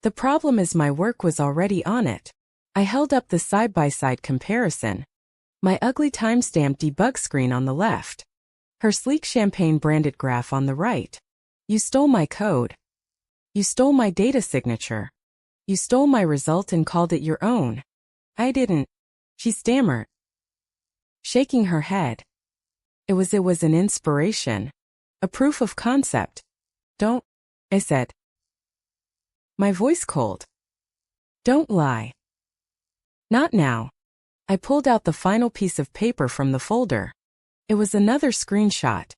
The problem is my work was already on it. I held up the side-by-side comparison. My ugly timestamp debug screen on the left. Her sleek champagne-branded graph on the right. You stole my code. You stole my data signature. You stole my result and called it your own. I didn't. She stammered, shaking her head. It was an inspiration. A proof of concept. Don't, I said. My voice cold. Don't lie. Not now. I pulled out the final piece of paper from the folder. It was another screenshot.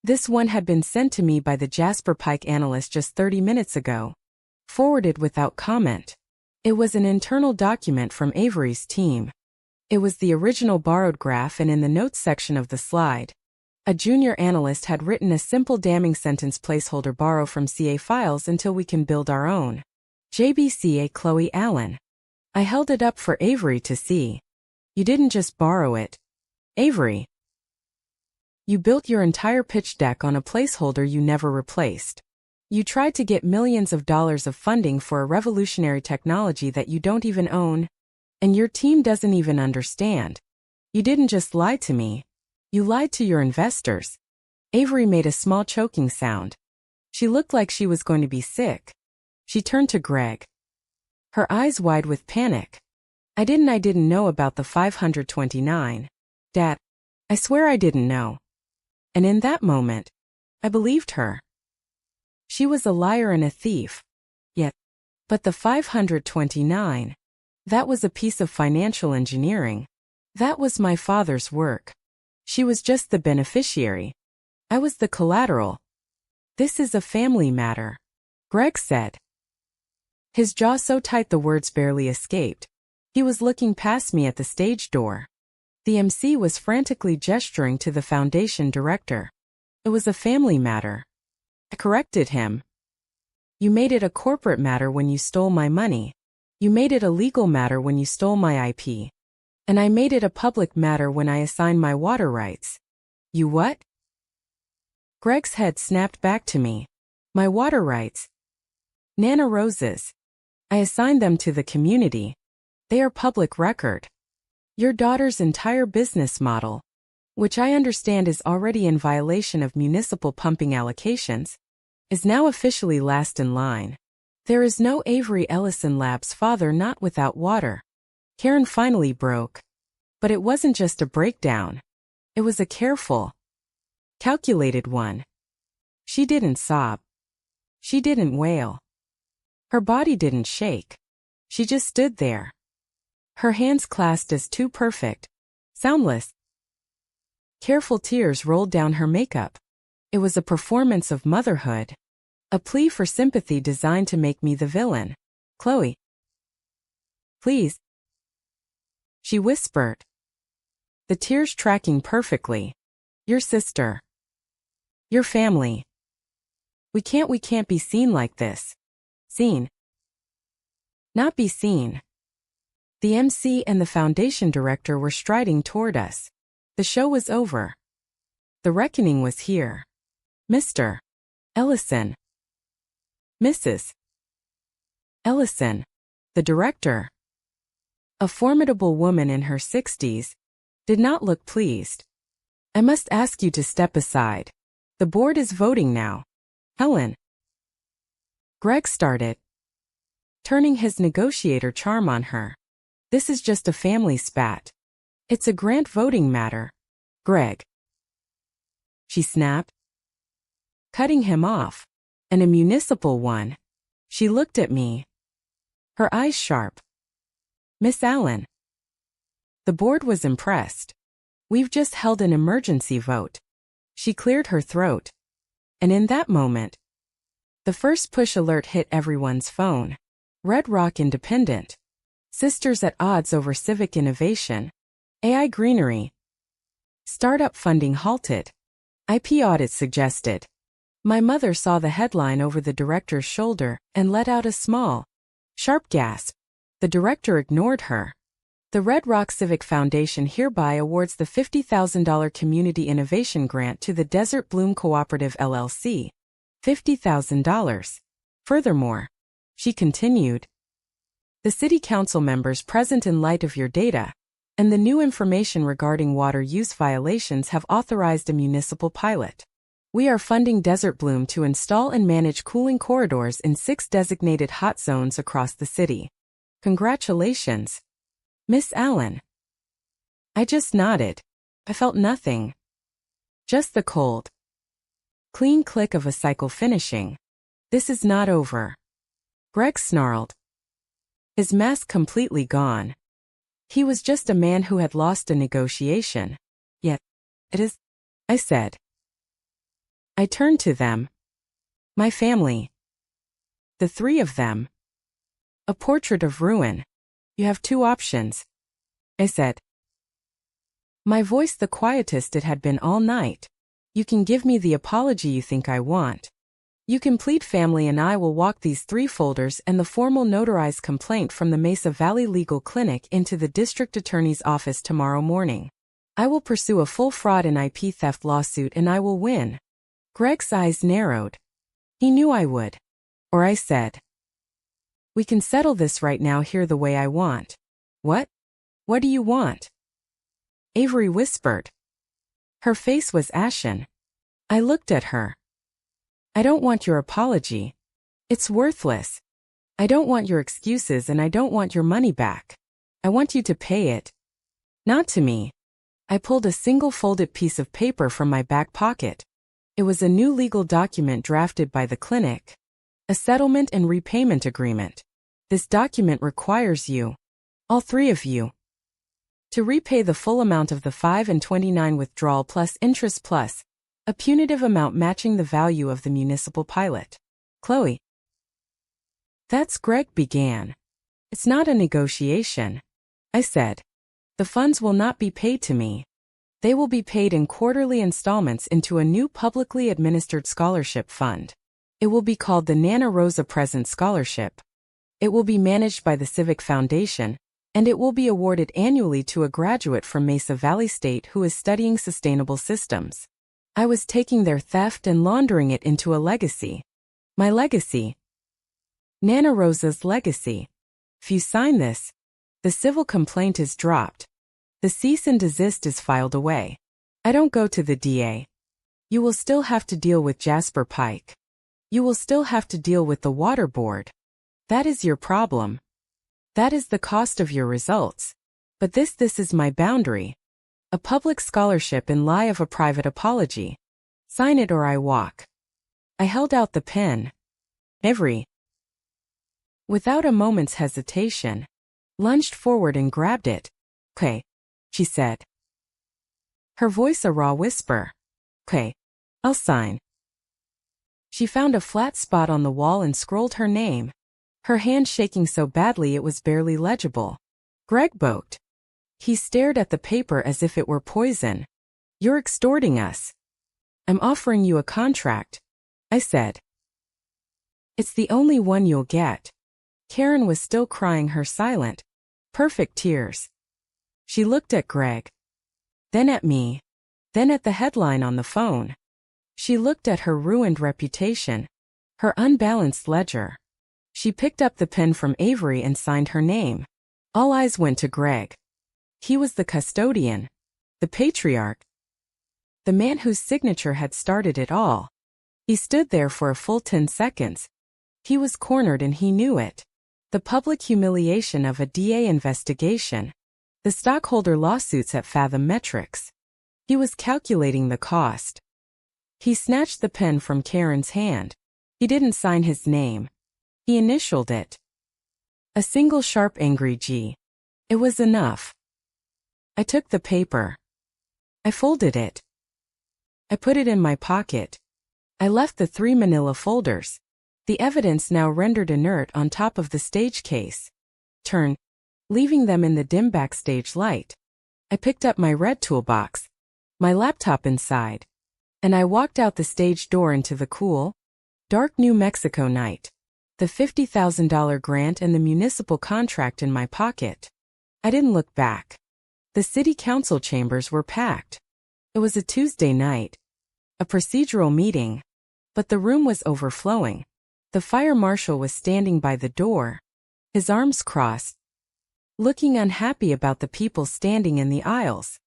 This one had been sent to me by the Jasper Pike analyst just 30 minutes ago. Forwarded without comment. It was an internal document from Avery's team. It was the original borrowed graph, and in the notes section of the slide, a junior analyst had written a simple damning sentence placeholder: borrow from CA files until we can build our own. JBCA Chloe Allen. I held it up for Avery to see. You didn't just borrow it, Avery. You built your entire pitch deck on a placeholder you never replaced. You tried to get millions of dollars of funding for a revolutionary technology that you don't even own, and your team doesn't even understand. You didn't just lie to me. You lied to your investors. Avery made a small choking sound. She looked like she was going to be sick. She turned to Greg, her eyes wide with panic. I didn't know about the 529. Dad, I swear I didn't know. And in that moment, I believed her. She was a liar and a thief. Yet, but the 529, that was a piece of financial engineering. That was my father's work. She was just the beneficiary. I was the collateral. This is a family matter, Greg said. His jaw so tight the words barely escaped. He was looking past me at the stage door. The MC was frantically gesturing to the foundation director. It was a family matter. I corrected him. You made it a corporate matter when you stole my money. You made it a legal matter when you stole my IP. And I made it a public matter when I assigned my water rights. You what? Greg's head snapped back to me. My water rights. Nana Roses. I assigned them to the community. They are public record. Your daughter's entire business model, which I understand is already in violation of municipal pumping allocations, is now officially last in line. There is no Avery Ellison Lab's father not without water. Karen finally broke. But it wasn't just a breakdown. It was a careful, calculated one. She didn't sob. She didn't wail. Her body didn't shake. She just stood there. Her hands clasped as two perfect, soundless, careful tears rolled down her makeup. It was a performance of motherhood. A plea for sympathy designed to make me the villain. Chloe. Please. She whispered. The tears tracking perfectly. Your sister. Your family. We can't be seen like this. Seen. Not be seen. The MC and the foundation director were striding toward us. The show was over. The reckoning was here. Mr. Ellison. Mrs. Ellison. The director, a formidable woman in her 60s, did not look pleased. I must ask you to step aside. The board is voting now. Helen. Greg started, turning his negotiator charm on her. This is just a family spat. It's a grant voting matter. Greg. She snapped, cutting him off. And a municipal one. She looked at me, her eyes sharp. Miss Allen. The board was impressed. We've just held an emergency vote. She cleared her throat. And in that moment, the first push alert hit everyone's phone. Red Rock Independent. Sisters at odds over civic innovation. AI greenery. Startup funding halted. IP audit suggested. My mother saw the headline over the director's shoulder and let out a small, sharp gasp. The director ignored her. The Red Rock Civic Foundation hereby awards the $50,000 Community Innovation Grant to the Desert Bloom Cooperative LLC. $50,000. Furthermore, she continued, the city council members present in light of your data and the new information regarding water use violations have authorized a municipal pilot. We are funding Desert Bloom to install and manage cooling corridors in 6 designated hot zones across the city. Congratulations, Miss Allen. I just nodded. I felt nothing. Just the cold, clean click of a cycle finishing. This is not over. Greg snarled, his mask completely gone. He was just a man who had lost a negotiation. Yet, it is, I said. I turned to them. My family. The 3 of them. A portrait of ruin. You have 2 options, I said. My voice the quietest it had been all night. You can give me the apology you think I want. You can plead family and I will walk these 3 folders and the formal notarized complaint from the Mesa Valley Legal Clinic into the district attorney's office tomorrow morning. I will pursue a full fraud and IP theft lawsuit and I will win. Greg's eyes narrowed. He knew I would. Or I said, we can settle this right now here the way I want. What? What do you want? Avery whispered. Her face was ashen. I looked at her. I don't want your apology. It's worthless. I don't want your excuses and I don't want your money back. I want you to pay it. Not to me. I pulled a single folded piece of paper from my back pocket. It was a new legal document drafted by the clinic. A settlement and repayment agreement. This document requires you, all 3 of you, to repay the full amount of the 5 and 29 withdrawal plus interest plus a punitive amount matching the value of the municipal pilot. Chloe. That's Greg began. It's not a negotiation, I said. The funds will not be paid to me. They will be paid in quarterly installments into a new publicly administered scholarship fund. It will be called the Nana Rosa Present Scholarship. It will be managed by the Civic Foundation, and it will be awarded annually to a graduate from Mesa Valley State who is studying sustainable systems. I was taking their theft and laundering it into a legacy. My legacy. Nana Rosa's legacy. If you sign this, the civil complaint is dropped. The cease and desist is filed away. I don't go to the DA. You will still have to deal with Jasper Pike. You will still have to deal with the water board. That is your problem. That is the cost of your results. But this is my boundary. A public scholarship in lie of a private apology. Sign it or I walk. I held out the pen. Avery, without a moment's hesitation, lunged forward and grabbed it. "'Kay," she said. Her voice a raw whisper. "'Kay, I'll sign." She found a flat spot on the wall and scrolled her name, her hand shaking so badly it was barely legible. Greg Boat. He stared at the paper as if it were poison. "You're extorting us." "I'm offering you a contract," I said. "It's the only one you'll get." Karen was still crying her silent, perfect tears. She looked at Greg, then at me, then at the headline on the phone. She looked at her ruined reputation, her unbalanced ledger. She picked up the pen from Avery and signed her name. All eyes went to Greg. He was the custodian, the patriarch, the man whose signature had started it all. He stood there for a full 10 seconds. He was cornered and he knew it. The public humiliation of a DA investigation, the stockholder lawsuits at Fathom Metrics. He was calculating the cost. He snatched the pen from Karen's hand. He didn't sign his name. He initialed it. A single sharp angry G. It was enough. I took the paper. I folded it. I put it in my pocket. I left the 3 manila folders, the evidence now rendered inert on top of the stage case. Turn, leaving them in the dim backstage light. I picked up my red toolbox, my laptop inside, and I walked out the stage door into the cool, dark New Mexico night, the $50,000 grant and the municipal contract in my pocket. I didn't look back. The city council chambers were packed. It was a Tuesday night, a procedural meeting, but the room was overflowing. The fire marshal was standing by the door, his arms crossed, looking unhappy about the people standing in the aisles.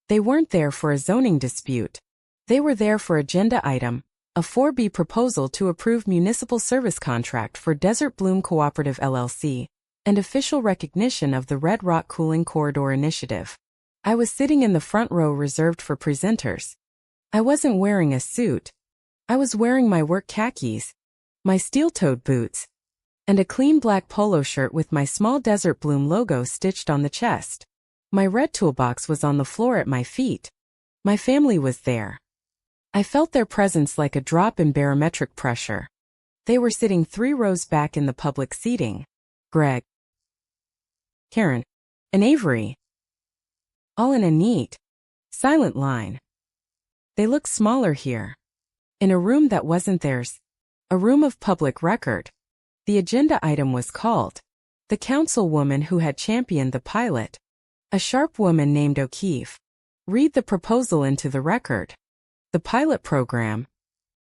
They weren't there for a zoning dispute. They were there for agenda item, a 4B proposal to approve municipal service contract for Desert Bloom Cooperative LLC, and official recognition of the Red Rock Cooling Corridor Initiative. I was sitting in the front row reserved for presenters. I wasn't wearing a suit. I was wearing my work khakis, my steel-toed boots, and a clean black polo shirt with my small Desert Bloom logo stitched on the chest. My red toolbox was on the floor at my feet. My family was there. I felt their presence like a drop in barometric pressure. They were sitting 3 rows back in the public seating. Greg, Karen, and Avery. All in a neat, silent line. They looked smaller here. In a room that wasn't theirs. A room of public record. The agenda item was called the councilwoman who had championed the pilot, a sharp woman named O'Keefe. Read the proposal into the record. The pilot program,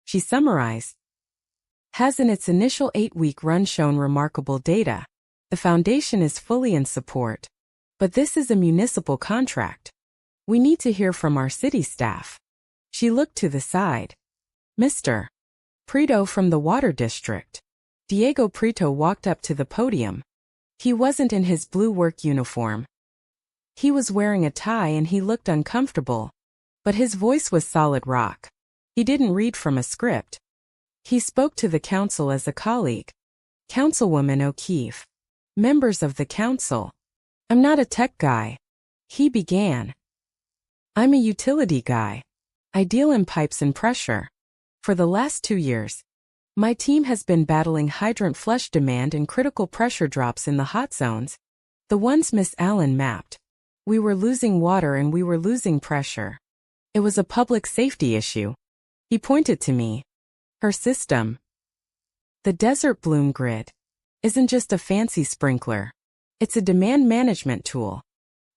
she summarized, has in its initial 8-week run shown remarkable data. The foundation is fully in support. But this is a municipal contract. We need to hear from our city staff. She looked to the side. Mr. Prito from the Water District. Diego Prito walked up to the podium. He wasn't in his blue work uniform. He was wearing a tie and he looked uncomfortable. But his voice was solid rock. He didn't read from a script. He spoke to the council as a colleague. Councilwoman O'Keefe. Members of the council. I'm not a tech guy. He began. I'm a utility guy. I deal in pipes and pressure. For the last 2 years, my team has been battling hydrant flush demand and critical pressure drops in the hot zones, the ones Miss Allen mapped. We were losing water and we were losing pressure. It was a public safety issue. He pointed to me. Her system, the Desert Bloom grid, isn't just a fancy sprinkler. It's a demand management tool.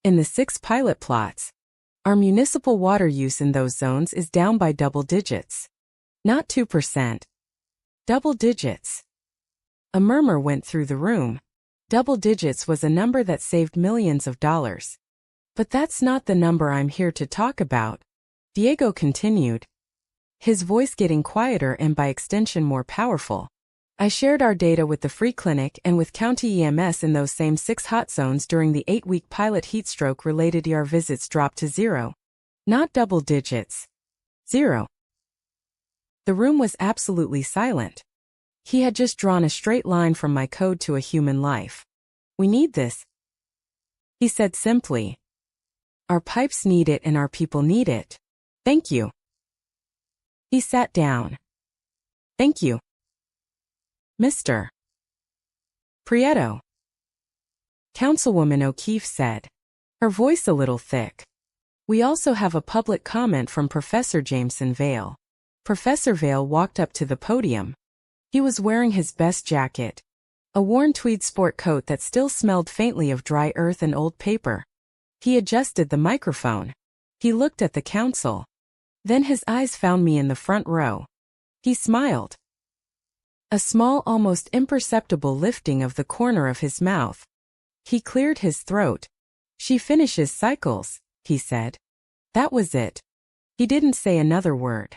In the 6 pilot plots, our municipal water use in those zones is down by double digits. Not 2%. Double digits. A murmur went through the room. Double digits was a number that saved millions of dollars. But that's not the number I'm here to talk about. Diego continued. his voice getting quieter and by extension more powerful. I shared our data with the free clinic and with county EMS in those same 6 hot zones during the 8-week pilot heatstroke-related ER visits dropped to 0. Not double digits. 0. The room was absolutely silent. He had just drawn a straight line from my code to a human life. We need this, he said simply. Our pipes need it and our people need it. Thank you. He sat down. Thank you, Mr. Prieto, Councilwoman O'Keefe said, her voice a little thick. We also have a public comment from Professor Jameson Vale. Professor Vale walked up to the podium. He was wearing his best jacket, a worn tweed sport coat that still smelled faintly of dry earth and old paper. He adjusted the microphone. He looked at the council. Then his eyes found me in the front row. He smiled. A small, almost imperceptible lifting of the corner of his mouth. He cleared his throat. She finishes cycles, he said. That was it. He didn't say another word.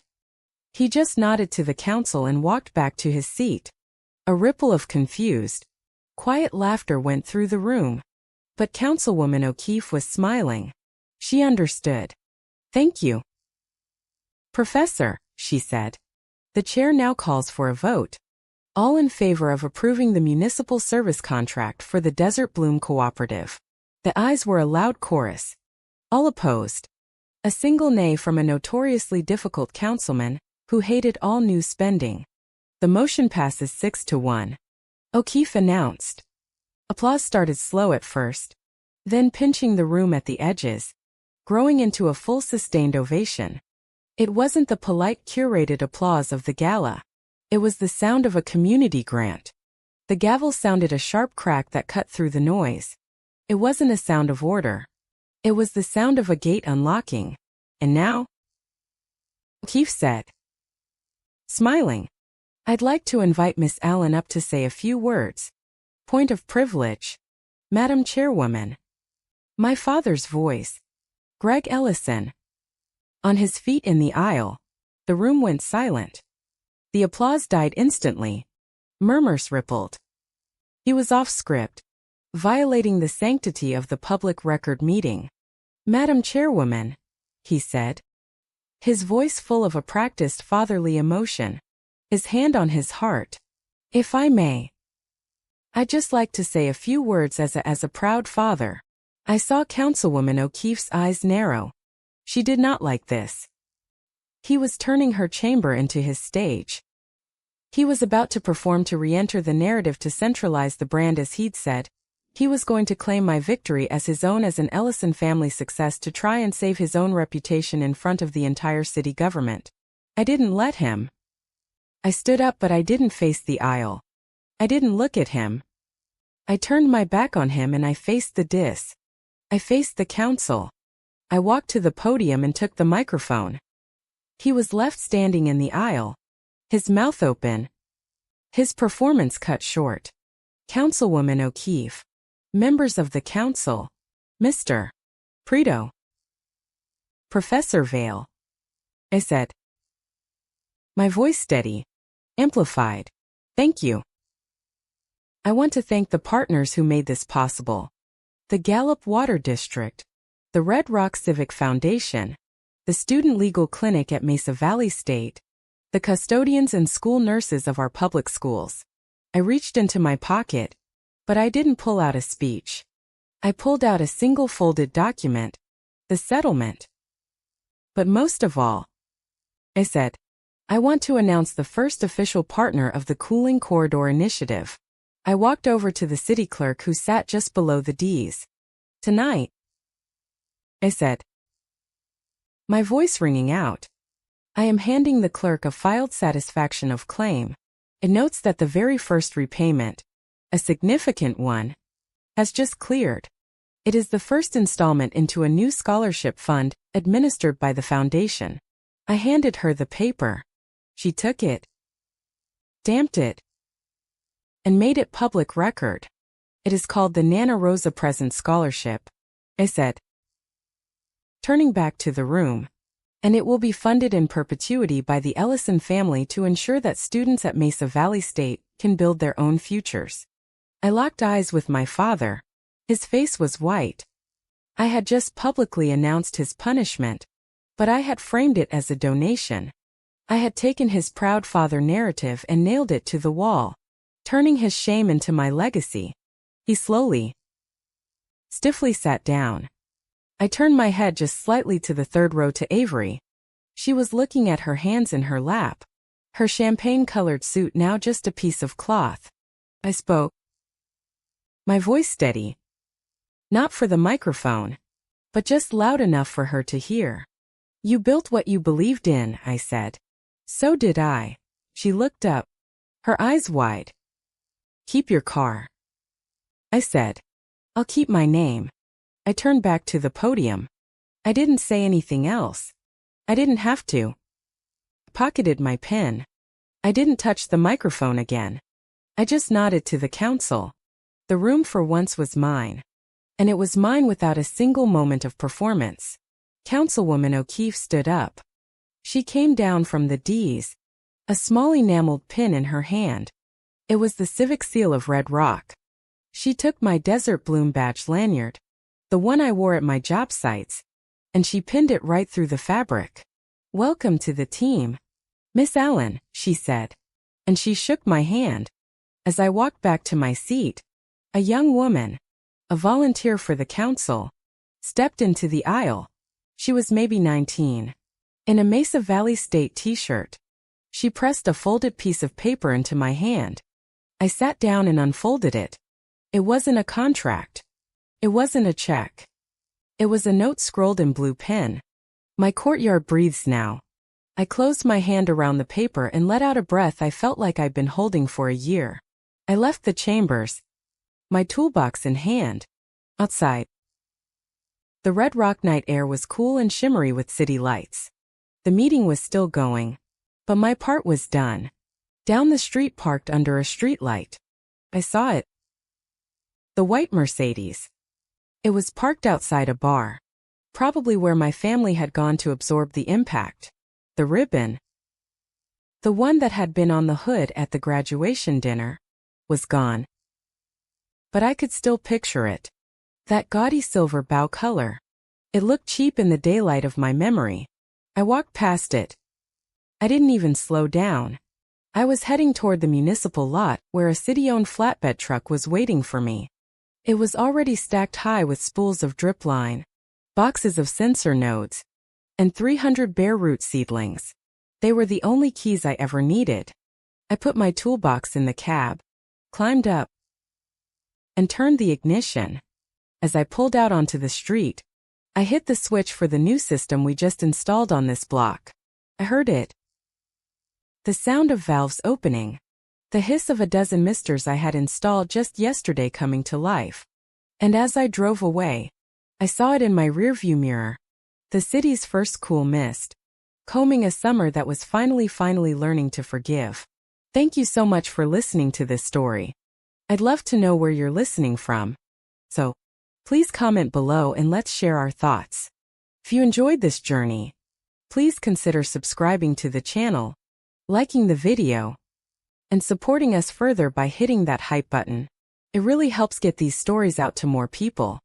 He just nodded to the council and walked back to his seat. A ripple of confused, quiet laughter went through the room. But Councilwoman O'Keefe was smiling. She understood. Thank you, Professor, she said. The chair now calls for a vote. All in favor of approving the municipal service contract for the Desert Bloom Cooperative. The ayes were a loud chorus. All opposed. A single nay from a notoriously difficult councilman, who hated all new spending. The motion passes 6-1. O'Keefe announced. Applause started slow at first, then pinching the room at the edges, growing into a full sustained ovation. It wasn't the polite curated applause of the gala. It was the sound of a community grant. The gavel sounded a sharp crack that cut through the noise. It wasn't a sound of order. It was the sound of a gate unlocking. And now? O'Keefe said, smiling, I'd like to invite Miss Allen up to say a few words. Point of privilege. Madam Chairwoman. My father's voice. Greg Ellison. On his feet in the aisle, the room went silent. The applause died instantly. Murmurs rippled. He was off script, violating the sanctity of the public record meeting. Madam Chairwoman, he said, his voice full of a practiced fatherly emotion, his hand on his heart. If I may, I'd just like to say a few words as a proud father. I saw Councilwoman O'Keefe's eyes narrow. She did not like this. He was turning her chamber into his stage. He was about to perform to re-enter the narrative to centralize the brand as he'd said. He was going to claim my victory as his own as an Ellison family success to try and save his own reputation in front of the entire city government. I didn't let him. I stood up but I didn't face the aisle. I didn't look at him. I turned my back on him and I faced the dais. I faced the council. I walked to the podium and took the microphone. He was left standing in the aisle, his mouth open. His performance cut short. Councilwoman O'Keefe. Members of the council. Mr. Prieto. Professor Vale. I said. My voice steady. Amplified. Thank you. I want to thank the partners who made this possible. The Gallup Water District. The Red Rock Civic Foundation. The Student Legal Clinic at Mesa Valley State. The custodians and school nurses of our public schools. I reached into my pocket, but I didn't pull out a speech. I pulled out a single folded document, the settlement. But most of all, I said, I want to announce the first official partner of the Cooling Corridor Initiative. I walked over to the city clerk who sat just below the D's. Tonight, I said, my voice ringing out, I am handing the clerk a filed satisfaction of claim. It notes that the very first repayment, a significant one, has just cleared. It is the first installment into a new scholarship fund administered by the foundation. I handed her the paper. She took it, stamped it, and made it public record. It is called the Nana Rosa Present Scholarship, I said. Turning back to the room, And it will be funded in perpetuity by the Ellison family to ensure that students at Mesa Valley State can build their own futures. I locked eyes with my father. His face was white. I had just publicly announced his punishment, but I had framed it as a donation. I had taken his proud father narrative and nailed it to the wall, turning his shame into my legacy. He slowly, stiffly sat down. I turned my head just slightly to the third row to Avery. She was looking at her hands in her lap, her champagne-colored suit now just a piece of cloth. I spoke, my voice steady. Not for the microphone, but just loud enough for her to hear. You built what you believed in, I said. So did I. She looked up, her eyes wide. Keep your car. I said. I'll keep my name. I turned back to the podium. I didn't say anything else. I didn't have to. I pocketed my pen. I didn't touch the microphone again. I just nodded to the council. The room for once was mine. And it was mine without a single moment of performance. Councilwoman O'Keefe stood up. She came down from the D's, a small enameled pin in her hand. It was the civic seal of Red Rock. She took my Desert Bloom badge lanyard, the one I wore at my job sites, and she pinned it right through the fabric. Welcome to the team, Miss Allen, she said, and she shook my hand. As I walked back to my seat, a young woman, a volunteer for the council, stepped into the aisle. She was maybe 19. In a Mesa Valley State t-shirt. She pressed a folded piece of paper into my hand. I sat down and unfolded it. It wasn't a contract. It wasn't a check. It was a note scrolled in blue pen. My courtyard breathes now. I closed my hand around the paper and let out a breath I felt like I'd been holding for a year. I left the chambers, my toolbox in hand. Outside, the Red Rock night air was cool and shimmery with city lights. The meeting was still going, but my part was done. Down the street, parked under a streetlight, I saw it. The white Mercedes. It was parked outside a bar, probably where my family had gone to absorb the impact. The ribbon, the one that had been on the hood at the graduation dinner, was gone. But I could still picture it. That gaudy silver bow color. It looked cheap in the daylight of my memory. I walked past it. I didn't even slow down. I was heading toward the municipal lot where a city-owned flatbed truck was waiting for me. It was already stacked high with spools of drip line, boxes of sensor nodes, and 300 bare root seedlings. They were the only keys I ever needed. I put my toolbox in the cab, climbed up, and turned the ignition. As I pulled out onto the street, I hit the switch for the new system we just installed on this block. I heard it. The sound of valves opening. The hiss of a dozen misters I had installed just yesterday coming to life. And as I drove away, I saw it in my rearview mirror. The city's first cool mist, combing a summer that was finally learning to forgive. Thank you so much for listening to this story. I'd love to know where you're listening from. So, please comment below and let's share our thoughts. If you enjoyed this journey, please consider subscribing to the channel, liking the video, and supporting us further by hitting that hype button. It really helps get these stories out to more people.